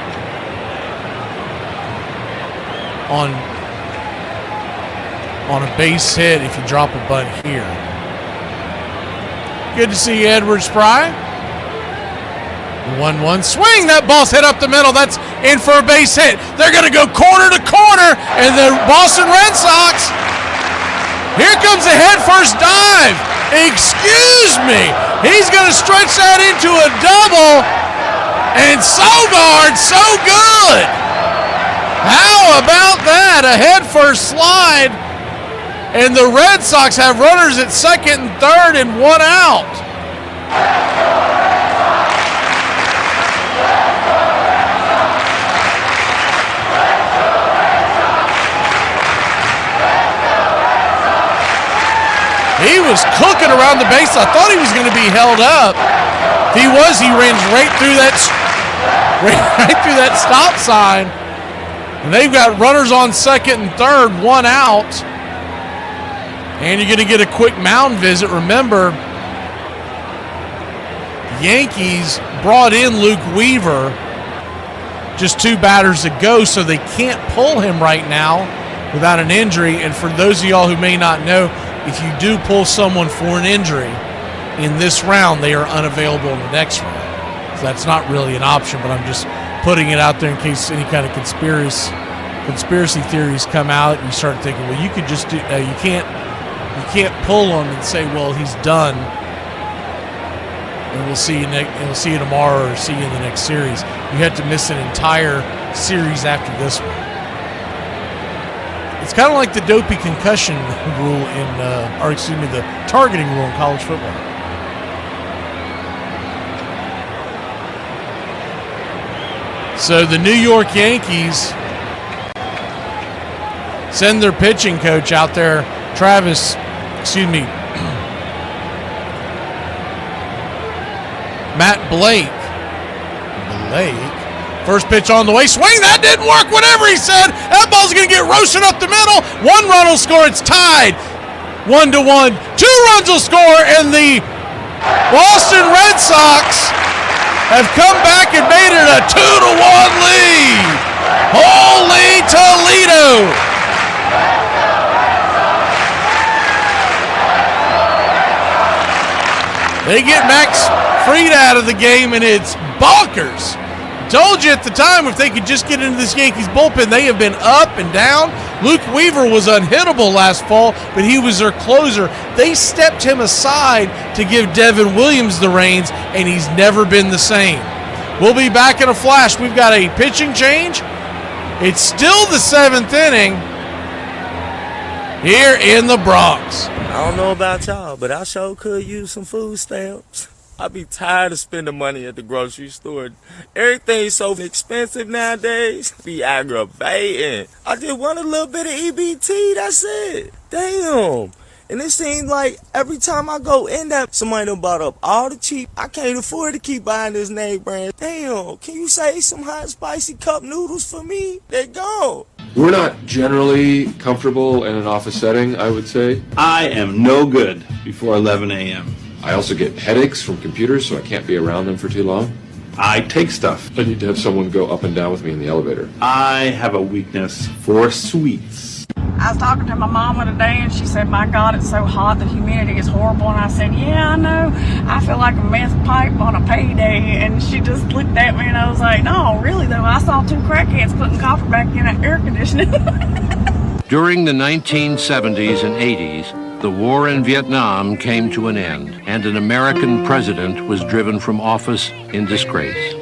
Speaker 7: on a base hit if you drop a bunt here. Good to see Edward Spry. 1-1 swing. That ball's hit up the middle. That's in for a base hit. They're going to go corner to corner, and the Boston Red Sox. Here comes a head-first dive. Excuse me. He's going to stretch that into a double. And Sogard, so good. How about that? A head-first slide. And the Red Sox have runners at second and third and 1 out. He was cooking around the base. I thought he was going to be held up. If he was, he ran right through that stop sign. And they've got runners on second and third, 1 out. And you're going to get a quick mound visit. Remember, the Yankees brought in Luke Weaver just 2 batters ago, so they can't pull him right now without an injury. And for those of y'all who may not know, if you do pull someone for an injury in this round, they are unavailable in the next round. So that's not really an option, but I'm just putting it out there in case any kind of conspiracy theories come out and you start thinking, well, you could just do, you can't pull him and say, well, he's done, and we'll see you tomorrow or see you in the next series. You have to miss an entire series after this one. It's kind of like the dopey concussion rule the targeting rule in college football. So the New York Yankees send their pitching coach out there, Matt Blake. First pitch on the way, swing, that didn't work, whatever he said. That ball's going to get roasted up the middle. 1 run will score, it's tied. 1-1. 2 runs will score, and the Boston Red Sox have come back and made it a 2-1 lead. Holy Toledo. They get Max Fried out of the game, and it's bonkers. Told you at the time, if they could just get into this Yankees bullpen, they have been up and down. Luke Weaver was unhittable last fall, but he was their closer. They stepped him aside to give Devin Williams the reins, and he's never been the same. We'll be back in a flash. We've got a pitching change. It's still the 7th inning here in the Bronx.
Speaker 6: I don't know about y'all, but I sure could use some food stamps. I be tired of spending money at the grocery store. Everything's so expensive nowadays. Be aggravating. I just want a little bit of EBT, that's it. Damn. And it seems like every time I go in there, somebody done bought up all the cheap. I can't afford to keep buying this name brand. Damn, can you save some hot spicy cup noodles for me? They gone.
Speaker 13: We're not generally comfortable in an office setting, I would say.
Speaker 23: I am no good before 11 a.m.
Speaker 13: I also get headaches from computers, so I can't be around them for too long.
Speaker 23: I take stuff.
Speaker 13: I need to have someone go up and down with me in the elevator.
Speaker 23: I have a weakness for sweets.
Speaker 4: I was talking to my mama today, and she said, my God, it's so hot, the humidity is horrible. And I said, yeah, I know. I feel like a meth pipe on a payday. And she just looked at me, and I was like, no, really, though. I saw 2 crackheads putting copper back in that air conditioning.
Speaker 20: During the 1970s and 80s, the war in Vietnam came to an end, and an American president was driven from office in disgrace.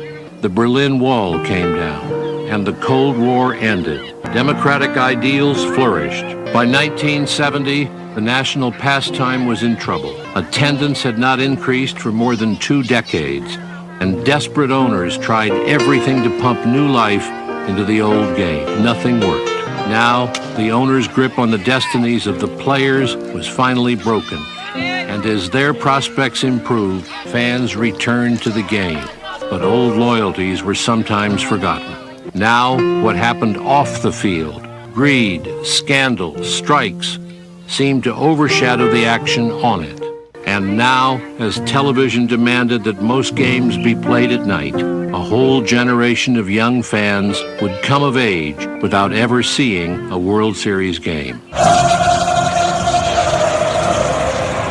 Speaker 20: The Berlin Wall came down, and the Cold War ended. Democratic ideals flourished. By 1970, the national pastime was in trouble. Attendance had not increased for more than 2 decades, and desperate owners tried everything to pump new life into the old game. Nothing worked. Now, the owners' grip on the destinies of the players was finally broken, and as their prospects improved, fans returned to the game. But old loyalties were sometimes forgotten. Now, what happened off the field, greed, scandal, strikes, seemed to overshadow the action on it. And now, as television demanded that most games be played at night, a whole generation of young fans would come of age without ever seeing a World Series game.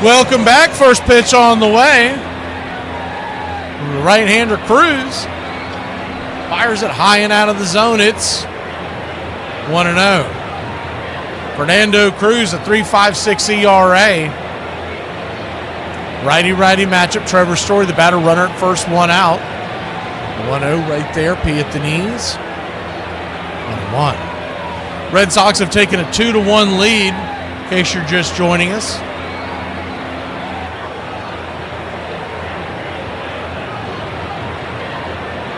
Speaker 7: Welcome back. First pitch on the way. The right-hander Cruz fires it high and out of the zone. It's 1-0. Fernando Cruz, a 3.56 ERA. Righty-righty matchup. Trevor Story, the batter runner at first, 1 out. 1-0 right there. P at the knees. 1-1. Red Sox have taken a 2-1 lead, in case you're just joining us.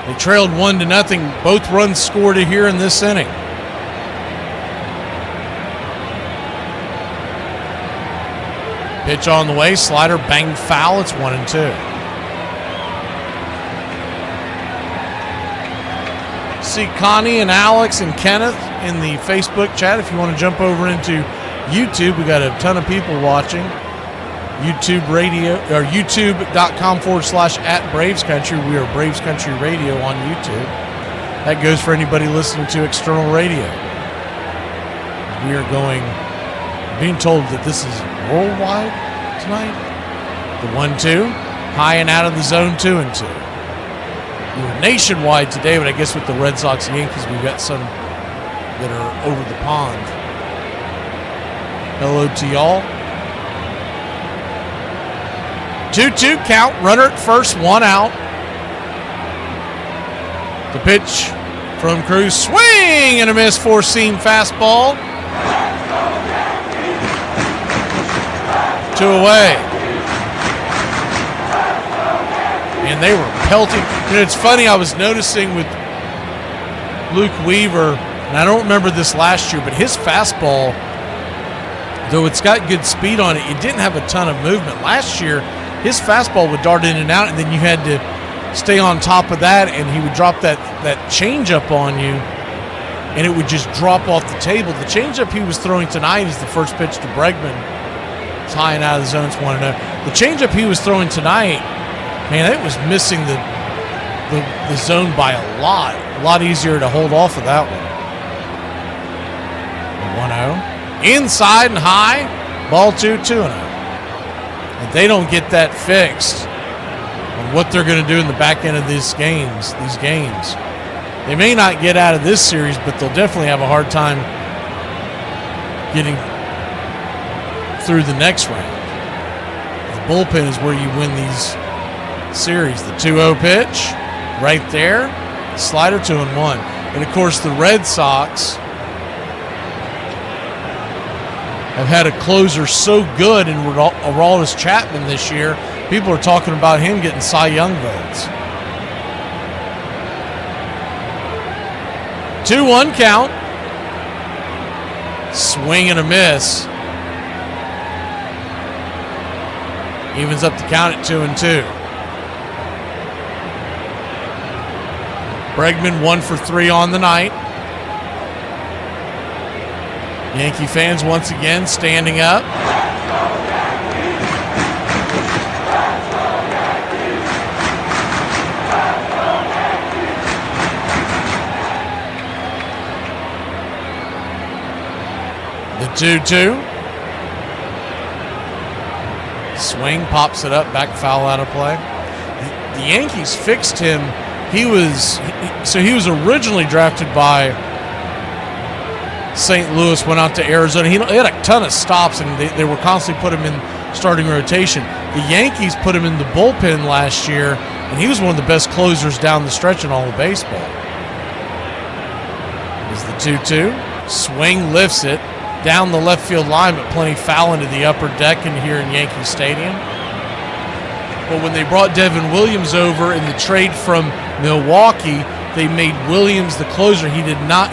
Speaker 7: They trailed 1-0. Both runs scored here in this inning. Pitch on the way. Slider banged foul. It's 1-2. See Connie and Alex and Kenneth in the Facebook chat. If you want to jump over into YouTube, we got a ton of people watching. YouTube radio or youtube.com/@BravesCountry. We are Braves Country Radio on YouTube. That goes for anybody listening to external radio. We are being told that this is worldwide tonight. The 1-2, high and out of the zone, 2-2. We were nationwide today, but I guess with the Red Sox and Yankees, we've got some that are over the pond. Hello to y'all. 2-2 count, runner at first, 1 out. The pitch from Cruz, swing and a miss, four-seam fastball. 2 away. And they were pelting. You know, it's funny, I was noticing with Luke Weaver, and I don't remember this last year, but his fastball, though it's got good speed on it, it didn't have a ton of movement. Last year, his fastball would dart in and out, and then you had to stay on top of that, and he would drop that changeup on you, and it would just drop off the table. The changeup he was throwing tonight is the first pitch to Bregman. It's high and out of the zone. It's 1-0. The changeup he was throwing tonight, man, it was missing the zone by a lot easier to hold off of that one. 1-0. Inside and high. Ball 2-0. And they don't get that fixed on what they're going to do in the back end of these games. They may not get out of this series, but they'll definitely have a hard time getting through the next round. The bullpen is where you win these series. The 2-0 pitch right there. Slider 2-1. And of course the Red Sox have had a closer so good in Aroldis Chapman this year. People are talking about him getting Cy Young votes. 2-1 count. Swing and a miss. Evens up the count at 2-2. Bregman 1 for 3 on the night. Yankee fans once again standing up. The 2-2. Swing, pops it up, back foul out of play. The Yankees fixed him. He was originally drafted by St. Louis, went out to Arizona. He had a ton of stops, and they were constantly put him in starting rotation. The Yankees put him in the bullpen last year, and he was one of the best closers down the stretch in all of baseball. Is the 2-2. Swing, lifts it down the left field line, but plenty foul into the upper deck in here in Yankee Stadium. But when they brought Devin Williams over in the trade from Milwaukee, they made Williams the closer. He would not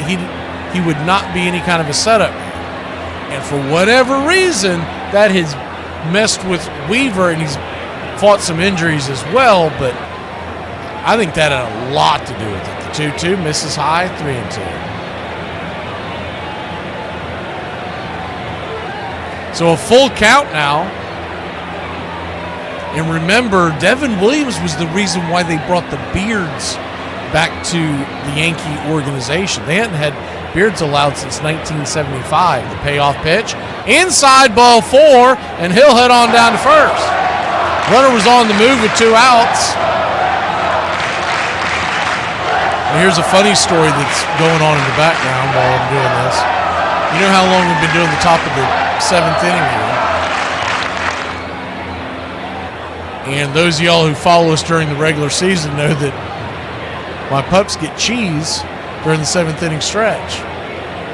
Speaker 7: be any kind of a setup. And for whatever reason, that has messed with Weaver, and he's fought some injuries as well, but I think that had a lot to do with it. The 2-2 misses high, 3-2. So a full count now. And remember, Devin Williams was the reason why they brought the Beards back to the Yankee organization. They hadn't had Beards allowed since 1975. The payoff pitch. Inside, ball 4, and he'll head on down to first. Runner was on the move with 2 outs. And here's a funny story that's going on in the background while I'm doing this. You know how long we've been doing the top of the 7th inning here. And those of y'all who follow us during the regular season know that my pups get cheese during the 7th inning stretch.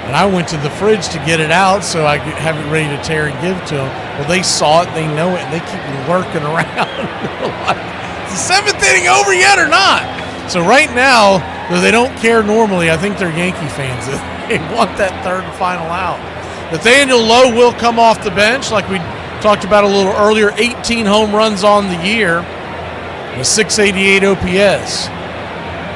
Speaker 7: And I went to the fridge to get it out so I could have it ready to tear and give to them. Well, they saw it, they know it, and they keep lurking around. Like, is the 7th inning over yet or not? So right now, though they don't care normally, I think they're Yankee fans. They want that third and final out. Nathaniel Lowe will come off the bench like we talked about a little earlier. 18 home runs on the year, a 688 OPS.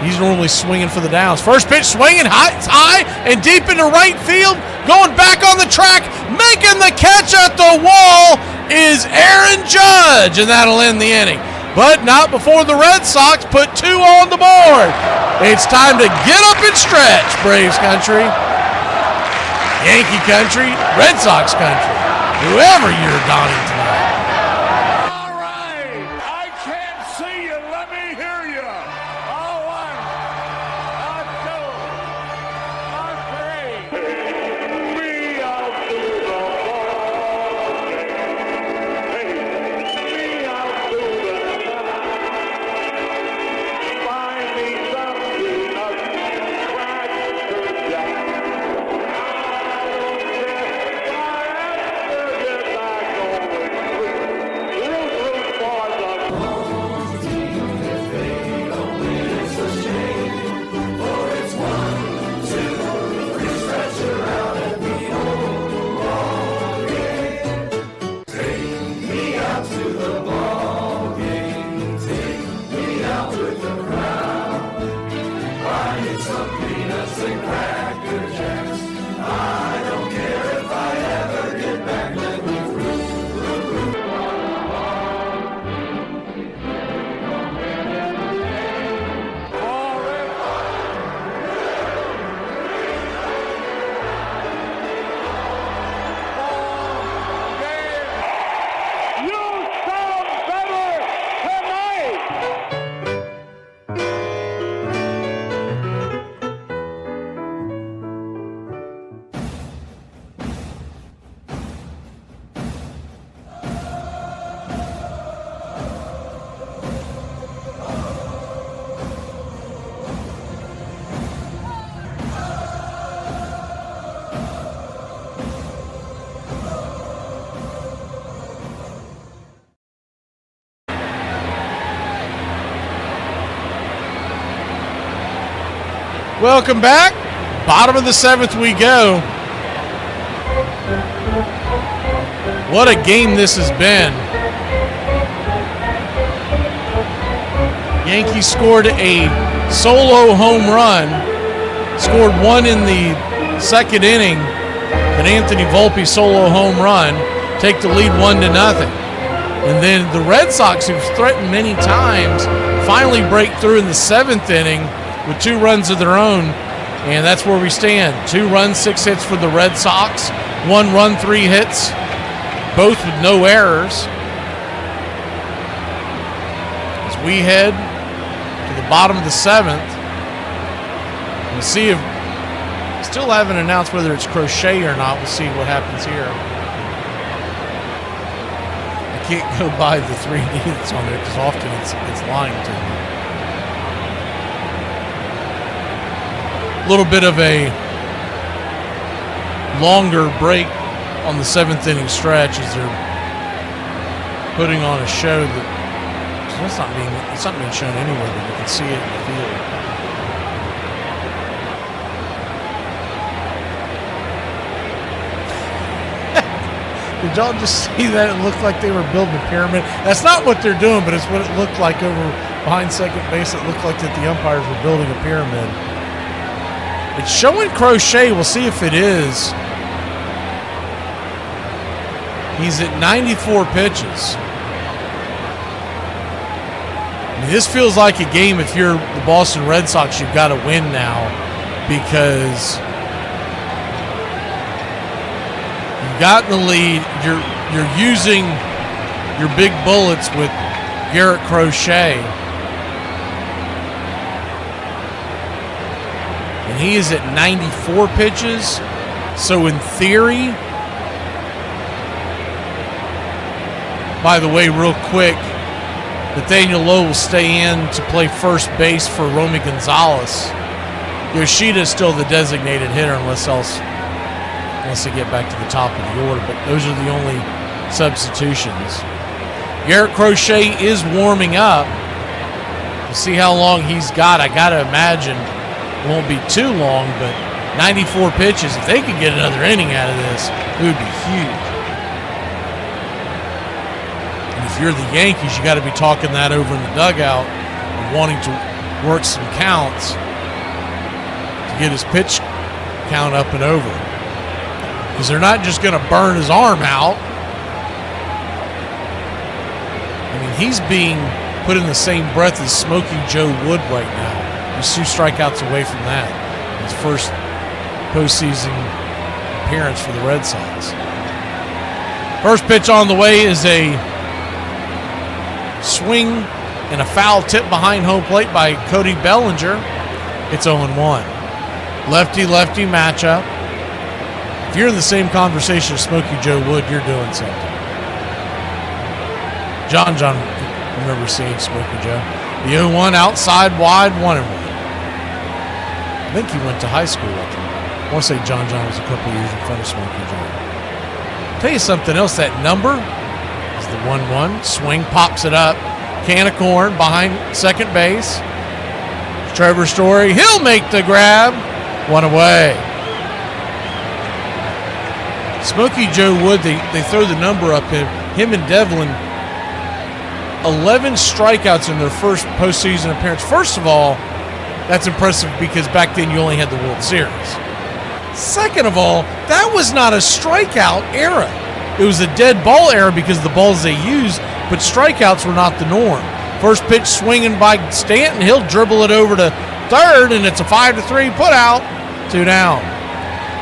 Speaker 7: He's normally swinging for the downs. First pitch swinging high and deep into right field. Going back on the track, making the catch at the wall is Aaron Judge, and that'll end the inning. But not before the Red Sox put 2 on the board. It's time to get up and stretch, Braves country, Yankee country, Red Sox country, whoever you're donning tonight.
Speaker 11: All right. I can't see you. Let me hear you. All right. A 2, a 3. Me out to the ball game. Me out to the find me something up crack jack.
Speaker 7: Welcome back. Bottom of the 7th we go. What a game this has been. Yankees scored a solo home run. Scored 1 in the 2nd inning. An Anthony Volpe solo home run. Take the lead 1-0. And then the Red Sox, who've threatened many times, finally break through in the 7th inning with 2 runs of their own, and that's where we stand. 2 runs, 6 hits for the Red Sox. 1 run, 3 hits, both with no errors. As we head to the bottom of the 7th, we'll see if, still haven't announced whether it's Crochet or not. We'll see what happens here. I can't go by the 3D that's on there because often it's lying to me. A little bit of a longer break on the 7th inning stretch as they're putting on a show that it's not being shown anywhere, but you can see it in the field. Did y'all just see that? It looked like they were building a pyramid. That's not what they're doing, but it's what it looked like over behind second base. It looked like that the umpires were building a pyramid. It's showing Crochet. We'll see if it is. He's at 94 pitches. I mean, this feels like a game if you're the Boston Red Sox, you've got to win now because you've got the lead. You're using your big bullets with Garrett Crochet. And he is at 94 pitches. So in theory, by the way, real quick, Nathaniel Lowe will stay in to play first base for Romy Gonzalez. Yoshida is still the designated hitter unless they get back to the top of the order, but those are the only substitutions. Garrett Crochet is warming up. We'll see how long he's got. I got to imagine it won't be too long, but 94 pitches, if they could get another inning out of this, it would be huge. And if you're the Yankees, you got to be talking that over in the dugout and wanting to work some counts to get his pitch count up and over. Because they're not just going to burn his arm out. I mean, he's being put in the same breath as Smokey Joe Wood right now. He's 2 strikeouts away from that. His first postseason appearance for the Red Sox. First pitch on the way is a swing and a foul tip behind home plate by Cody Bellinger. It's 0-1. Lefty-lefty matchup. If you're in the same conversation as Smokey Joe Wood, you're doing something. John, I remember seeing Smokey Joe. The 0-1 outside wide, 1-1. I think he went to high school with him. I want to say John was a couple years in front of Smokey Joe. I'll tell you something else, that number is the 1-1. Swing, pops it up. Can of corn behind second base. Trevor Story, he'll make the grab. 1 away. Smokey Joe Wood, they throw the number up him and Devlin, 11 strikeouts in their first postseason appearance. First of all, that's impressive because back then you only had the World Series. Second of all, that was not a strikeout era. It was a dead ball era because of the balls they used, but strikeouts were not the norm. First pitch swinging by Stanton, he'll dribble it over to third, and it's a 5-3 put out, 2 down.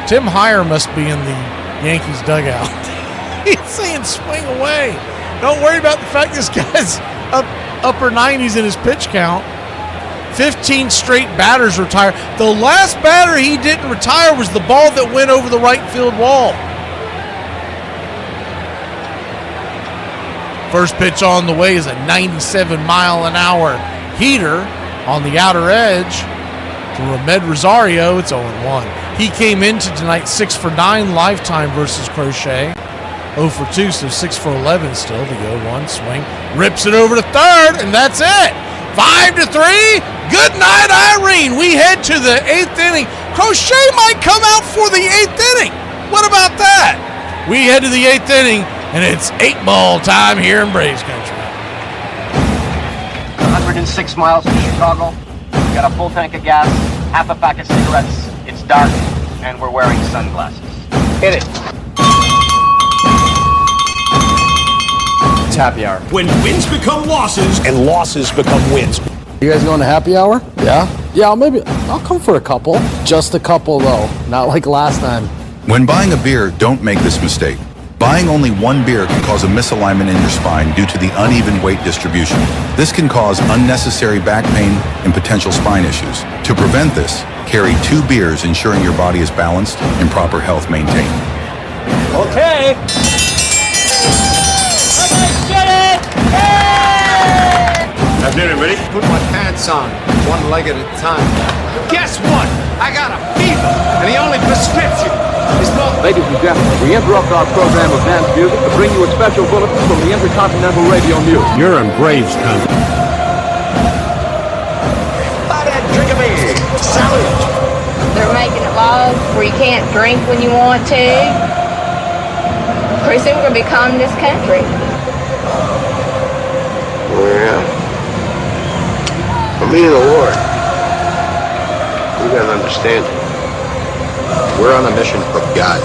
Speaker 7: Tim Heyer must be in the Yankees dugout. He's saying swing away. Don't worry about the fact this guy's upper 90s in his pitch count. 15 straight batters retired. The last batter he didn't retire was the ball that went over the right field wall. First pitch on the way is a 97-mile-an-hour heater on the outer edge to Ramed Rosario. It's 0-1. He came into tonight 6 for 9 lifetime versus Crochet. 0 for 2, so 6 for 11 still. The 0-1 swing. Rips it over to third, and that's it. 5-3. Good night, Irene. We head to the 8th inning. Crochet might come out for the 8th inning. What about that? We head to the 8th inning, and it's 8-ball time here in Braves country.
Speaker 3: 106 miles to Chicago. We've got a full tank of gas, half a pack of cigarettes. It's dark, and we're wearing sunglasses. Hit it.
Speaker 10: It's happy hour.
Speaker 11: When wins become losses
Speaker 10: and losses become wins. You guys going to happy hour? Yeah, I'll come for a couple. Just a couple though, not like last time.
Speaker 14: When buying a beer, don't make this mistake. Buying only one beer can cause a misalignment in your spine due to the uneven weight distribution. This can cause unnecessary back pain and potential spine issues. To prevent this, carry 2 beers, ensuring your body is balanced and proper health maintained.
Speaker 15: Okay.
Speaker 11: How's dinner, ready?
Speaker 15: Put my pants on, one leg at a time. Guess what? I got a fever, and the only prescription is more.
Speaker 22: Ladies and gentlemen, we interrupt our program of dance music to bring you a special bulletin from the Intercontinental Radio News.
Speaker 11: You're in Braves country.
Speaker 15: Drink a beer. Salute.
Speaker 24: They're making it laws where you can't drink when you want to. Pretty soon we're going to be communist country.
Speaker 9: Yeah. For me and the Lord, you gotta understand, we're on a mission from God.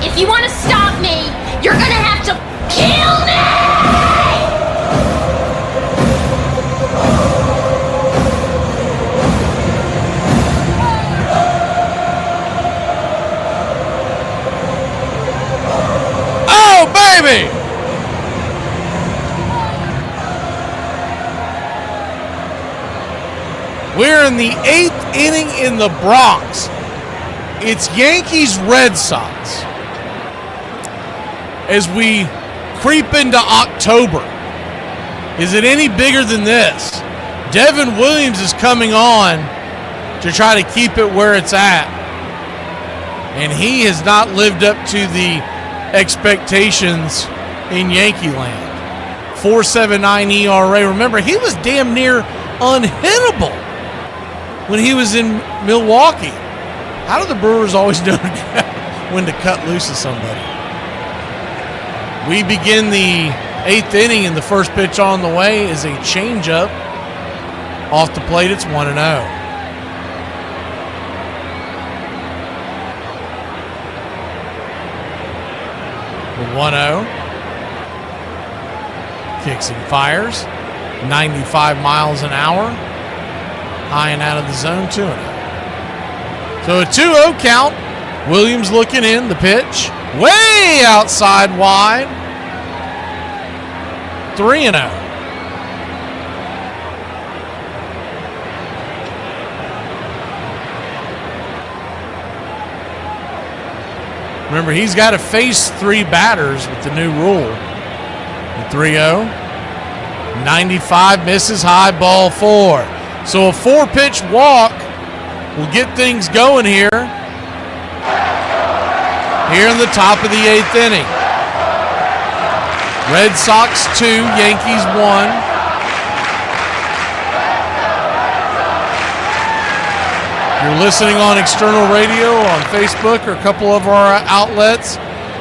Speaker 2: If you want to stop me, you're gonna have to kill me!
Speaker 7: Oh, baby! We're in the 8th inning in the Bronx. It's Yankees Red Sox. As we creep into October, is it any bigger than this? Devin Williams is coming on to try to keep it where it's at. And he has not lived up to the expectations in Yankee land. 4.79 ERA. Remember, he was damn near unhittable when he was in Milwaukee. How do the Brewers always know when to cut loose of somebody? We begin the 8th inning, and the first pitch on the way is a changeup. Off the plate, it's 1-0. The 1-0. Kicks and fires. 95 miles an hour. High and out of the zone, 2-0. So a 2-0 count. Williams looking in, the pitch. Way outside wide. 3-0. Remember, he's got to face 3 batters with the new rule. The 3-0. 95 misses, high, ball 4. So a 4-pitch walk will get things going here. Here in the top of the 8th inning. Red Sox 2, Yankees 1. You're listening on external radio, on Facebook, or a couple of our outlets.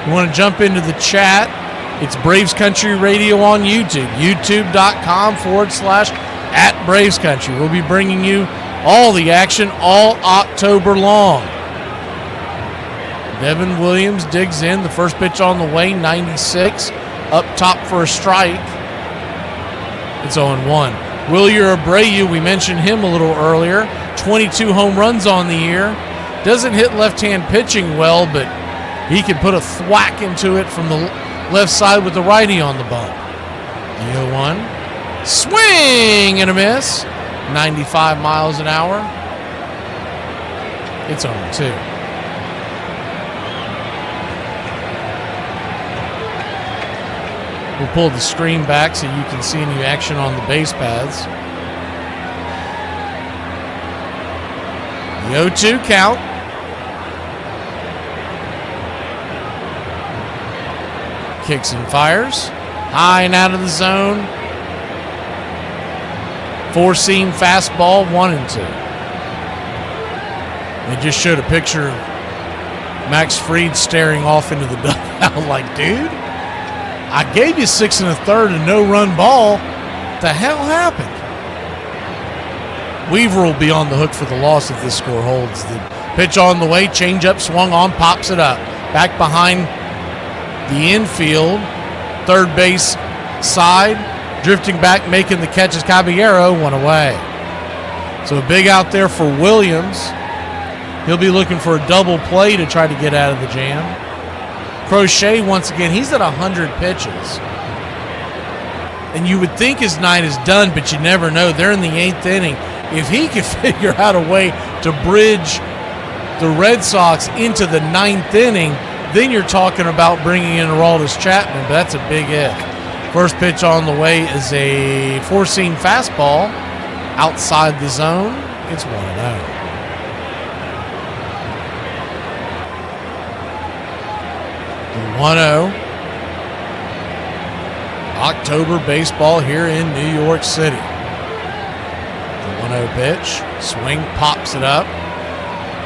Speaker 7: You want to jump into the chat, it's Braves Country Radio on YouTube. YouTube.com/@BravesCountry. We'll be bringing you all the action all October long. Devin Williams digs in. The first pitch on the way, 96. Up top for a strike. It's 0-1. Wilyer Abreu, we mentioned him a little earlier. 22 home runs on the year. Doesn't hit left-hand pitching well, but he can put a thwack into it from the left side with the righty on the bump. The 0-1. Swing and a miss. 95 miles an hour. It's 0-2. We'll pull the screen back so you can see any action on the base paths. The 0-2 count. Kicks and fires. High and out of the zone. 4-seam fastball, 1-2. They just showed a picture of Max Fried staring off into the dugout like, dude, I gave you 6 1/3 and no run ball. What the hell happened? Weaver will be on the hook for the loss if this score holds. The pitch on the way, changeup swung on, pops it up. Back behind the infield, third base side, drifting back, making the catch is Caballero, one away. So a big out there for Williams. He'll be looking for a double play to try to get out of the jam. Crochet, once again, he's at 100 pitches. And you would think his night is done, but you never know. They're in the 8th inning. If he can figure out a way to bridge the Red Sox into the 9th inning, then you're talking about bringing in Aroldis Chapman, but that's a big if. First pitch on the way is a four-seam fastball outside the zone. It's 1-0. The 1-0. October baseball here in New York City. The 1-0 pitch. Swing, pops it up.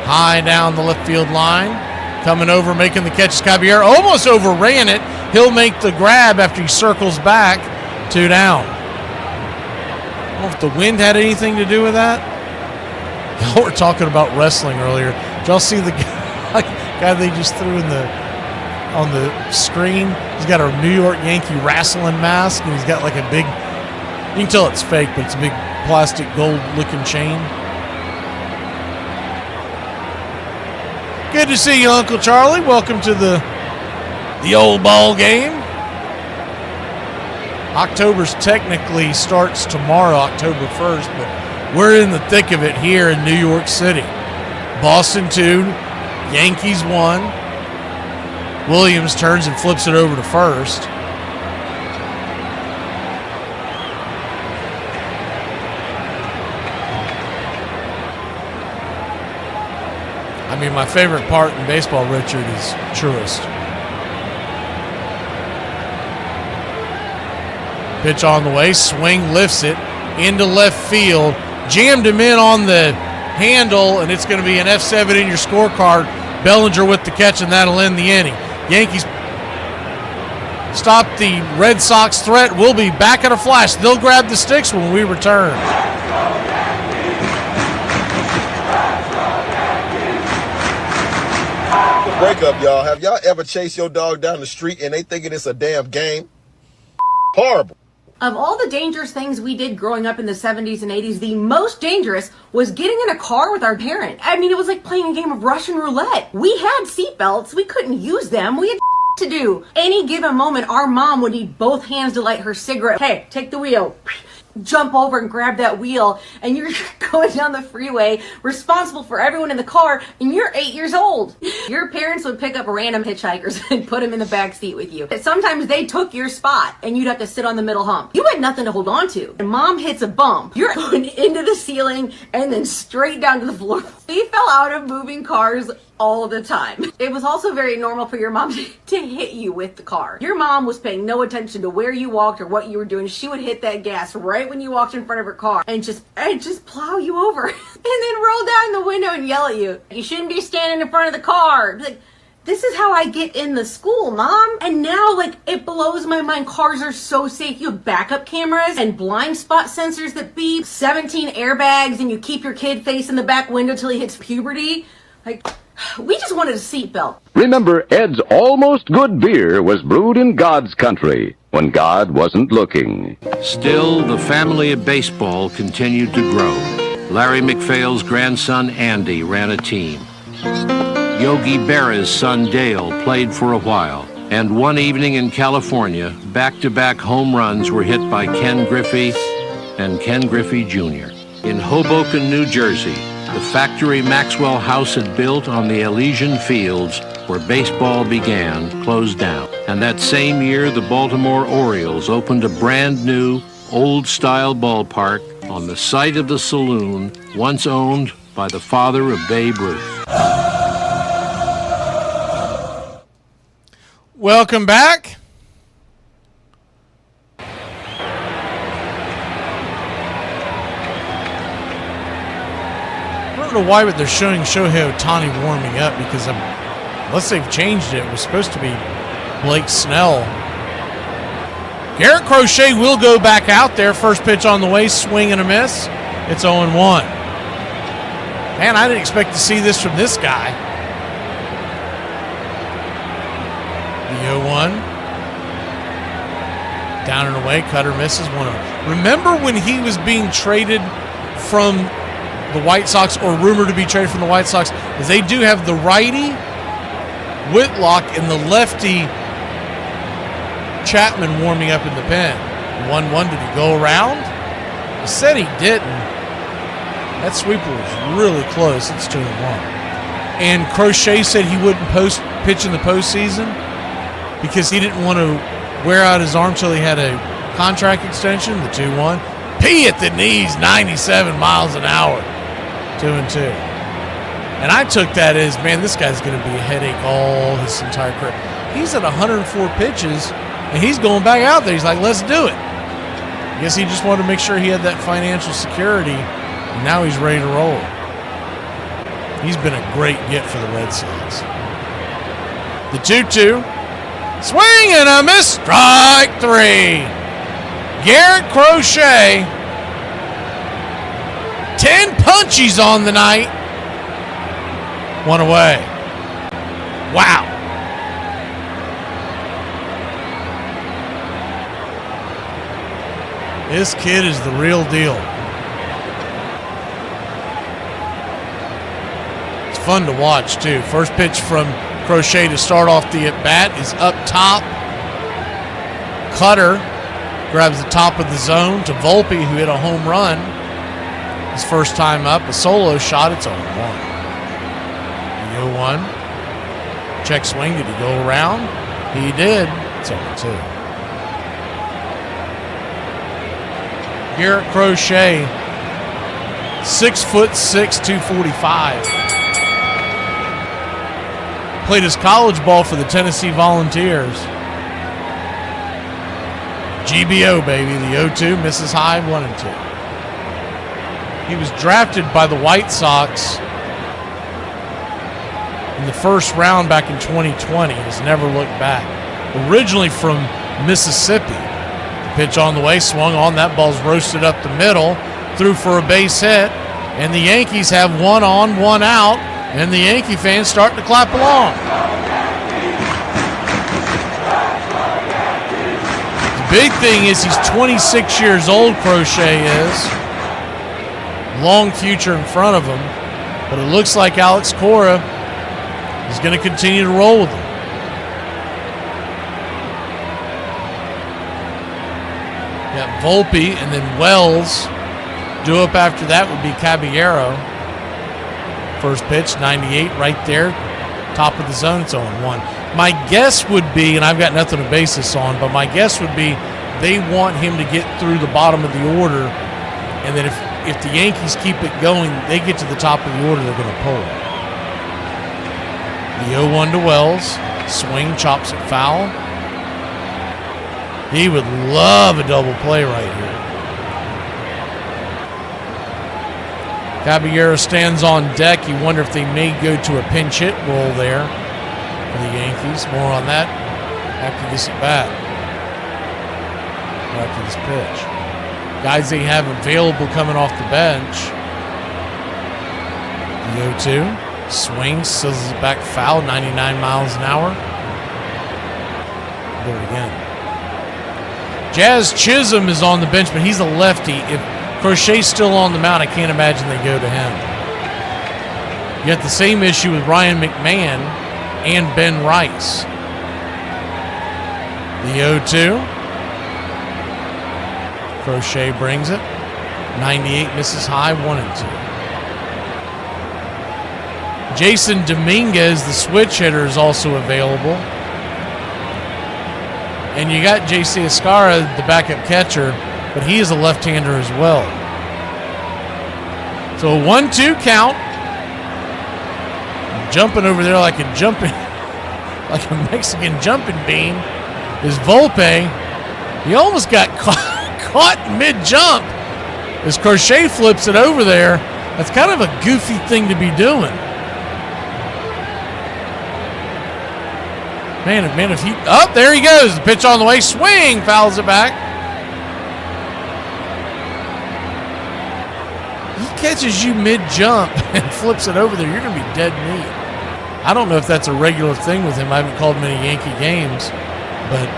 Speaker 7: High down the left field line. Coming over, making the catch is Caballero. Almost overran it. He'll make the grab after he circles back. 2 down. I don't know if the wind had anything to do with that. Y'all were talking about wrestling earlier. Did y'all see the guy they just threw on the screen? He's got a New York Yankee wrestling mask, and he's got like a big, you can tell it's fake, but it's a big plastic gold looking chain. Good to see you, Uncle Charlie. Welcome to the old ball game. October's technically starts tomorrow, October 1st, but we're in the thick of it here in New York City. Boston 2, Yankees 1. Williams turns and flips it over to first. I mean, my favorite part in baseball, Richard, is Truist. Pitch on the way, swing, lifts it into left field. Jammed him in on the handle, and it's going to be an F7 in your scorecard. Bellinger with the catch, and that'll end the inning. Yankees stop the Red Sox threat. We'll be back at a flash. They'll grab the sticks when we return.
Speaker 1: Break up, y'all. Have y'all ever chased your dog down the street and they thinking it's a damn game? Horrible.
Speaker 5: Of all the dangerous things we did growing up in the 70s and 80s, the most dangerous was getting in a car with our parent. I mean, it was like playing a game of Russian roulette. We had seatbelts. We couldn't use them. We had to do. Any given moment, our mom would need both hands to light her cigarette. Hey, take the wheel. Jump over and grab that wheel, and you're going down the freeway responsible for everyone in the car, and you're 8 years old. Your parents would pick up random hitchhikers and put them in the back seat with you. Sometimes they took your spot, and you'd have to sit on the middle hump. You had nothing to hold on to. And mom hits a bump. You're going into the ceiling and then straight down to the floor. We fell out of moving cars all the time. It was also very normal for your mom to hit you with the car. Your mom was paying no attention to where you walked or what you were doing. She would hit that gas right when you walked in front of her car and just plow you over and then roll down the window and yell at you. You shouldn't be standing in front of the car. Like, this is how I get in the school, Mom. And now, like, it blows my mind. Cars are so safe. You have backup cameras and blind spot sensors that beep, 17 airbags, and you keep your kid facing the back window till he hits puberty. Like, we just wanted a seatbelt.
Speaker 8: Remember, Ed's almost good beer was brewed in God's country when God wasn't looking.
Speaker 20: Still, the family of baseball continued to grow. Larry McPhail's grandson Andy ran a team. Yogi Berra's son Dale played for a while. And one evening in California, back-to-back home runs were hit by Ken Griffey and Ken Griffey Jr. In Hoboken, New Jersey, the factory Maxwell House had built on the Elysian Fields where baseball began closed down. And that same year, the Baltimore Orioles opened a brand new, old-style ballpark on the site of the saloon once owned by the father of Babe Ruth.
Speaker 7: Welcome back. I don't know why, but they're showing Shohei Ohtani warming up because unless they've changed it, it was supposed to be Blake Snell. Garrett Crochet will go back out there. First pitch on the way, swing and a miss. It's 0-1. Man, I didn't expect to see this from this guy. The 0-1. Down and away. Cutter misses 1-0. Remember when he was being traded from the White Sox, or rumored to be traded from the White Sox, is they do have the righty Whitlock and the lefty Chapman warming up in the pen. 1-1. Did he go around? He said he didn't. That sweeper was really close. It's 2-1. And Crochet said he wouldn't pitch in the postseason because he didn't want to wear out his arm till he had a contract extension. The 2-1. P at the knees, 97 miles an hour. 2-2. And I took that as, man, this guy's going to be a headache all his entire career. He's at 104 pitches, and he's going back out there. He's like, let's do it. I guess he just wanted to make sure he had that financial security, and now he's ready to roll. He's been a great get for the Red Sox. The 2-2. Swing and a miss. Strike 3. Garrett Crochet. 10 punchies on the night. 1 away. Wow. This kid is the real deal. It's fun to watch, too. First pitch from Crochet to start off the at-bat is up top. Cutter grabs the top of the zone to Volpe, who hit a home run his first time up. A solo shot. It's 0-1. 0-1. Check swing. Did he go around? He did. It's 0-2. Garrett Crochet, 6'6", 245. Played his college ball for the Tennessee Volunteers. GBO, baby. The 0-2 misses high, 1-2. He was drafted by the White Sox in the first round back in 2020. Has never looked back. Originally from Mississippi. The pitch on the way, swung on. That ball's roasted up the middle. Threw for a base hit. And the Yankees have 1 on, 1 out. And the Yankee fans starting to clap along. The big thing is he's 26 years old, Crochet is. Long future in front of him. But it looks like Alex Cora is going to continue to roll with him. Got Volpe and then Wells. Due up after that would be Caballero. First pitch, 98 right there. Top of the zone, it's 0-1. My guess would be, and I've got nothing to base this on, but my guess would be they want him to get through the bottom of the order, and then if the Yankees keep it going, they get to the top of the order, they're going to pull it. The 0-1 to Wells. Swing, chops it foul. He would love a double play right here. Caballero stands on deck. You wonder if they may go to a pinch hit roll there for the Yankees. More on that after this at bat. After this pitch. Guys they have available coming off the bench. The 0-2. Swing, sizzles it back foul, 99 miles an hour. Do it again. Jazz Chisholm is on the bench, but he's a lefty. If Crochet's still on the mound, I can't imagine they go to him. You got the same issue with Ryan McMahon and Ben Rice. The 0-2. Crochet brings it. 98 misses high, 1-2. Jason Dominguez, the switch hitter, is also available. And you got J.C. Escara, the backup catcher, but he is a left-hander as well. So a 1-2 count. Jumping over there like a Mexican jumping bean is Volpe. He almost got caught mid-jump as Crochet flips it over there. That's kind of a goofy thing to be doing. Man, if he... Oh, there he goes. The pitch on the way. Swing. Fouls it back. catches you mid-jump and flips it over there, you're going to be dead meat. I don't know if that's a regular thing with him. I haven't called many Yankee games, but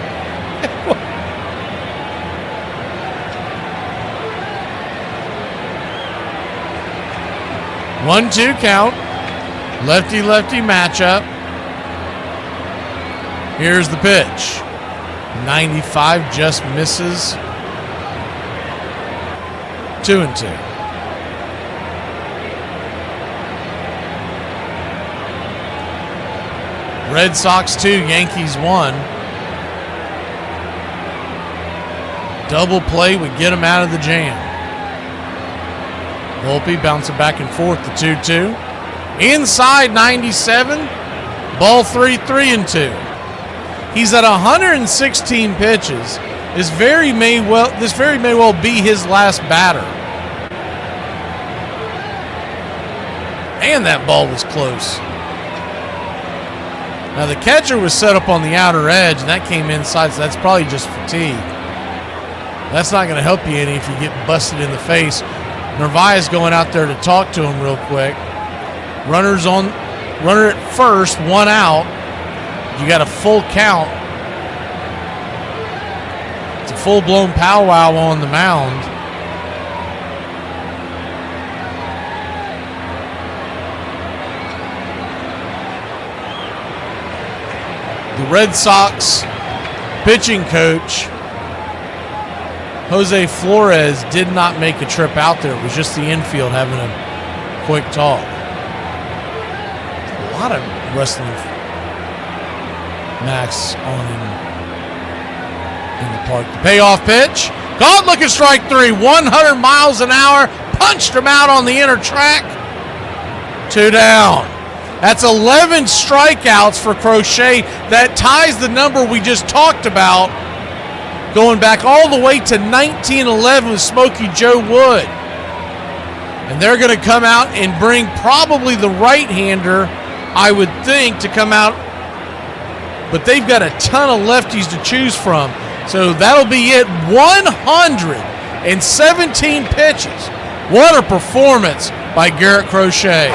Speaker 7: 1-2 count. Lefty-lefty matchup. Here's the pitch. 95 just misses. 2-2. Red Sox 2, Yankees 1. Double play would get him out of the jam. Volpe bouncing back and forth to 2-2. Inside 97. Ball 3-3-2. He's at 116 pitches. This very may well be his last batter. And that ball was close. Now the catcher was set up on the outer edge, and that came inside, so that's probably just fatigue. That's not going to help you any if you get busted in the face. Narvaez going out there to talk to him real quick. Runner at first, 1 out. You got a full count. It's a full-blown powwow on the mound. The Red Sox pitching coach, Jose Flores, did not make a trip out there. It was just the infield having a quick talk. A lot of wrestling Max on in the park. The payoff pitch. Caught looking strike 3. 100 miles an hour. Punched him out on the inner track. 2 down. That's 11 strikeouts for Crochet. That ties the number we just talked about, going back all the way to 1911 with Smokey Joe Wood. And they're going to come out and bring probably the right-hander, I would think, to come out. But they've got a ton of lefties to choose from. So that'll be it. 117 pitches. What a performance by Garrett Crochet.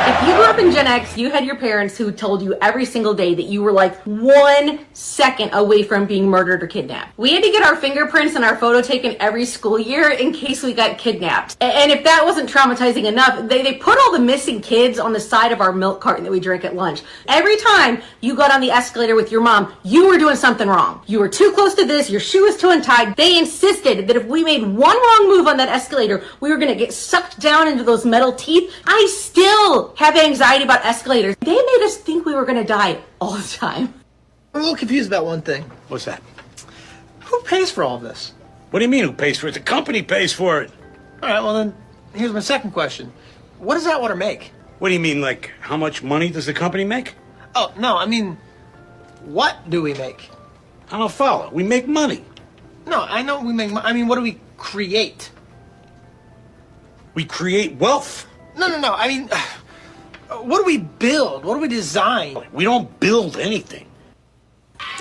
Speaker 5: If you grew up in Gen X, you had your parents who told you every single day that you were like 1 second away from being murdered or kidnapped. We had to get our fingerprints and our photo taken every school year in case we got kidnapped. And if that wasn't traumatizing enough, they put all the missing kids on the side of our milk carton that we drank at lunch. Every time you got on the escalator with your mom, you were doing something wrong. You were too close to this, your shoe was too untied. They insisted that if we made one wrong move on that escalator, we were gonna get sucked down into those metal teeth. I still have anxiety about escalators. They made us think we were going to die all the time.
Speaker 12: I'm a little confused about one thing.
Speaker 17: What's that?
Speaker 12: Who pays for all this?
Speaker 17: What do you mean who pays for it? The company pays for it.
Speaker 12: All right, well then, here's my second question. What does Atwater make?
Speaker 17: What do you mean, like, how much money does the company make?
Speaker 12: Oh, no, I mean, what do we make?
Speaker 17: I don't follow. We make money.
Speaker 12: No, I know we make money. I mean, what do we create?
Speaker 17: We create wealth.
Speaker 12: No, I mean, what do we build? What do we design?
Speaker 17: We don't build anything.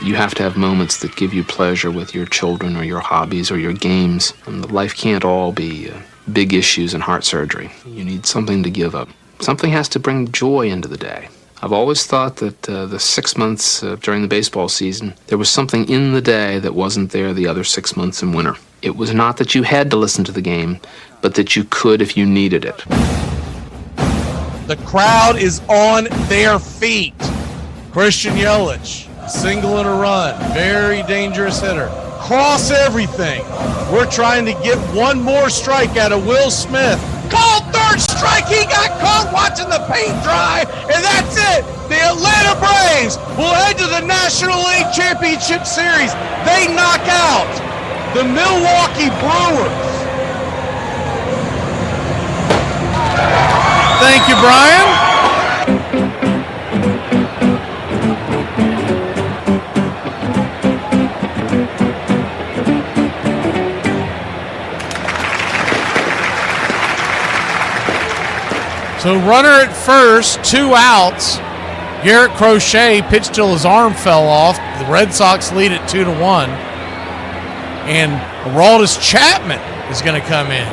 Speaker 18: You have to have moments that give you pleasure with your children or your hobbies or your games. And life can't all be big issues and heart surgery. You need something to give up. Something has to bring joy into the day. I've always thought that the 6 months during the baseball season, there was something in the day that wasn't there the other 6 months in winter. It was not that you had to listen to the game, but that you could if you needed it.
Speaker 7: The crowd is on their feet. Christian Yelich, a single and a run. Very dangerous hitter. Cross everything. We're trying to get one more strike out of Will Smith. Called third strike. He got caught watching the paint dry, and that's it. The Atlanta Braves will head to the National League Championship Series. They knock out the Milwaukee Brewers. Thank you, Brian. So runner at first, 2 outs. Garrett Crochet pitched till his arm fell off. The Red Sox lead at 2-1. and Aroldis Chapman is going to come in.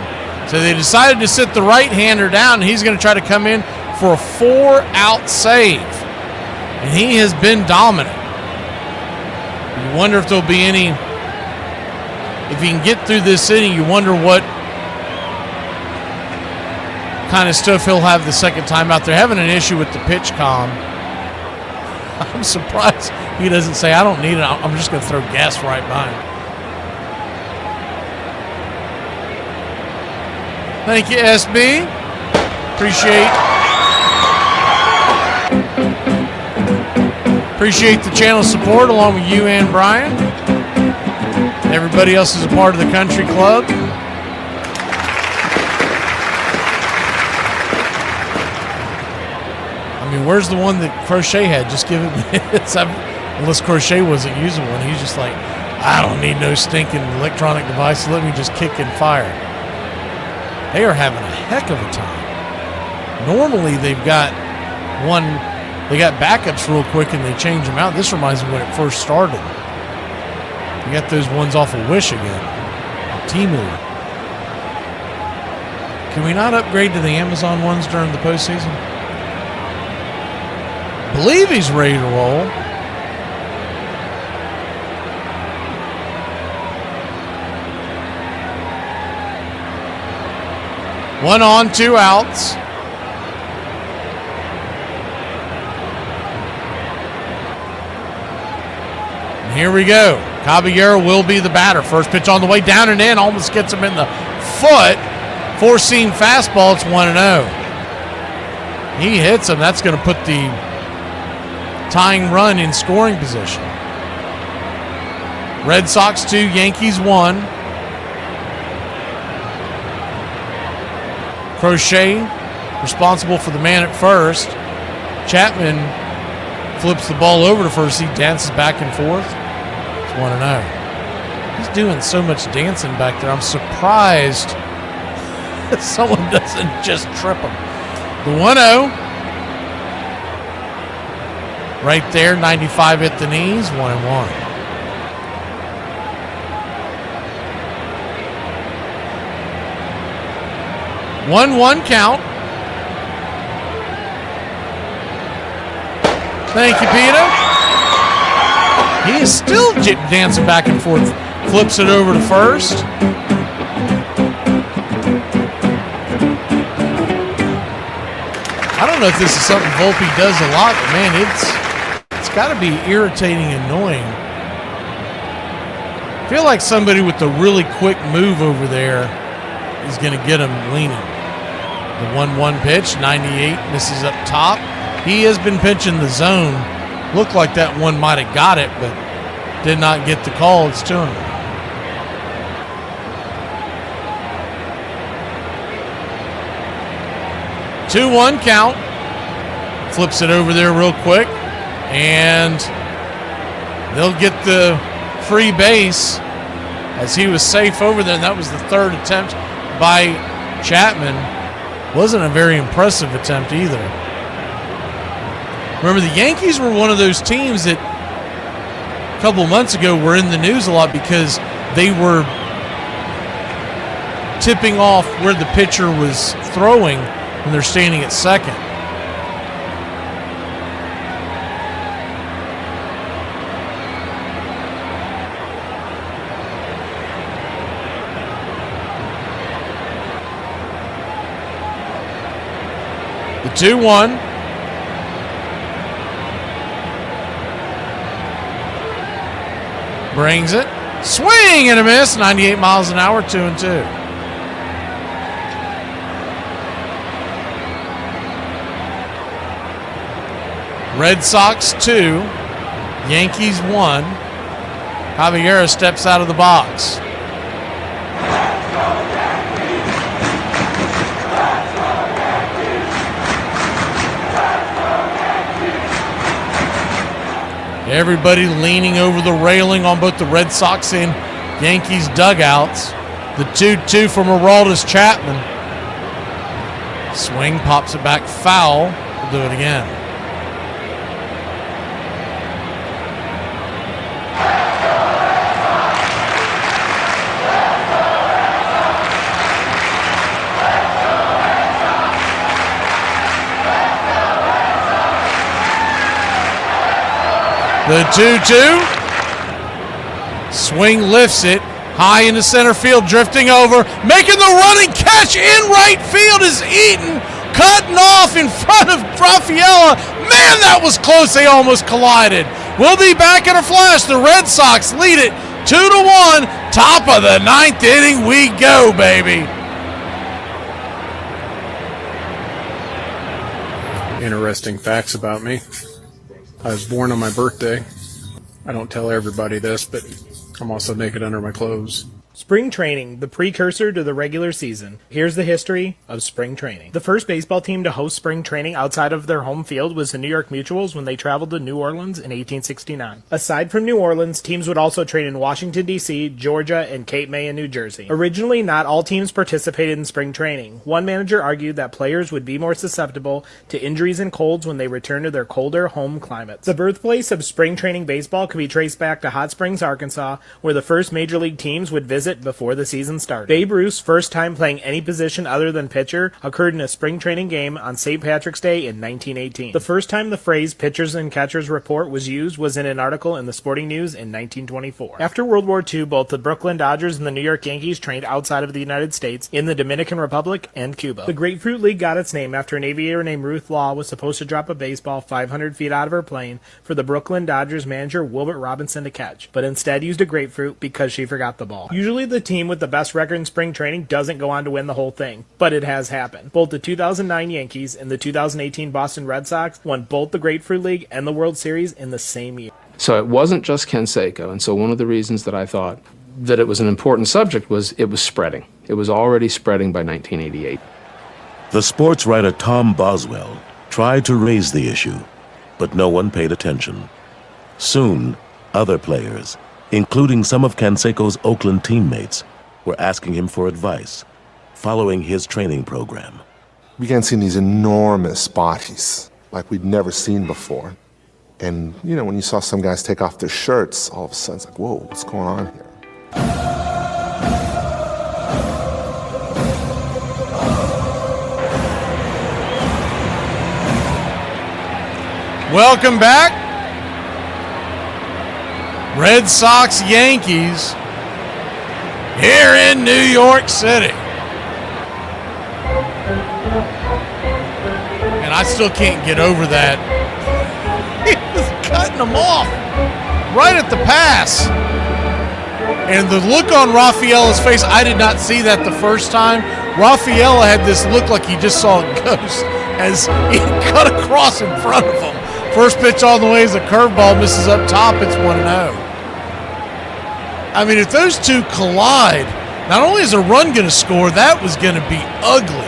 Speaker 7: So they decided to sit the right-hander down, and he's going to try to come in for a 4-out save. And he has been dominant. You wonder if there'll be any, if he can get through this inning, you wonder what kind of stuff he'll have the second time out. They're having an issue with the pitch comm. I'm surprised he doesn't say, I don't need it, I'm just going to throw gas right by him. Thank you, SB. Appreciate the channel support along with you and Brian. Everybody else is a part of the country club. I mean, where's the one that Crochet had? Just give it minutes. Unless Crochet wasn't using one. He's just like, I don't need no stinking electronic device. Let me just kick and fire. They are having a heck of a time. Normally they've got they got backups real quick and they change them out. This reminds me when it first started. You got those ones off of Wish again. Temu. Can we not upgrade to the Amazon ones during the postseason? Believe he's ready to roll. One on, 2 outs. And here we go. Caballero will be the batter. First pitch on the way down and in. Almost gets him in the foot. 4-seam fastball. It's 1-0. He hits him. That's going to put the tying run in scoring position. Red Sox 2, Yankees 1. Crochet responsible for the man at first. Chapman flips the ball over to first. He dances back and forth. It's 1-0. He's doing so much dancing back there. I'm surprised that someone doesn't just trip him. The 1-0. Right there, 95 at the knees, 1-1. One count. Thank you, Peter. He is still dancing back and forth. Flips it over to first. I don't know if this is something Volpe does a lot, but man, it's got to be irritating and annoying. I feel like somebody with a really quick move over there is going to get him leaning. The 1-1 pitch, 98, misses up top. He has been pitching the zone. Looked like that one might have got it, but did not get the call. It's 2-0. Two-one count. Flips it over there real quick, and they'll get the free base as he was safe over there. And that was the third attempt by Chapman. Wasn't a very impressive attempt either. Remember, the Yankees were one of those teams that a couple months ago were in the news a lot because they were tipping off where the pitcher was throwing when they're standing at second. The 2-1. Brings it. Swing and a miss. 98 miles an hour, 2-2. Red Sox 2, Yankees 1. Caballero steps out of the box. Everybody leaning over the railing on both the Red Sox and Yankees dugouts. The 2-2 from Aroldis Chapman. Swing, pops it back foul. We'll do it again. The 2-2. Swing lifts it. High into center field, drifting over. Making the running catch in right field is Eaton. Cutting off in front of Rafaela. Man, that was close. They almost collided. We'll be back in a flash. The Red Sox lead it 2-1. Top of the 9th inning we go, baby.
Speaker 10: Interesting facts about me. I was born on my birthday. I don't tell everybody this, but I'm also naked under my clothes.
Speaker 6: Spring training, the precursor to the regular season. Here's the history of spring training. The first baseball team to host spring training outside of their home field was the New York Mutuals when they traveled to New Orleans in 1869. Aside from New Orleans, teams would also train in Washington, D.C., Georgia, and Cape May in New Jersey. Originally, not all teams participated in spring training. One manager argued that players would be more susceptible to injuries and colds when they returned to their colder home climates. The birthplace of spring training baseball could be traced back to Hot Springs, Arkansas, where the first major league teams would visit before the season started. Babe Ruth's first time playing any position other than pitcher occurred in a spring training game on St. Patrick's Day in 1918. The first time the phrase pitchers and catchers report was used was in an article in the Sporting News in 1924. After World War II, both the Brooklyn Dodgers and the New York Yankees trained outside of the United States in the Dominican Republic and Cuba. The Grapefruit League got its name after an aviator named Ruth Law was supposed to drop a baseball 500 feet out of her plane for the Brooklyn Dodgers manager Wilbert Robinson to catch, but instead used a grapefruit because she forgot the ball. Usually the team with the best record in spring training doesn't go on to win the whole thing, but it has happened. Both the 2009 Yankees and the 2018 Boston Red Sox won both the Grapefruit League and the World Series in the same year.
Speaker 18: So it wasn't just Canseco, and so one of the reasons that I thought that it was an important subject was it was spreading. It was already spreading by 1988.
Speaker 16: The sports writer Tom Boswell tried to raise the issue, but no one paid attention. Soon, other players, including some of Canseco's Oakland teammates, were asking him for advice, following his training program.
Speaker 19: We began seeing these enormous bodies like we'd never seen before. And, you know, when you saw some guys take off their shirts, all of a sudden it's like, whoa, what's going on here?
Speaker 7: Welcome back. Red Sox Yankees here in New York City. And I still can't get over that. He was cutting them off right at the pass. And the look on Rafaela's face, I did not see that the first time. Rafaela had this look like he just saw a ghost as he cut across in front of him. First pitch on the way is a curveball, misses up top, it's 1-0. I mean, if those two collide, not only is a run going to score, that was going to be ugly.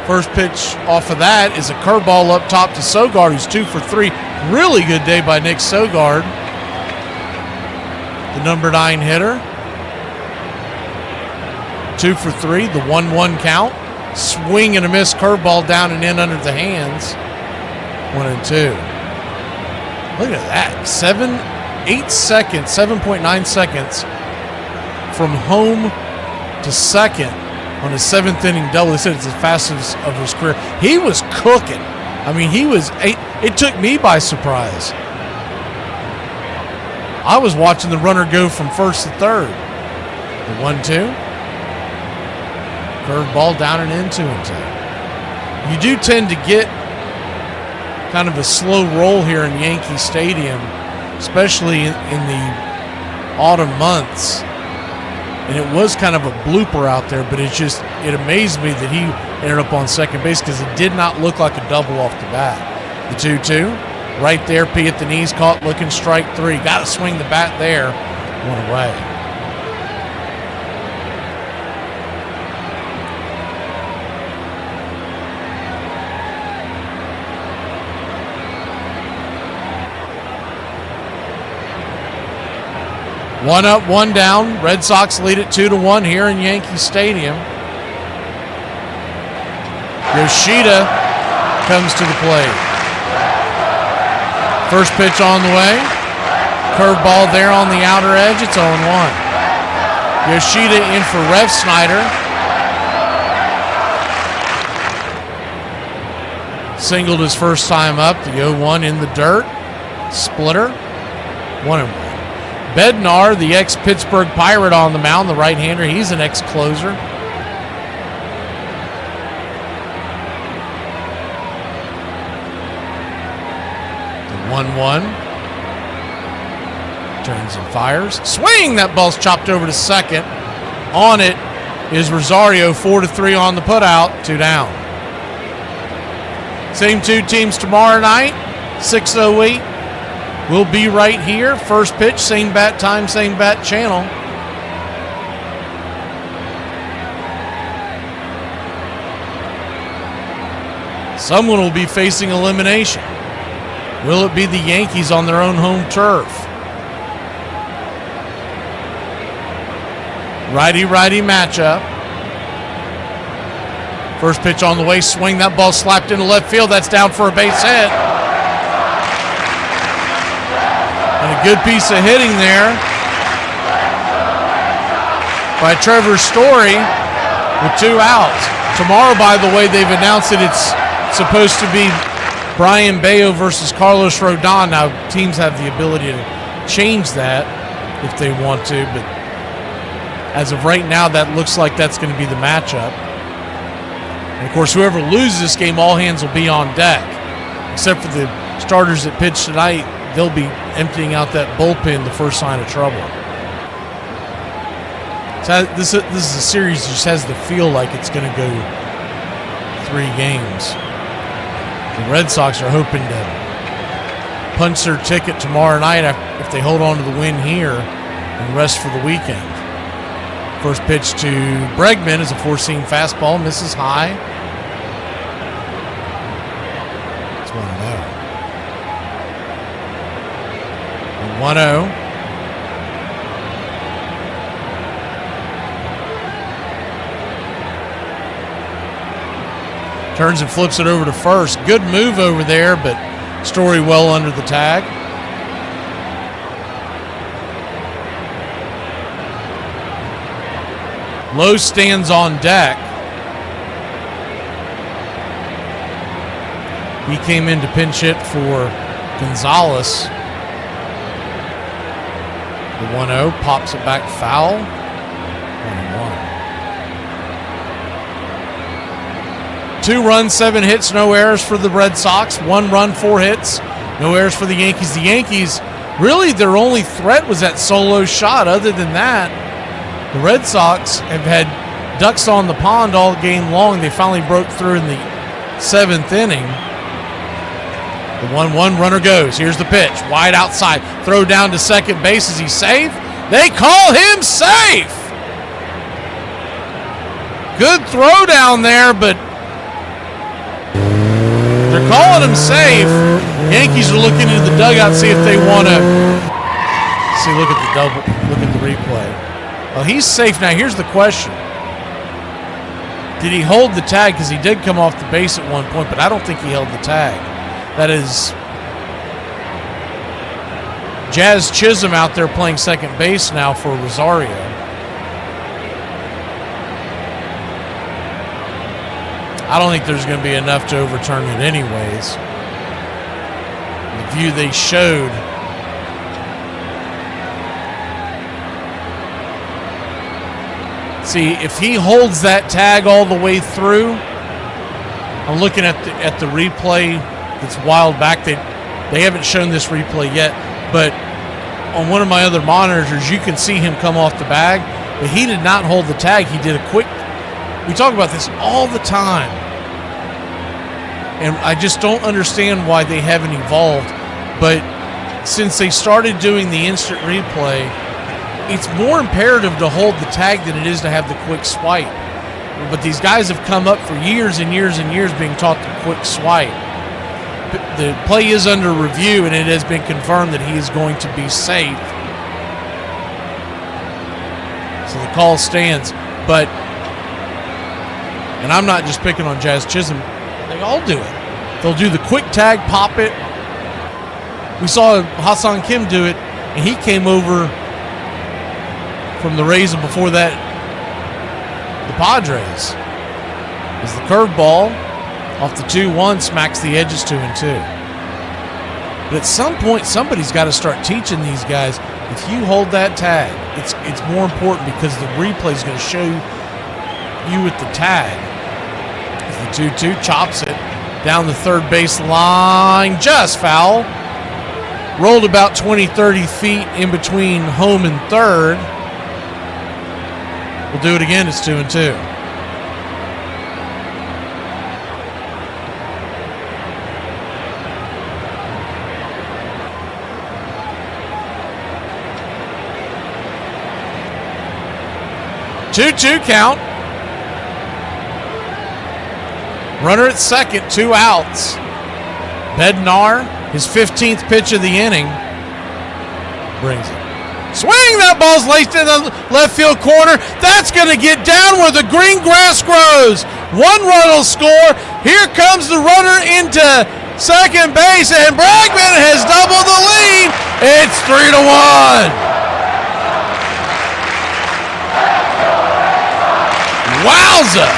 Speaker 7: First pitch off of that is a curveball up top to Sogard, who's 2 for 3. Really good day by Nick Sogard, the number 9 hitter. 2 for 3, the 1-1 count. Swing and a miss curveball down and in under the hands. 1-2. Look at that. 7.9 seconds from home to second on his 7th inning double. They said it's the fastest of his career. He was cooking. I mean, it took me by surprise. I was watching the runner go from first to third. The 1-2. Curveball down and in, 2-2. You do tend to get kind of a slow roll here in Yankee Stadium, especially in the autumn months. And it was kind of a blooper out there, but it amazed me that he ended up on second base because it did not look like a double off the bat. The 2-2, right there, P at the knees, caught looking, strike 3. Got to swing the bat there, 1 away. One up, one down. Red Sox lead it 2-1 here in Yankee Stadium. Yoshida comes to the plate. First pitch on the way. Curveball there on the outer edge. It's 0-1. Yoshida in for Rev Snyder. singled his first time up. The 0-1 in the dirt. Splitter. 1-1. Bednar, the ex-Pittsburgh Pirate on the mound, the right-hander. He's an ex-closer. The 1-1. Turns and fires. Swing! That ball's chopped over to second. On it is Rosario, 4-3 on the putout. 2 down. Same two teams tomorrow night, 6:08. We'll be right here. First pitch, same bat time, same bat channel. Someone will be facing elimination. Will it be the Yankees on their own home turf? Righty-righty matchup. First pitch on the way, swing. That ball slapped into left field. That's down for a base hit. And a good piece of hitting there by Trevor Story with 2 outs. Tomorrow, by the way, they've announced that it's supposed to be Brian Bayo versus Carlos Rodon. Now, teams have the ability to change that if they want to, but as of right now, that looks like that's going to be the matchup. And, of course, whoever loses this game, all hands will be on deck. Except for the starters that pitch tonight, they'll be emptying out that bullpen the first sign of trouble. So this is a series that just has the feel like it's going to go 3 games. The Red Sox are hoping to punch their ticket tomorrow night if they hold on to the win here and rest for the weekend. First pitch to Bregman is a 4-seam fastball, misses high. It's 1-0. 1-0. Turns and flips it over to first. Good move over there, but Story well under the tag. Lowe stands on deck. He came in to pinch hit for Gonzalez. The 1-0 pops it back foul. 1-1. 2 runs, 7 hits, no errors for the Red Sox. 1 run, 4 hits, no errors for the Yankees. The Yankees, really their only threat was that solo shot. Other than that, the Red Sox have had ducks on the pond all game long. They finally broke through in the 7th inning. The 1-1 runner goes. Here's the pitch. Wide outside. Throw down to second base. Is he safe? They call him safe. Good throw down there, but they're calling him safe. Yankees are looking into the dugout, see if they want to see. Look at the replay. Well, he's safe now. Here's the question. Did he hold the tag? Because he did come off the base at one point, but I don't think he held the tag. That is Jazz Chisholm out there playing second base now for Rosario. I don't think there's going to be enough to overturn it anyways. The view they showed, see, if he holds that tag all the way through, I'm looking at the replay that's wild back. They haven't shown this replay yet, but on one of my other monitors, you can see him come off the bag, but he did not hold the tag. He did a quick, we talk about this all the time, and I just don't understand why they haven't evolved, but since they started doing the instant replay, it's more imperative to hold the tag than it is to have the quick swipe. But these guys have come up for years and years and years being taught the quick swipe. The play is under review, and it has been confirmed that he is going to be safe. So the call stands. But, and I'm not just picking on Jazz Chisholm, they all do it. They'll do the quick tag, pop it. We saw Hassan Kim do it, and he came over from the Rays, and before that, the Padres. Is the curveball. Off the 2-1, smacks the edges 2-2. But at some point, somebody's got to start teaching these guys, if you hold that tag, it's more important because the replay is going to show you with the tag. The 2-2 chops it down the third base line, just foul. Rolled about 20-30 feet in between home and third. We'll do it again. It's 2-2. Two count. Runner at second, 2 outs. Bednar, his 15th pitch of the inning, brings it. Swing! That ball's laced in the left field corner. That's going to get down where the green grass grows. 1 run will score. Here comes the runner into second base, and Bregman has doubled the lead. It's 3-1. Wowza!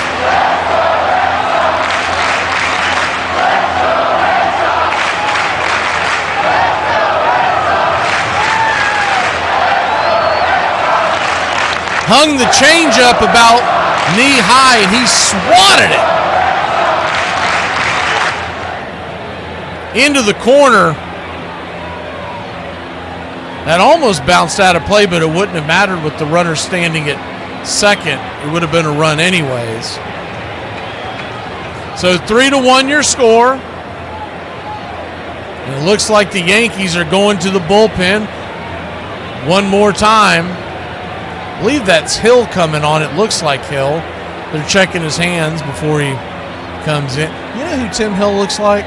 Speaker 7: Hung the changeup about knee high, and he swatted it into the corner. That almost bounced out of play, but it wouldn't have mattered with the runner standing at second. It would have been a run anyways. So 3-1 your score. And it looks like the Yankees are going to the bullpen one more time. I believe that's Hill coming on. It looks like Hill. They're checking his hands before he comes in. You know who Tim Hill looks like?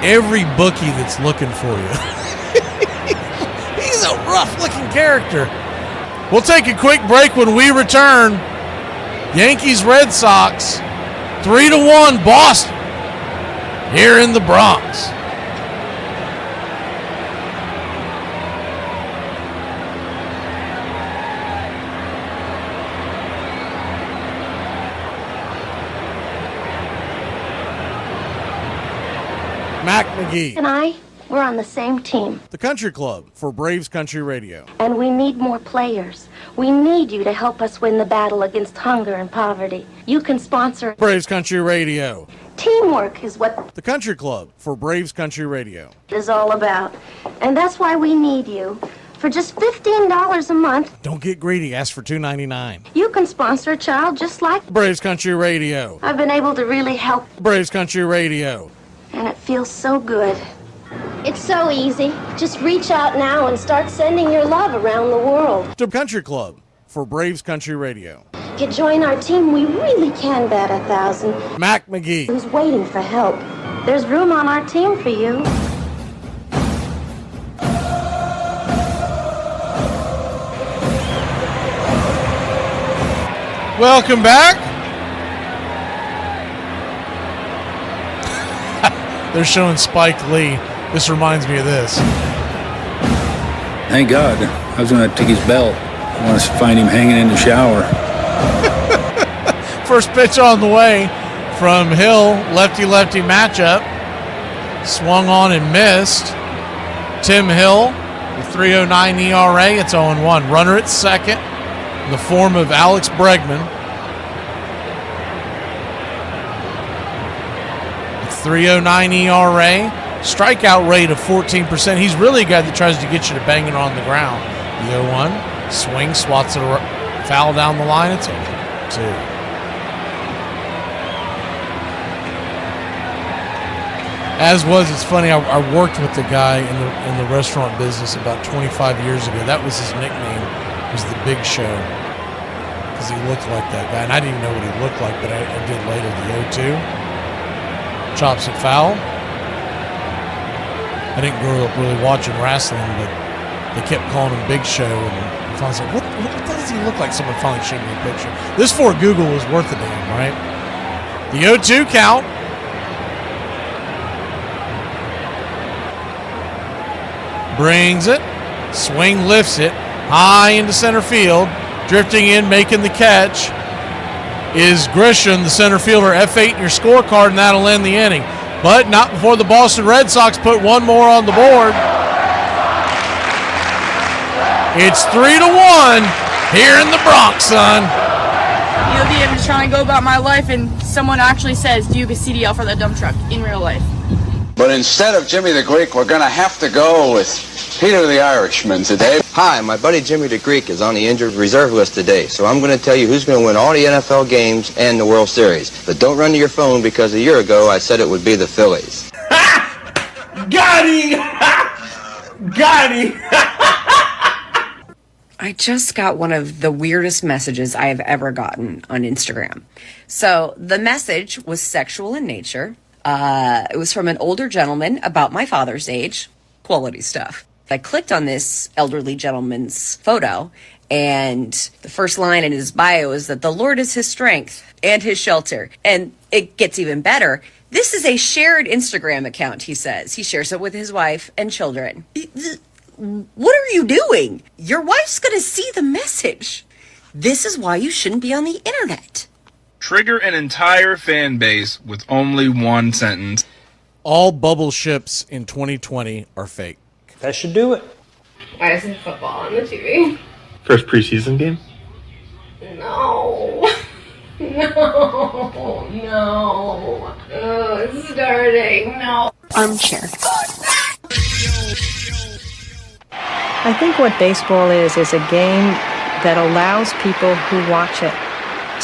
Speaker 7: Every bookie that's looking for you. He's a rough-looking character. We'll take a quick break. When we return. Yankees, Red Sox, 3-1 Boston here in the Bronx. Mac McGee
Speaker 4: and I, we're on the same team.
Speaker 7: The Country Club for Braves Country Radio.
Speaker 4: And we need more players. We need you to help us win the battle against hunger and poverty. You can sponsor
Speaker 7: Braves Country Radio.
Speaker 4: Teamwork is what
Speaker 7: The Country Club for Braves Country Radio.
Speaker 4: it is all about. And that's why we need you. For just $15 a month,
Speaker 7: Don't get greedy. Ask for $2.99.
Speaker 4: you can sponsor a child just like
Speaker 7: Braves Country Radio.
Speaker 4: I've been able to really help,
Speaker 7: Braves Country Radio.
Speaker 4: and it feels so good. It's so easy. Just reach out now and start sending your love around the world.
Speaker 7: The Country Club for Braves Country Radio.
Speaker 4: If you join our team, we really can bat 1,000.
Speaker 7: Mac McGee.
Speaker 4: Who's waiting for help? There's room on our team for you.
Speaker 7: Welcome back. They're showing Spike Lee. This reminds me of this.
Speaker 13: Thank God. I was going to take his belt. I want to find him hanging in the shower.
Speaker 7: First pitch on the way from Hill. Lefty-lefty matchup. Swung on and missed. Tim Hill with 3.09 ERA. It's 0-1. Runner at second in the form of Alex Bregman. 3.09 ERA, strikeout rate of 14%. He's really a guy that tries to get you to bang it on the ground. The 0-1, swing, swats it foul down the line. It's 0-2. As was, it's funny, I worked with the guy in the restaurant business about 25 years ago. That was his nickname, was the Big Show, because he looked like that guy. And I didn't even know what he looked like, but I did later. The 0-2. Chops it foul. I didn't grow up really watching wrestling, but they kept calling him Big Show. And I finally said, what does he look like? Someone finally showed me a picture. This for Google was worth a damn, right? The 0-2 count. Brings it. Swing lifts it. High into center field. Drifting in, making the catch. is Grisham, the center fielder, F8 in your scorecard, and that'll end the inning. But not before the Boston Red Sox put one more on the board. It's 3-1 here in the Bronx, son.
Speaker 3: The other day I'm just trying to go about my life, and someone actually says, do you have a CDL for that dump truck in real life?
Speaker 15: But instead of Jimmy the Greek, we're going to have to go with Peter the Irishman today.
Speaker 14: Hi, my buddy Jimmy the Greek is on the injured reserve list today, so I'm going to tell you who's going to win all the NFL games and the World Series. But don't run to your phone because a year ago I said it would be the Phillies.
Speaker 11: Got him! Got him!
Speaker 21: I just got one of the weirdest messages I have ever gotten on Instagram. So the message was sexual in nature. It was from an older gentleman about my father's age. Quality stuff. I clicked on this elderly gentleman's photo, and the first line in his bio is that the Lord is his strength and his shelter. And it gets even better. This is a shared Instagram account, he says. He shares it with his wife and children. What are you doing? Your wife's going to see the message. This is why you shouldn't be on the internet.
Speaker 23: Trigger an entire fan base with only one sentence.
Speaker 7: All bubble ships in 2020 are fake.
Speaker 12: That should do it.
Speaker 3: Why isn't football on the TV?
Speaker 10: First preseason game?
Speaker 3: No. No. Oh, it's starting. No.
Speaker 25: Armchair. I think what baseball is a game that allows people who watch it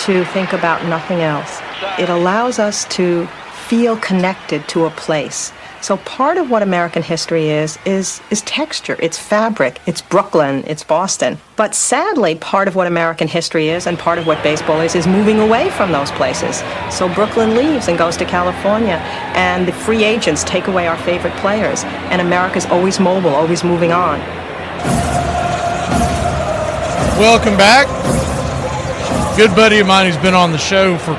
Speaker 25: to think about nothing else. It allows us to feel connected to a place. So part of what American history is texture, it's fabric, it's Brooklyn, it's Boston. But sadly, part of what American history is and part of what baseball is moving away from those places. So Brooklyn leaves and goes to California, and the free agents take away our favorite players, and America's always mobile, always moving on.
Speaker 7: Welcome back. Good buddy of mine who's been on the show for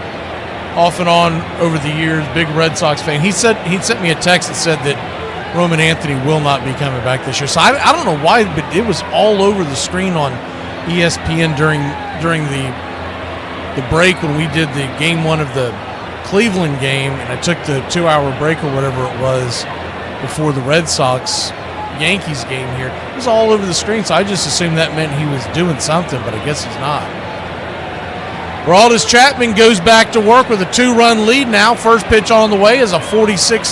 Speaker 7: off and on over the years, big Red Sox fan. He'd sent me a text that said that Roman Anthony will not be coming back this year. So I don't know why, but it was all over the screen on ESPN during the break when we did the game one of the Cleveland game, and I took the 2-hour break or whatever it was before the Red Sox Yankees game here. It was all over the screen, so I just assumed that meant he was doing something, but I guess he's not. Aroldis Chapman goes back to work with a 2-run lead now. First pitch on the way is a 4-seam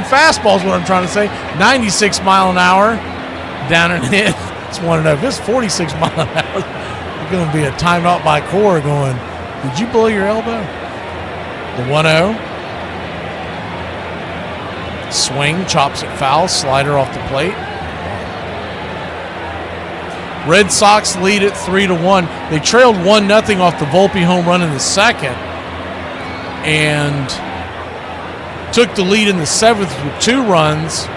Speaker 7: fastball is what I'm trying to say. 96 mile an hour down and in. Just want to know if it's 46 mile an hour, there's going to be a timeout by Cora going, did you blow your elbow? The 1-0. Swing, chops it foul, slider off the plate. Red Sox lead at 3-1. They trailed 1-0 off the Volpe home run in the second and took the lead in the seventh with 2 runs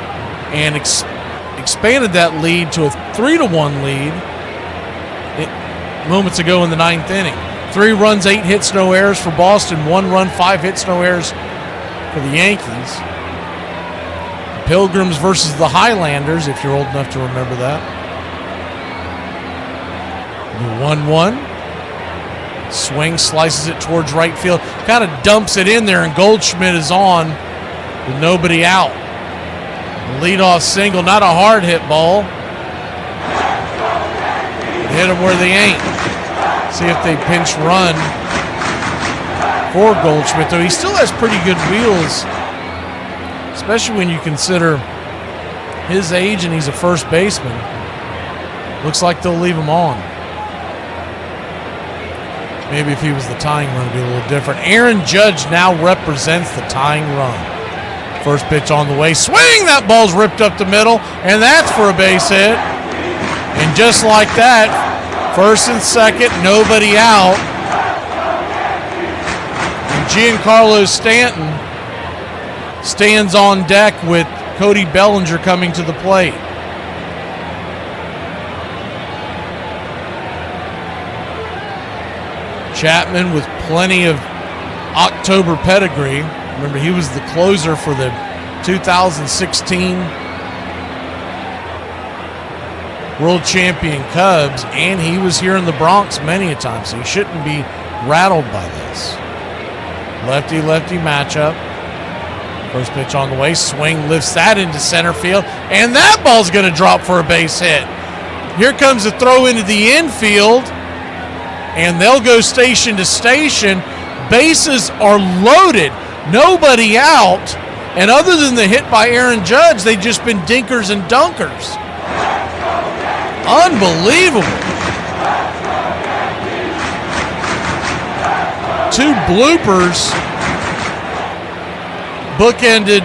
Speaker 7: and expanded that lead to a 3-1 lead moments ago in the 9th inning. 3 runs, 8 hits, no errors for Boston. 1 run, 5 hits, no errors for the Yankees. Pilgrims versus the Highlanders, if you're old enough to remember that. The 1-1. Swing, slices it towards right field. Kind of dumps it in there, and Goldschmidt is on with nobody out. The leadoff single, not a hard hit ball. Hit them where they ain't. See if they pinch run for Goldschmidt, though he still has pretty good wheels, especially when you consider his age and he's a first baseman. Looks like they'll leave him on. Maybe if he was the tying run, it'd be a little different. Aaron Judge now represents the tying run. First pitch on the way. Swing! That ball's ripped up the middle, and that's for a base hit. And just like that, first and second, nobody out. And Giancarlo Stanton stands on deck with Cody Bellinger coming to the plate. Chapman with plenty of October pedigree. Remember, he was the closer for the 2016 World Champion Cubs, and he was here in the Bronx many a time, so he shouldn't be rattled by this. Lefty-lefty matchup. First pitch on the way. Swing lifts that into center field. And that ball's going to drop for a base hit. Here comes a throw into the infield. And they'll go station to station. Bases are loaded. Nobody out. And other than the hit by Aaron Judge, they've just been dinkers and dunkers. Unbelievable. Two bloopers bookended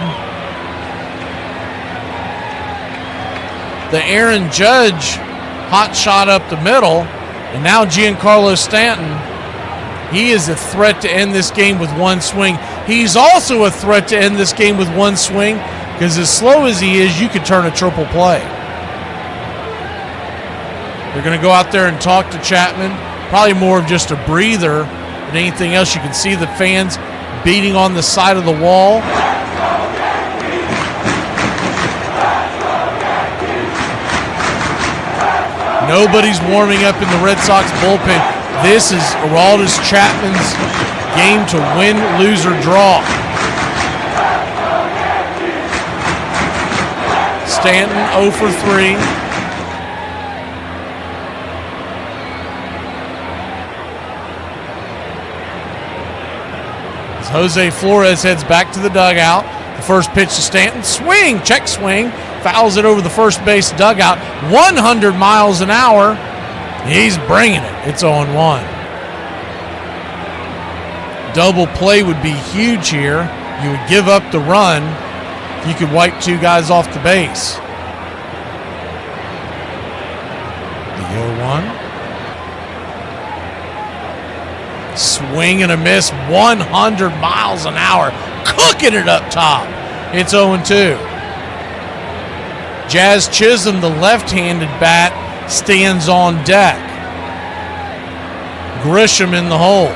Speaker 7: the Aaron Judge hot shot up the middle. And now Giancarlo Stanton, he is a threat to end this game with one swing. He's also a threat to end this game with one swing because as slow as he is, you could turn a triple play. They're going to go out there and talk to Chapman. Probably more of just a breather than anything else. You can see the fans beating on the side of the wall. Nobody's warming up in the Red Sox bullpen. This is Aroldis Chapman's game to win, lose, or draw. Stanton 0 for 3. As Jose Flores heads back to the dugout. The first pitch to Stanton. Swing, check swing. Fouls it over the first base dugout. 100 miles an hour. He's bringing it. It's 0-1. Double play would be huge here. You would give up the run. You could wipe two guys off the base. The 0-1. Swing and a miss. 100 miles an hour. Cooking it up top. It's 0-2. Jazz Chisholm, the left-handed bat, stands on deck. Grisham in the hole.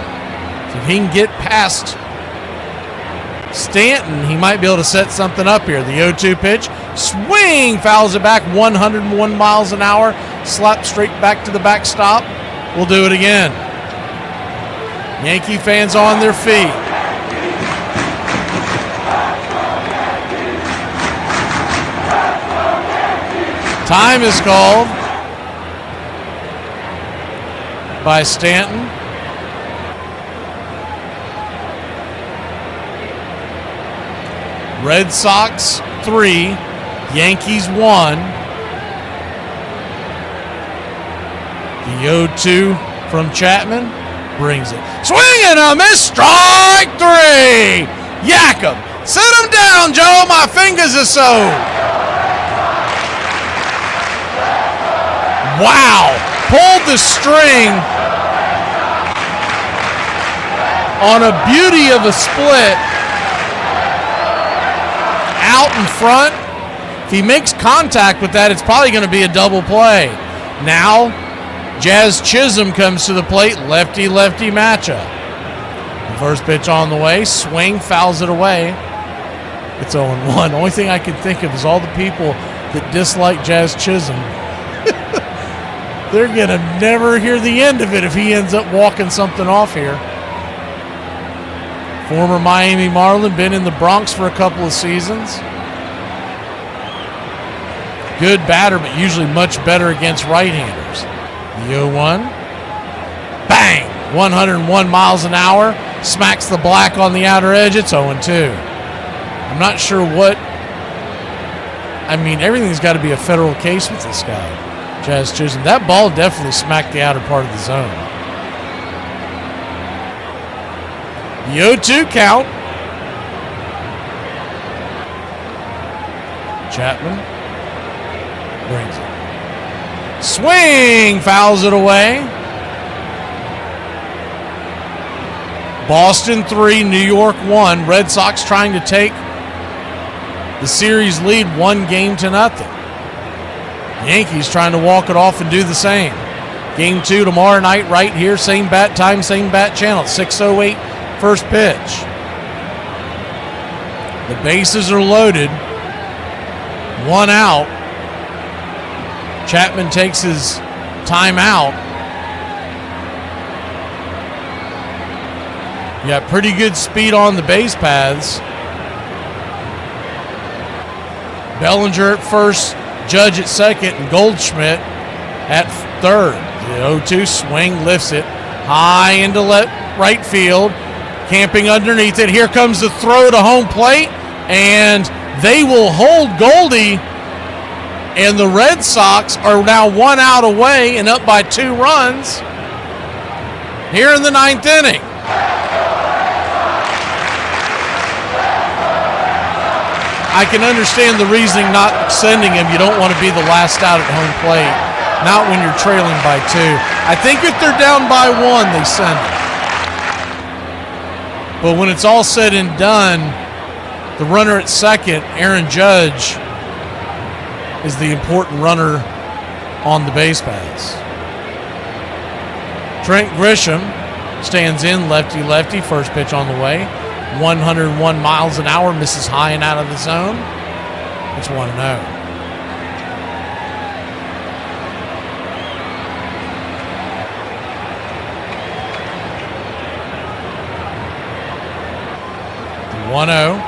Speaker 7: So if he can get past Stanton, he might be able to set something up here. The 0-2 pitch. Swing! Fouls it back 101 miles an hour. Slap straight back to the backstop. We'll do it again. Yankee fans on their feet. Time is called by Stanton. Red Sox 3, Yankees 1. The 0-2 from Chapman brings it. Swing and a miss. Strike 3. Yak 'em. Sit him down, Joe. My fingers are sore. Wow, pulled the string on a beauty of a split out in front. If he makes contact with that, it's probably going to be a double play. Now, Jazz Chisholm comes to the plate, lefty-lefty matchup. The first pitch on the way, swing, fouls it away. It's 0-1. The only thing I can think of is all the people that dislike Jazz Chisholm. They're going to never hear the end of it if he ends up walking something off here. Former Miami Marlin, been in the Bronx for a couple of seasons. Good batter, but usually much better against right-handers. The 0-1. Bang! 101 miles an hour. Smacks the black on the outer edge. It's 0-2. I'm not sure what... I mean, everything's got to be a federal case with this guy. Jazz Chisholm. That ball definitely smacked the outer part of the zone. The 0-2 count. Chapman brings it. Swing! Fouls it away. Boston 3, New York 1. Red Sox trying to take the series lead 1-0. Yankees trying to walk it off and do the same. Game 2 tomorrow night right here. Same bat time, same bat channel. 6:08 first pitch. The bases are loaded. One out. Chapman takes his timeout. You got pretty good speed on the base paths. Bellinger at first, Judge at second, and Goldschmidt at third. The 0-2 swing lifts it high into right field, camping underneath it. Here comes the throw to home plate, and they will hold Goldie, and the Red Sox are now 1 out away and up by 2 runs here in the 9th inning. I can understand the reasoning not sending him. You don't want to be the last out at home plate, not when you're trailing by 2. I think if they're down by 1, they send him. But when it's all said and done, the runner at second, Aaron Judge, is the important runner on the base paths. Trent Grisham stands in lefty-lefty, first pitch on the way. 101 miles an hour, misses high and out of the zone. It's 1-0. The 1-0.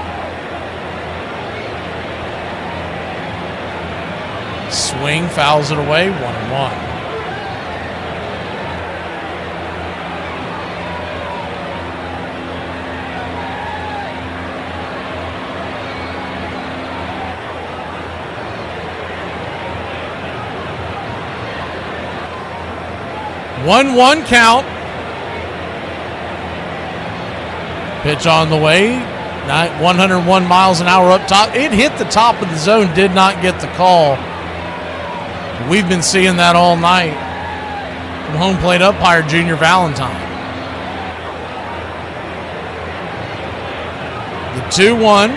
Speaker 7: Swing, fouls it away, 1-1. One count. Pitch on the way. 101 miles an hour up top. It hit the top of the zone, did not get the call. We've been seeing that all night from home plate umpire Junior Valentine. The 2-1.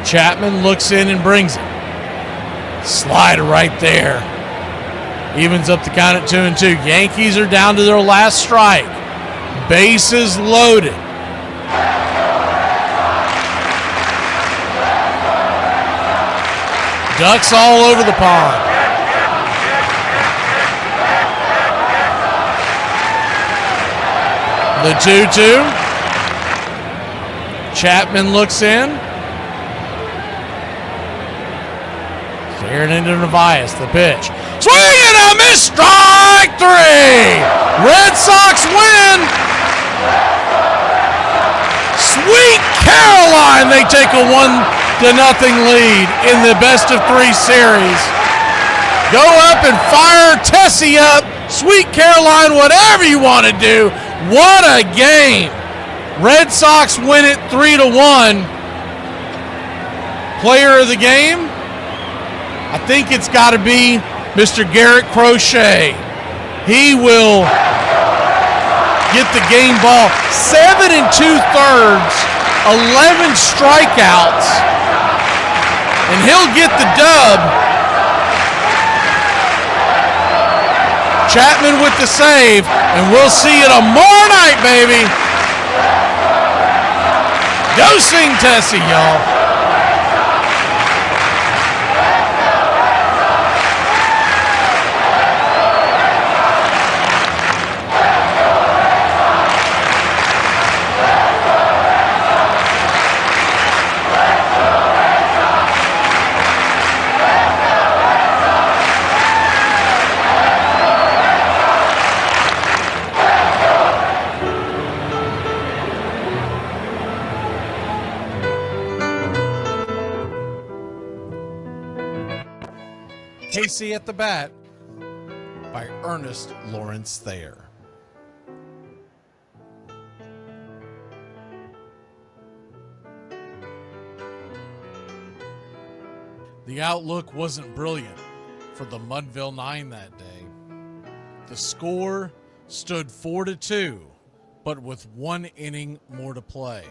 Speaker 7: Chapman looks in and brings it. Slider right there. Evens up the count at 2-2. Yankees are down to their last strike. Bases loaded. Ducks all over the pond. The 2-2. Chapman looks in. Staring into Narvaez. The pitch. Swing and a miss. Strike 3. Red Sox win. Sweet Caroline. They take a 1-0 lead in the best-of-3 series. Go up and fire Tessie up. Sweet Caroline, whatever you want to do. What a game. Red Sox win it 3-1. Player of the game, I think it's got to be Mr. Garrett Crochet. He will get the game ball. 7 2/3, 11 strikeouts, and he'll get the dub. Chapman with the save, and we'll see you tomorrow night, baby. Go sing Tessie, y'all. Casey at the Bat by Ernest Lawrence Thayer. The outlook wasn't brilliant for the Mudville Nine that day. The score stood 4-2, but with 1 inning more to play.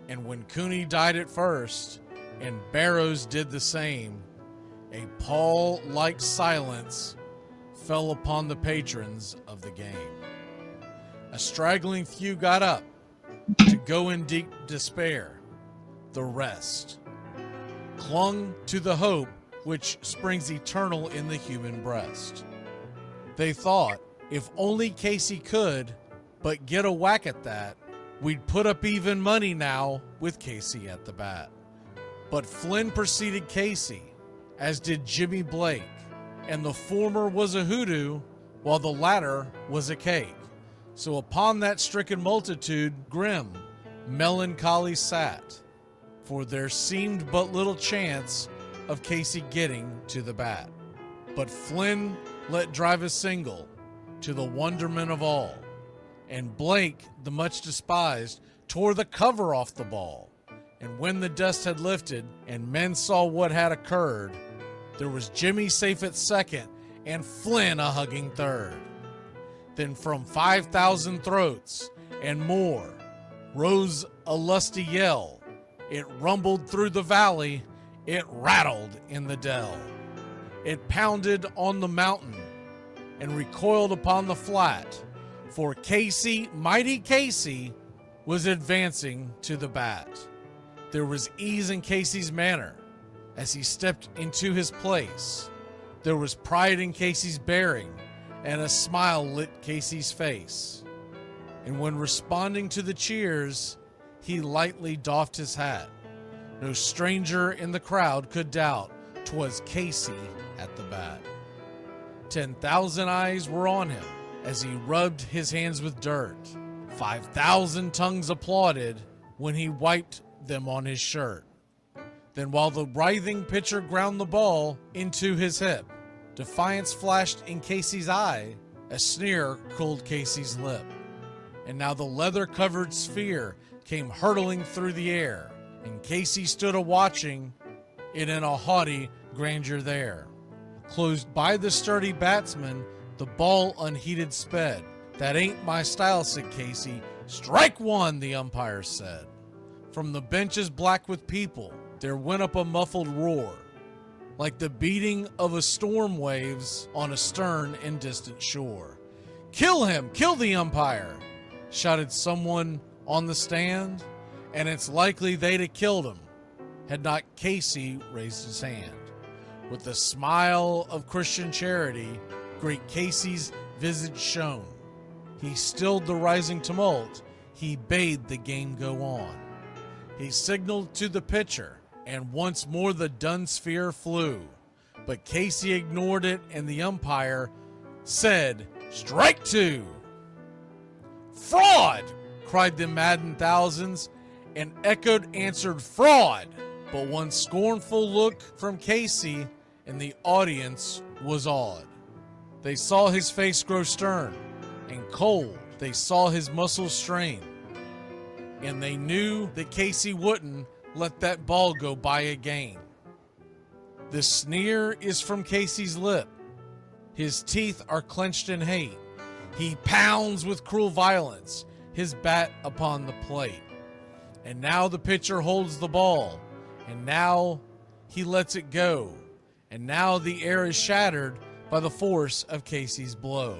Speaker 7: And when Cooney died at first and Barrows did the same, a pall-like silence fell upon the patrons of the game. A straggling few got up to go in deep despair. The rest clung to the hope which springs eternal in the human breast. They thought If only Casey could but get a whack at that, we'd put up even money now with Casey at the bat. But Flynn preceded Casey, as did Jimmy Blake, and the former was a hoodoo while the latter was a cake. So upon that stricken multitude grim, melancholy sat, for there seemed but little chance of Casey getting to the bat. But Flynn let drive a single, to the wonderment of all, and Blake, the much despised, tore the cover off the ball. And when the dust had lifted and men saw what had occurred, there was Jimmy safe at second and Flynn a hugging third. Then from 5,000 throats and more rose a lusty yell. It rumbled through the valley, it rattled in the dell. It pounded on the mountain and recoiled upon the flat, for Casey, mighty Casey, was advancing to the bat. There was ease in Casey's manner as he stepped into his place. There was pride in Casey's bearing, and a smile lit Casey's face. And when responding to the cheers, he lightly doffed his hat. No stranger in the crowd could doubt 'twas Casey at the bat. 10,000 eyes were on him as he rubbed his hands with dirt. 5,000 tongues applauded when he wiped them on his shirt. Then while the writhing pitcher ground the ball into his hip, defiance flashed in Casey's eye, a sneer cooled Casey's lip. And now the leather-covered sphere came hurtling through the air, and Casey stood a-watching it in a haughty grandeur there. Closed by the sturdy batsman, the ball unheeded sped. That ain't my style, said Casey. Strike one, the umpire said. From the benches black with people, there went up a muffled roar, like the beating of a storm waves on a stern and distant shore. Kill him! Kill the umpire! Shouted someone on the stand, and it's likely they'd have killed him had not Casey raised his hand. With a smile of Christian charity, great Casey's visage shone. He stilled the rising tumult, he bade the game go on. He signaled to the pitcher, and once more the dun sphere flew. But Casey ignored it, and the umpire said, Strike two! Fraud! Cried the maddened thousands, and echoed answered fraud. But one scornful look from Casey, and the audience was awed. They saw his face grow stern and cold. They saw his muscles strain. And they knew that Casey wouldn't let that ball go by again. The sneer is from Casey's lip. His teeth are clenched in hate. He pounds with cruel violence his bat upon the plate. And now the pitcher holds the ball. And now he lets it go. And now the air is shattered by the force of Casey's blow.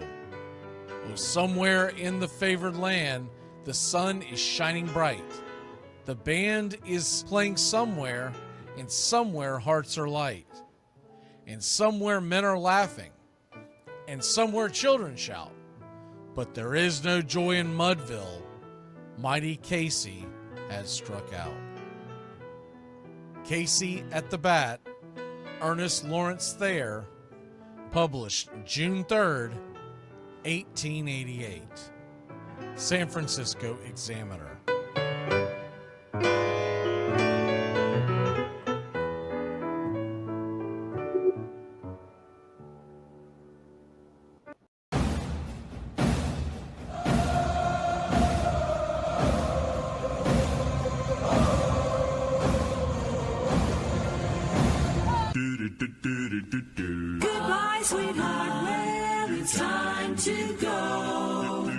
Speaker 7: Oh, somewhere in the favored land, the sun is shining bright. The band is playing somewhere, and somewhere hearts are light. And somewhere men are laughing, and somewhere children shout. But there is no joy in Mudville. Mighty Casey has struck out. Casey at the Bat, Ernest Lawrence Thayer, published June 3rd, 1888. San Francisco Examiner.
Speaker 1: Goodbye, sweetheart. Well, it's time to go.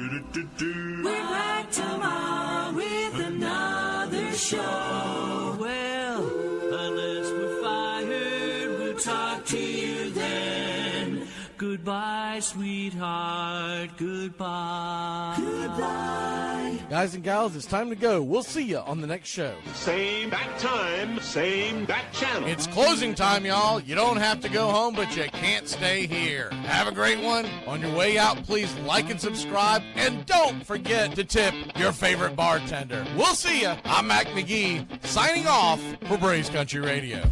Speaker 1: We're back tomorrow with another show. Well, unless we're fired, we'll talk to you then. Goodbye, sweetheart. Goodbye. Goodbye.
Speaker 7: Guys and gals, it's time to go. We'll see you on the next show.
Speaker 11: Same bat time,
Speaker 2: same, that channel.
Speaker 7: It's closing time, y'all. You don't have to go home, but you can't stay here. Have a great one. On your way out, please like and subscribe, and don't forget to tip your favorite bartender. We'll see ya. I'm Mac McGee, signing off for Braves Country Radio.